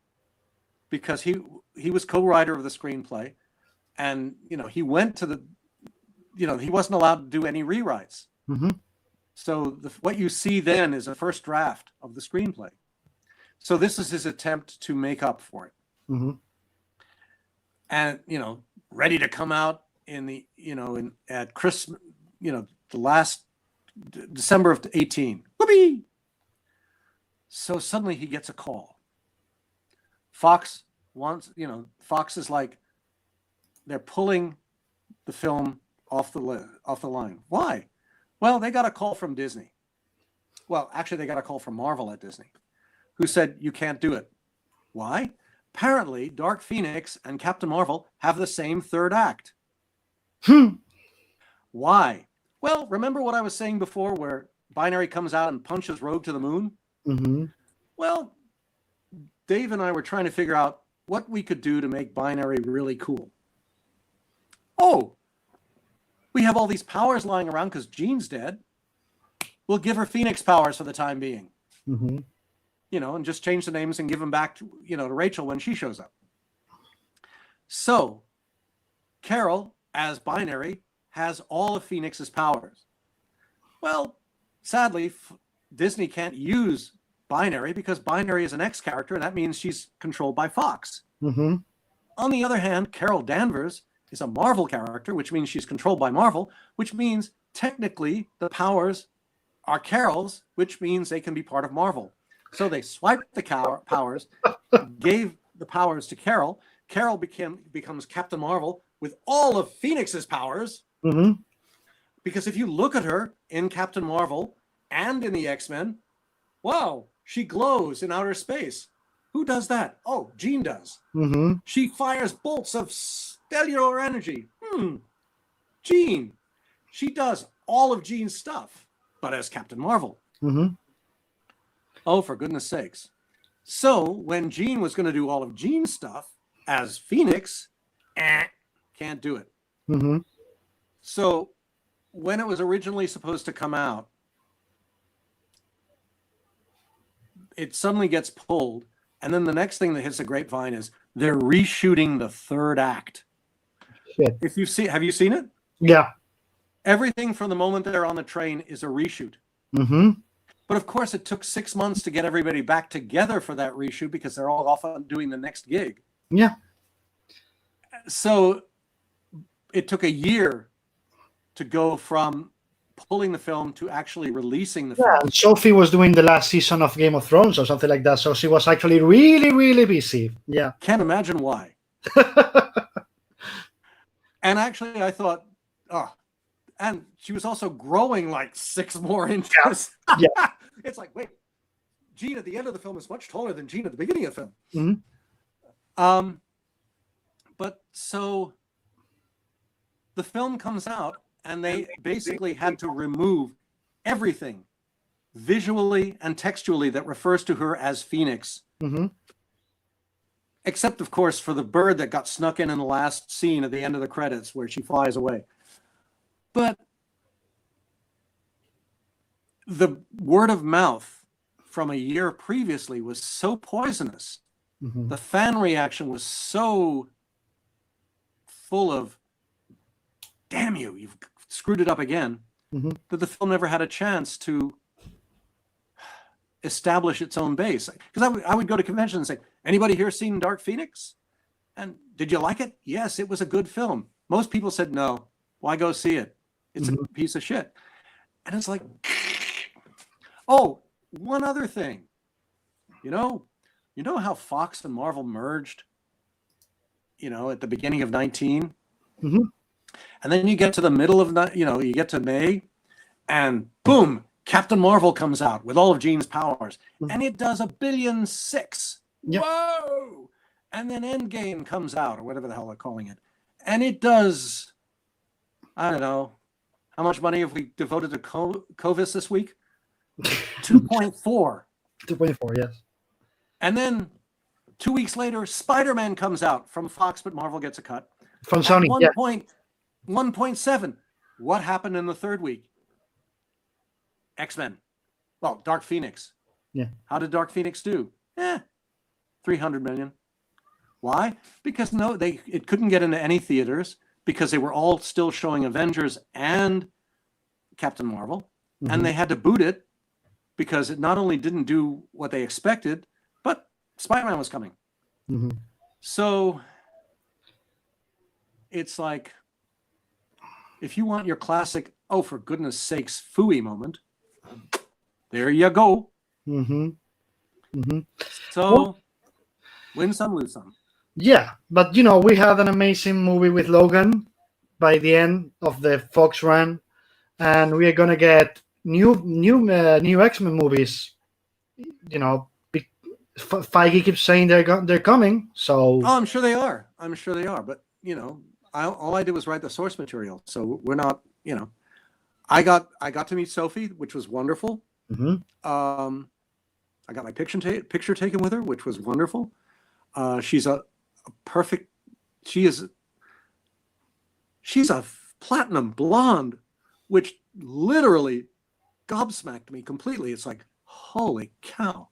because he was co-writer of the screenplay, and he went to the, he wasn't allowed to do any rewrites. Mm-hmm. So what you see then is a first draft of the screenplay. So this is his attempt to make up for it. Mm-hmm. And, ready to come out in the, at Christmas, the last December of 18. Whoopee! So suddenly he gets a call. Fox wants, Fox is like, they're pulling the film off the line. Why? Well, they got a call from Disney. Well, actually, they got a call from Marvel at Disney, who said, you can't do it. Why? Apparently, Dark Phoenix and Captain Marvel have the same third act. Why? Well, remember what I was saying before, where Binary comes out and punches Rogue to the moon? Mm-hmm. Well, Dave and I were trying to figure out what we could do to make Binary really cool. Oh, we have all these powers lying around because Jean's dead. We'll give her Phoenix powers for the time being. Mm-hmm. And just change the names and give them back to, to Rachel when she shows up. So, Carol, as Binary, has all of Phoenix's powers. Well, sadly, Disney can't use Binary because Binary is an X character, and that means she's controlled by Fox. Mm-hmm. On the other hand, Carol Danvers is a Marvel character, which means she's controlled by Marvel, which means technically the powers are Carol's, which means they can be part of Marvel. So they swiped the powers, gave the powers to Carol. Carol becomes Captain Marvel with all of Phoenix's powers. Mm-hmm. Because if you look at her in Captain Marvel and in the X-Men, wow, she glows in outer space. Who does that? Oh, Jean does. Mm-hmm. She fires bolts of stellar energy. Jean. She does all of Jean's stuff, but as Captain Marvel. Mm-hmm. Oh, for goodness sakes. So when Jean was going to do all of Jean's stuff as Phoenix, can't do it. Mm-hmm. So when it was originally supposed to come out, it suddenly gets pulled. And then the next thing that hits the grapevine is they're reshooting the third act. Shit. Have you seen it? Yeah. Everything from the moment they're on the train is a reshoot. Mm-hmm. But of course, it took 6 months to get everybody back together for that reshoot because they're all off on doing the next gig. Yeah. So it took a year to go from pulling the film to actually releasing the film. Yeah, and Sophie was doing the last season of Game of Thrones or something like that, so she was actually really, really busy. Yeah. Can't imagine why. And actually, I thought, And she was also growing like 6 more inches. Yeah. It's like, wait, Jean at the end of the film is much taller than Jean at the beginning of the film. Mhm. But so the film comes out, and they basically had to remove everything visually and textually that refers to her as Phoenix. Mhm. Except, of course, for the bird that got snuck in the last scene at the end of the credits where she flies away. But the word of mouth from a year previously was so poisonous. Mhm. The fan reaction was so full of, damn you, you've screwed it up again, Mhm. that the film never had a chance to establish its own base. Because I would go to conventions and say, anybody here seen Dark Phoenix? And did you like it? Yes, it was a good film. Most people said, no, why go see it? It's a piece of shit. And it's like, oh, one other thing. You know how Fox and Marvel merged, at the beginning of 19? Mhm. And then you get to the middle of, you get to May, and boom, Captain Marvel comes out with all of Jean's powers, and it does $1.6 billion. Yep. Whoa! And then Endgame comes out, or whatever the hell they're calling it, and it does, I don't know, how much money have we devoted to Covis this week? 2.4. 2.4, yes. And then 2 weeks later, Spider-Man comes out from Fox, but Marvel gets a cut. From Sony, yeah. 1.7. What happened in the third week? X-Men. Well, Dark Phoenix. Yeah. How did Dark Phoenix do? 300 million. Why? Because it couldn't get into any theaters because they were all still showing Avengers and Captain Marvel, and they had to boot it because it not only didn't do what they expected, but Spider-Man was coming. Mhm. So it's like, if you want your classic, oh, for goodness sakes, phooey moment, there you go. Mhm. Mhm. So win some, lose some. Yeah, but we had an amazing movie with Logan by the end of the Fox run, and we are gonna get new X-Men movies. Feige keeps saying they're coming, so Oh, I'm sure they are. But all I did was write the source material, so we're not. I got to meet Sophie, which was wonderful. Mhm. I got my picture taken with her, which was wonderful. She's a perfect. She's a platinum blonde, which literally gobsmacked me completely. It's like, holy cow.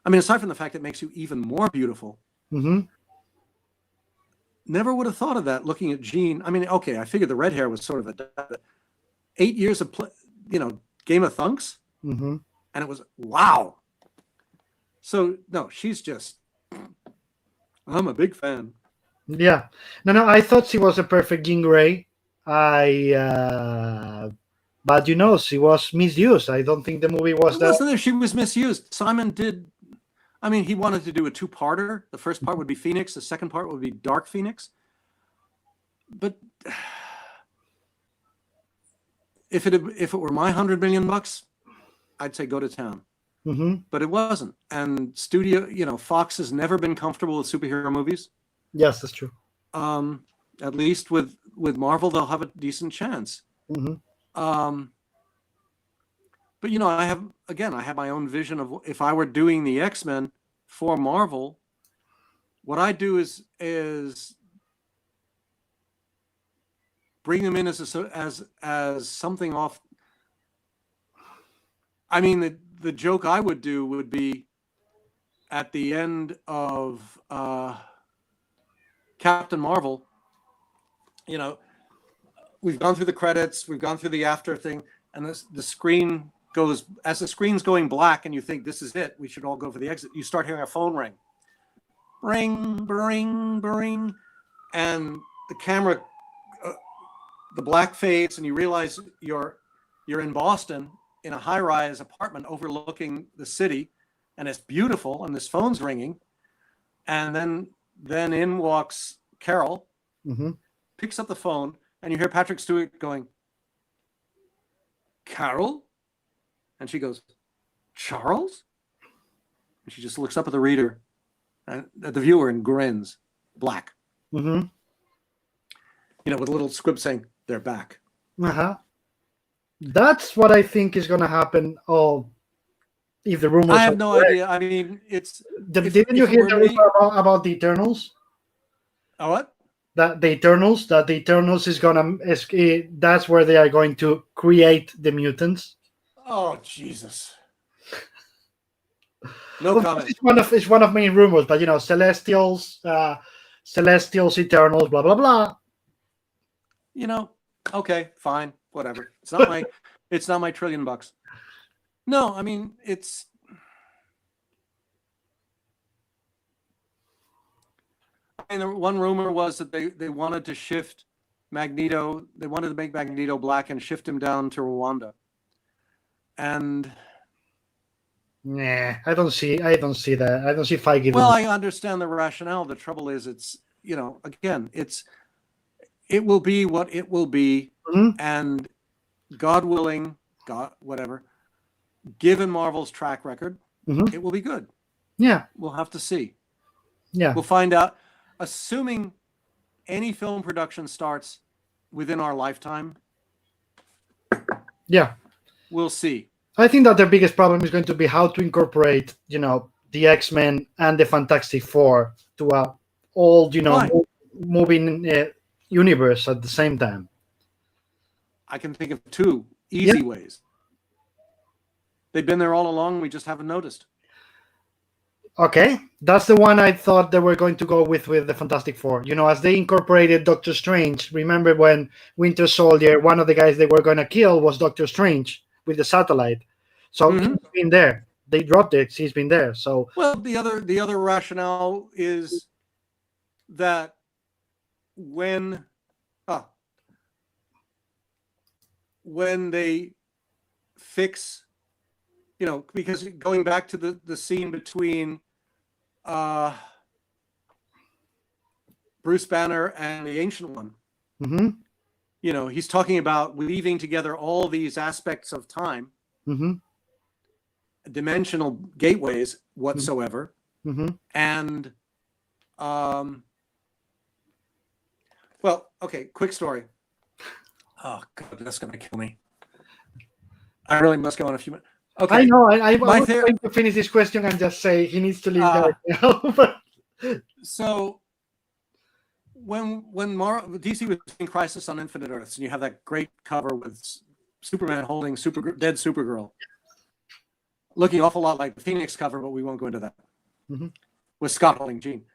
I mean, aside from the fact it makes you even more beautiful, Mhm. never would have thought of that looking at Jean. I mean, okay, I figured the red hair was sort of 8 years of Game of Thunks, Mhm. and it was wow. So no, she's just. I'm a big fan. Yeah. No, I thought she was a perfect Jean Grey. But she was misused. I don't think the movie was that. Wasn't there? She was misused. Simon did. I mean, he wanted to do a 2-parter. The first part would be Phoenix. The second part would be Dark Phoenix. But if it were my $100 million, I'd say go to town. Mm-hmm. But it wasn't. And Fox has never been comfortable with superhero movies. Yes, that's true. At least with Marvel, they'll have a decent chance. Mm-hmm. But I have my own vision of if I were doing the X-Men for Marvel, what I do is bring them in as something off. I mean, the joke I would do would be at the end of Captain Marvel. We've gone through the credits, we've gone through the after thing, and the screen goes, as the screen's going black and you think this is it, we should all go for the exit, you start hearing a phone ring. Ring, ring, ring. And the camera, the black fades, and you realize you're in Boston in a high-rise apartment overlooking the city, and it's beautiful, and this phone's ringing. And then in walks Carol, mm-hmm. picks up the phone, and you hear Patrick Stewart going, Carol? And she goes, Charles? And she just looks up at the reader, and at the viewer, and grins. Black. Mm-hmm. You know, with a little squib saying, they're back. Uh-huh. That's what I think is going to happen. Oh, if the rumors I have are no correct. idea. I mean, it's... Didn't you hear the rumor about the Eternals? Oh, what? That the Eternals is that's where they are going to create the mutants. Oh, Jesus. No comment. It's one of main rumors, but Celestials, Eternals, blah blah blah. You know, okay, fine, whatever. It's not my $1 trillion. No, I mean, it's... I mean, one rumor was that they wanted to shift Magneto. They wanted to make Magneto black and shift him down to Rwanda. And Nah, I don't see that. I don't see Feige. well, I understand the rationale. The trouble is, it's, again, it will be what it will be, Mhm. and God willing, whatever, given Marvel's track record, Mhm. it will be good. Yeah, We'll have to see. yeah. We'll find out. Assuming any film production starts within our lifetime, Yeah. we'll see. I think that their biggest problem is going to be how to incorporate, the X-Men and the Fantastic Four to a old, Right. moving universe at the same time. I can think of two easy ways. They've been there all along. We just haven't noticed. Okay, that's the one I thought they were going to go with the Fantastic Four. As they incorporated Doctor Strange. Remember when Winter Soldier, one of the guys they were going to kill was Doctor Strange with the satellite. So Mhm. he's been there. They dropped it. He's been there. So Well, the other rationale is that when they fix, because going back to the scene between Bruce Banner and the Ancient One, mhm, he's talking about weaving together all these aspects of time, mhm, dimensional gateways whatsoever, mhm. and well, okay, quick story. Oh God, that's gonna kill me. I really must go in a few minutes. Okay. I know. I My was going to finish this question and just say he needs to leave there. But So when DC was in Crisis on Infinite Earths, and you have that great cover with Superman holding dead Supergirl, looking an awful lot like the Phoenix cover, but we won't go into that. Mhm. With Scott holding Jean.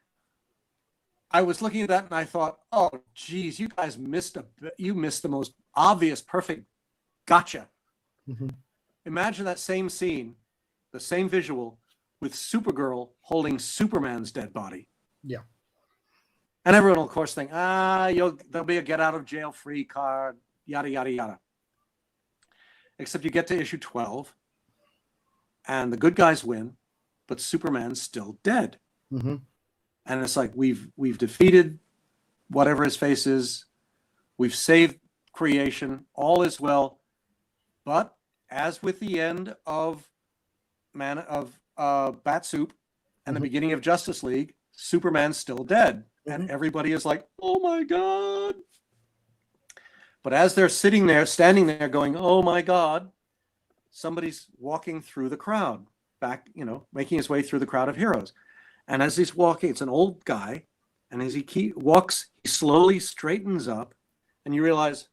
I was looking at that and I thought, oh, geez, you guys missed the most obvious, perfect gotcha. Mhm. Imagine that same scene, the same visual, with Supergirl holding Superman's dead body. Yeah. And everyone will, of course, think, there'll be a get out of jail free card, yada, yada, yada. Except you get to issue 12 and the good guys win, but Superman's still dead. Mhm. And it's like, we've defeated whatever his face is. We've saved creation. All is well. But as with the end of Bat Soup and the beginning of Justice League, Superman's still dead. And everybody is like, oh my God. But as they're standing there going, oh my God, somebody's walking through the crowd, making his way through the crowd of heroes. And as he's walking, it's an old guy. And as he walks, he slowly straightens up and you realize,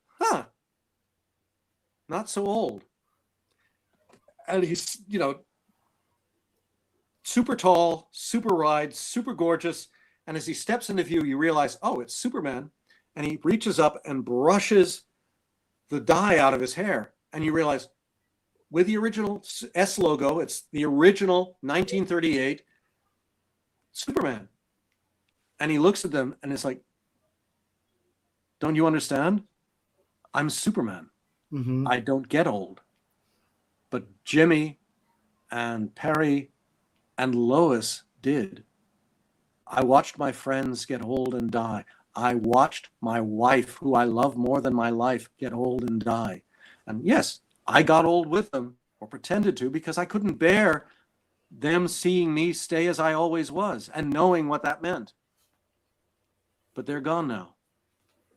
not so old. And he's, super tall, super wide, super gorgeous. And as he steps into view, you realize, oh, it's Superman. And he reaches up and brushes the dye out of his hair. And you realize, with the original S logo, it's the original 1938 Superman. And he looks at them and it's like, don't you understand? I'm Superman. Mhm. I don't get old. But Jimmy and Perry and Lois did. I watched my friends get old and die. I watched my wife, who I love more than my life, get old and die. And yes, I got old with them, or pretended to, because I couldn't bear them seeing me stay as I always was and knowing what that meant. But they're gone now.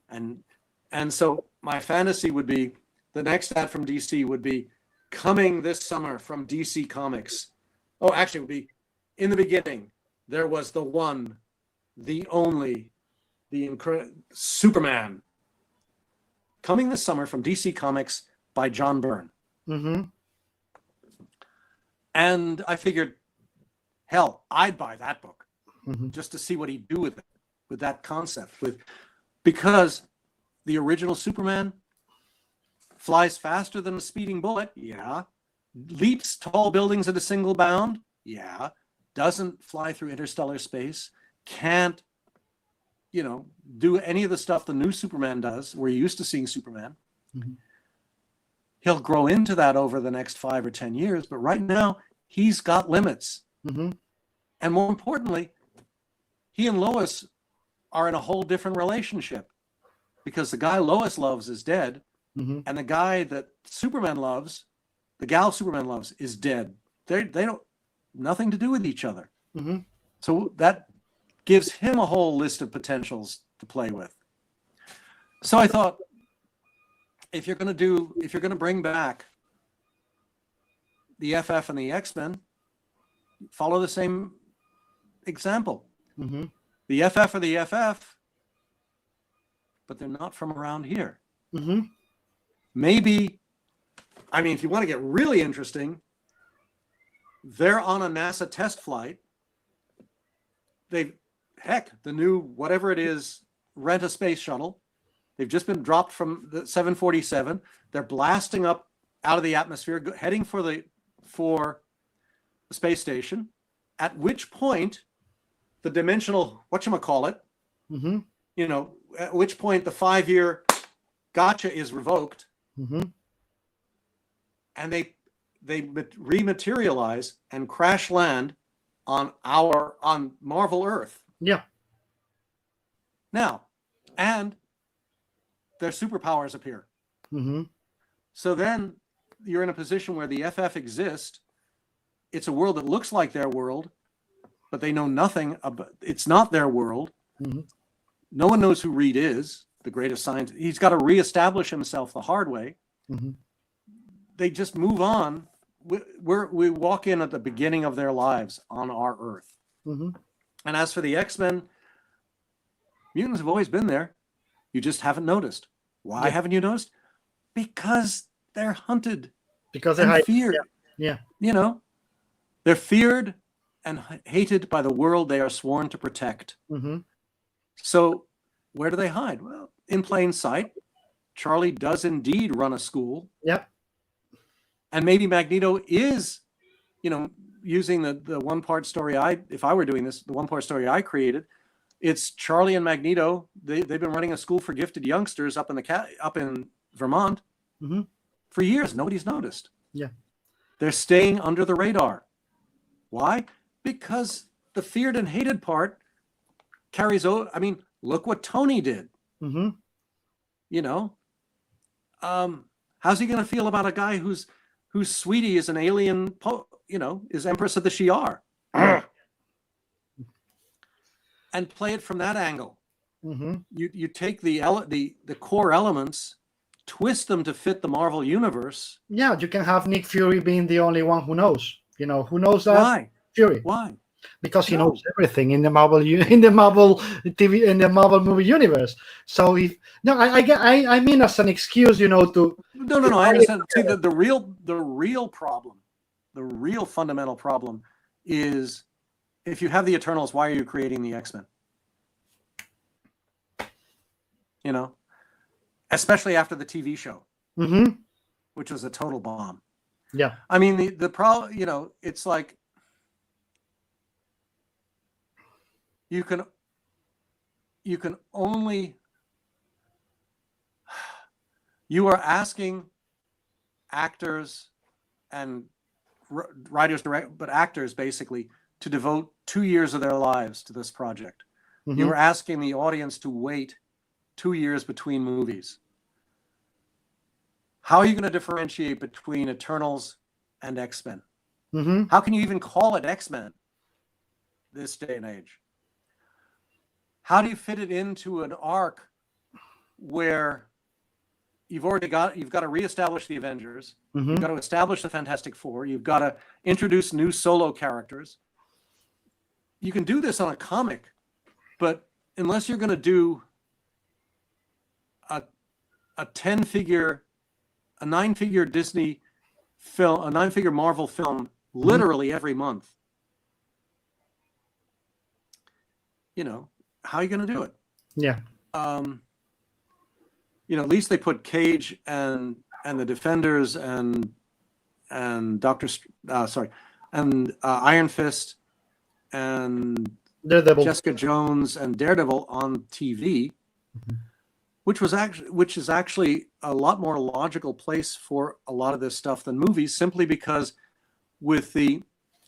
And so my fantasy would be, the next ad from DC would be coming this summer from DC Comics. Oh, actually, it would be, in the beginning, there was the one, the only, the Superman. Coming this summer from DC Comics by John Byrne. Mm-hmm. And I figured, hell, I'd buy that book Mm-hmm. just to see what he'd do with it, with that concept, because the original Superman flies faster than a speeding bullet, yeah. Leaps tall buildings at a single bound, yeah. Doesn't fly through interstellar space, can't, do any of the stuff the new Superman does. We're used to seeing Superman. Mm-hmm. He'll grow into that over the next 5 or 10 years, but right now he's got limits. Mm-hmm. And more importantly, he and Lois are in a whole different relationship, because the guy Lois loves is dead, Mm-hmm. and the guy that Superman loves, the gal Superman loves, is dead. They don't, nothing to do with each other. Mm-hmm. So that gives him a whole list of potentials to play with. So I thought, if you're going to bring back the FF and the X-Men, follow the same example. Mm-hmm. The FF are the FF, but they're not from around here. Mm-hmm. Maybe, if you want to get really interesting, they're on a NASA test flight. The new, whatever it is, rent a space shuttle. They've just been dropped from the 747. They're blasting up out of the atmosphere, heading for the space station, at which point the dimensional, Mm-hmm. at which point the 5-year gotcha is revoked, Mm-hmm. and they rematerialize and crash land on Marvel Earth. Yeah. Now, and their superpowers appear. Mm-hmm. So then you're in a position where the FF exist. It's a world that looks like their world, but they know nothing about. It's not their world. Mm-hmm. No one knows who Reed is, the greatest scientist. He's got to reestablish himself the hard way. Mm-hmm. They just move on. We walk in at the beginning of their lives on our Earth. Mm-hmm. And as for the X-Men, mutants have always been there. You just haven't noticed. Why haven't you noticed? Because they're hunted. Because and they're feared. Yeah. They're feared and hated by the world they are sworn to protect. Mm-hmm. So where do they hide? Well, in plain sight. Charlie does indeed run a school. Yep. And maybe Magneto is, using the one-part story if I were doing this, the one-part story I created, it's Charlie and Magneto. They've been running a school for gifted youngsters up in Vermont Mm-hmm. for years. Nobody's noticed. Yeah. They're staying under the radar. Why? Because the feared and hated part carries over. Look what Tony did. Mm-hmm. How's he going to feel about a guy whose sweetie is an alien, is Empress of the Shi'ar? And play it from that angle. Mm-hmm. You take the core elements, twist them to fit the Marvel universe. Yeah, you can have Nick Fury being the only one who knows. Who knows that? Why? Fury. Why? Because he knows everything in the Marvel TV, in the Marvel movie universe. So I mean as an excuse, to No. I understand. See, the real problem, the real fundamental problem is, if you have the Eternals, why are you creating the X-Men? Especially after the TV show, Mm-hmm. which was a total bomb. Yeah. The problem, it's like you can only, you are asking actors and writers, but actors basically, to devote 2 years of their lives to this project. Mm-hmm. You are asking the audience to wait 2 years between movies. how are you going to differentiate between Eternals and X-Men? Mm-hmm. How can you even call it X-Men this day and age? How do you fit it into an arc where you've got to reestablish the Avengers, Mm-hmm. you've got to establish the Fantastic Four, you've got to introduce new solo characters. You can do this on a comic, but unless you're going to do a 9-figure Disney film, a 9-figure Marvel film, literally every month, how are you going to do it? Yeah. At least they put Cage and the Defenders and Iron Fist and Daredevil. Jessica Jones and Daredevil on TV, which is actually a lot more logical place for a lot of this stuff than movies, simply because with the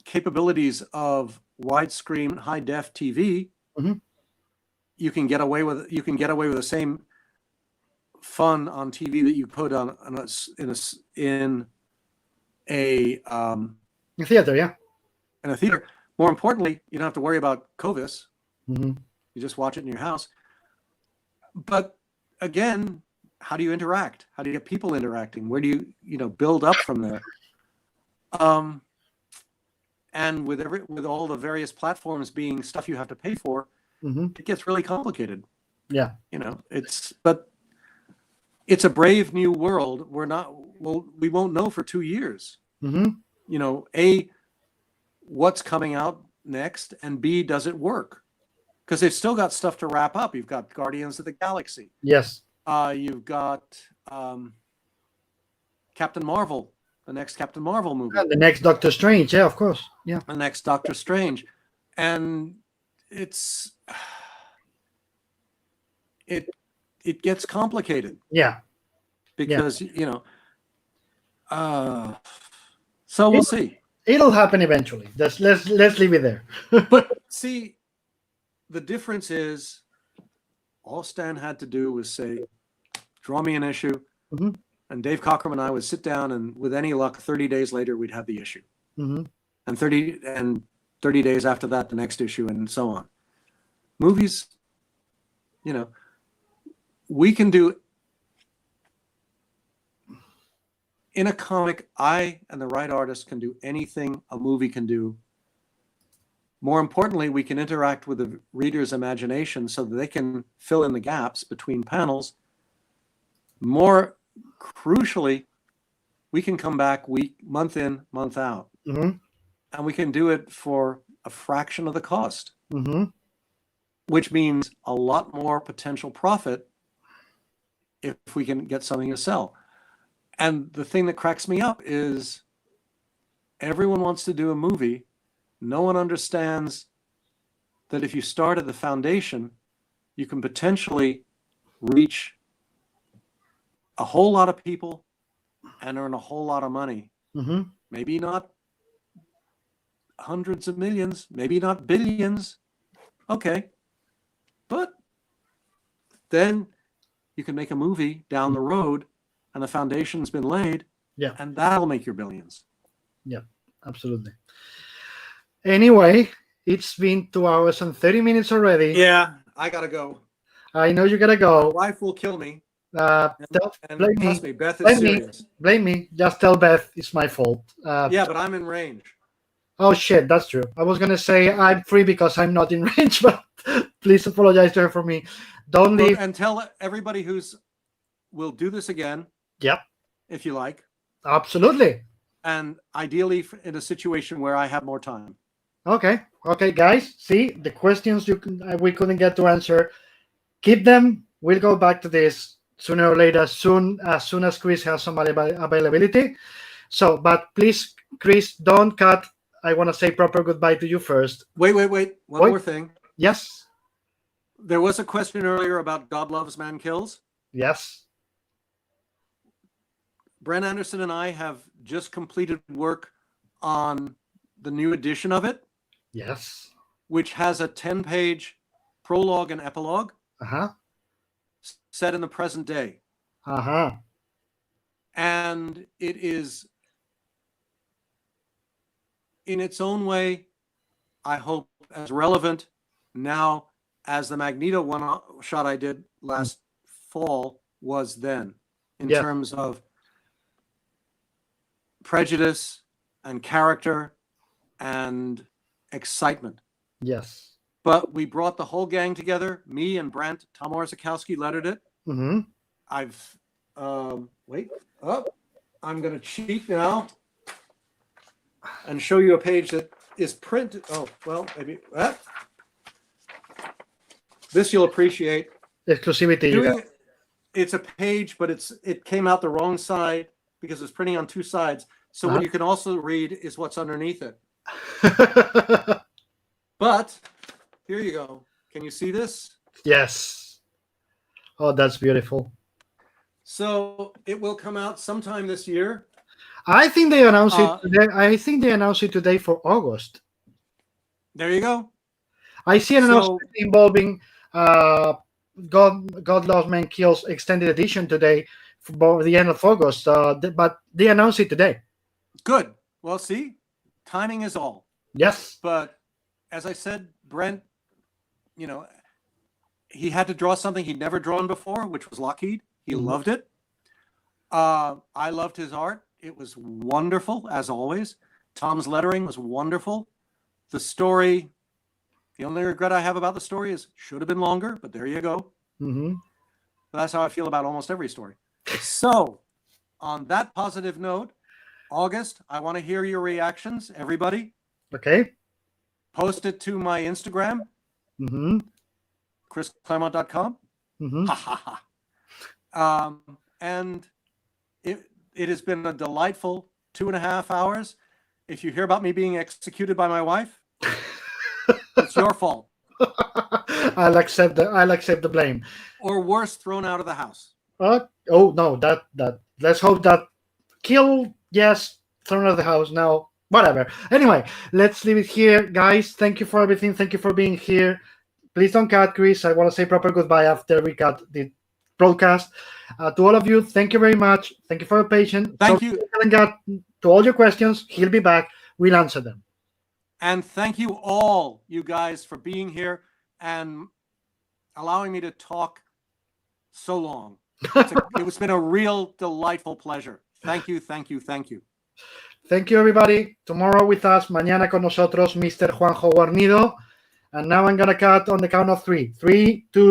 capabilities of widescreen high def TV, you can get away with the same fun on TV that you put in a theater, yeah. In a theater. More importantly, you don't have to worry about COVIS. Mm-hmm. You just watch it in your house. But again, how do you interact? How do you get people interacting? Where do you build up from there? And with all the various platforms being stuff you have to pay for, it gets really complicated. Yeah. It's a brave new world. We won't know for 2 years. A, what's coming out next, and B, does it work? Because they've still got stuff to wrap up. You've got Guardians of the Galaxy. Yes. You've got Captain Marvel, the next Captain Marvel movie. And the next Doctor Strange, yeah, of course. Yeah. The next Doctor Strange. And it gets complicated. Yeah. Because, so we'll see. It'll happen eventually. Let's leave it there. But see, the difference is all Stan had to do was say, draw me an issue. And Dave Cockrum and I would sit down, and with any luck, 30 days later, we'd have the issue. And 30 days after that, the next issue, and so on. Movies, we can do. In a comic, I and the right artist can do anything a movie can do. More importantly, we can interact with the reader's imagination so that they can fill in the gaps between panels. More crucially, we can come back month in, month out. And we can do it for a fraction of the cost, which means a lot more potential profit if we can get something to sell. And the thing that cracks me up is everyone wants to do a movie. No one understands that if you start at the foundation, you can potentially reach a whole lot of people and earn a whole lot of money. Maybe not hundreds of millions, maybe not billions. Okay. But then you can make a movie down the road and the foundation's been laid, and that'll make your billions. Yeah, absolutely. Anyway, it's been 2 hours and 30 minutes already. Yeah, I gotta go. I know you gotta go. My wife will kill me. Blame trust me. me, Beth is serious. Blame me. Just tell Beth it's my fault. Yeah, but I'm in range. Oh shit, that's true. I was gonna say I'm free because I'm not in range, but please apologize to her for me. Don't leave. And tell everybody we'll do this again. Yep. If you like. Absolutely. And ideally in a situation where I have more time. Okay, guys. See the questions we couldn't get to answer. Keep them. We'll go back to this sooner or later. As soon as Chris has some availability. So, but please, Chris, don't cut. I want to say proper goodbye to you first. Wait. One more thing. Yes. There was a question earlier about God Loves, Man Kills. Yes. Brent Anderson and I have just completed work on the new edition of it. Yes. Which has a 10-page prologue and epilogue. Uh-huh. Set in the present day. Uh-huh. And it is, in its own way, I hope, as relevant now as the Magneto one-shot I did last fall was then, in terms of prejudice and character and excitement. Yes. But we brought the whole gang together. Me and Brent, Tom Orzechowski lettered it. Mm-hmm. I've wait up. I'm going to cheat now and show you a page that is printed. Oh, well, maybe this you'll appreciate. Exclusivity. It's a page, but it came out the wrong side because it's printing on two sides. So what you can also read is what's underneath it. But here you go. Can you see this? Yes. Oh, that's beautiful. So it will come out sometime this year. I think they announced it today. I think they announced it today for August. There you go. I see an announcement involving God Loves Man Kills extended edition today for the end of August. But they announced it today. Good. Well, see, timing is all. Yes. But as I said, Brent, he had to draw something he'd never drawn before, which was Lockheed. He loved it. I loved his art. It was wonderful, as always. Tom's lettering was wonderful. The story, the only regret I have about the story is should have been longer, but there you go. Mm-hmm. That's how I feel about almost every story. So, on that positive note, August, I want to hear your reactions, everybody. Okay. Post it to my Instagram, Mm-hmm. chrisclaremont.com. Mm-hmm. Ha ha ha. And it has been a delightful 2.5 hours. If you hear about me being executed by my wife, it's your fault. I'll accept the blame. Or worse, thrown out of the house. Oh no, that let's hope that kill, yes, thrown out of the house. Now, whatever. Anyway, let's leave it here, guys. Thank you for everything. Thank you for being here. Please don't cut Chris. I want to say proper goodbye after we cut the broadcast. To all of you, thank you very much. Thank you for your patience. Thank you. To all your questions, he'll be back. We'll answer them. And thank you all, you guys, for being here and allowing me to talk so long. It's been a real delightful pleasure. Thank you, thank you, thank you. Thank you, everybody. Tomorrow with us, mañana con nosotros, Mr. Juanjo Guarnido. And now I'm going to cut on the count of 3. 3, 2,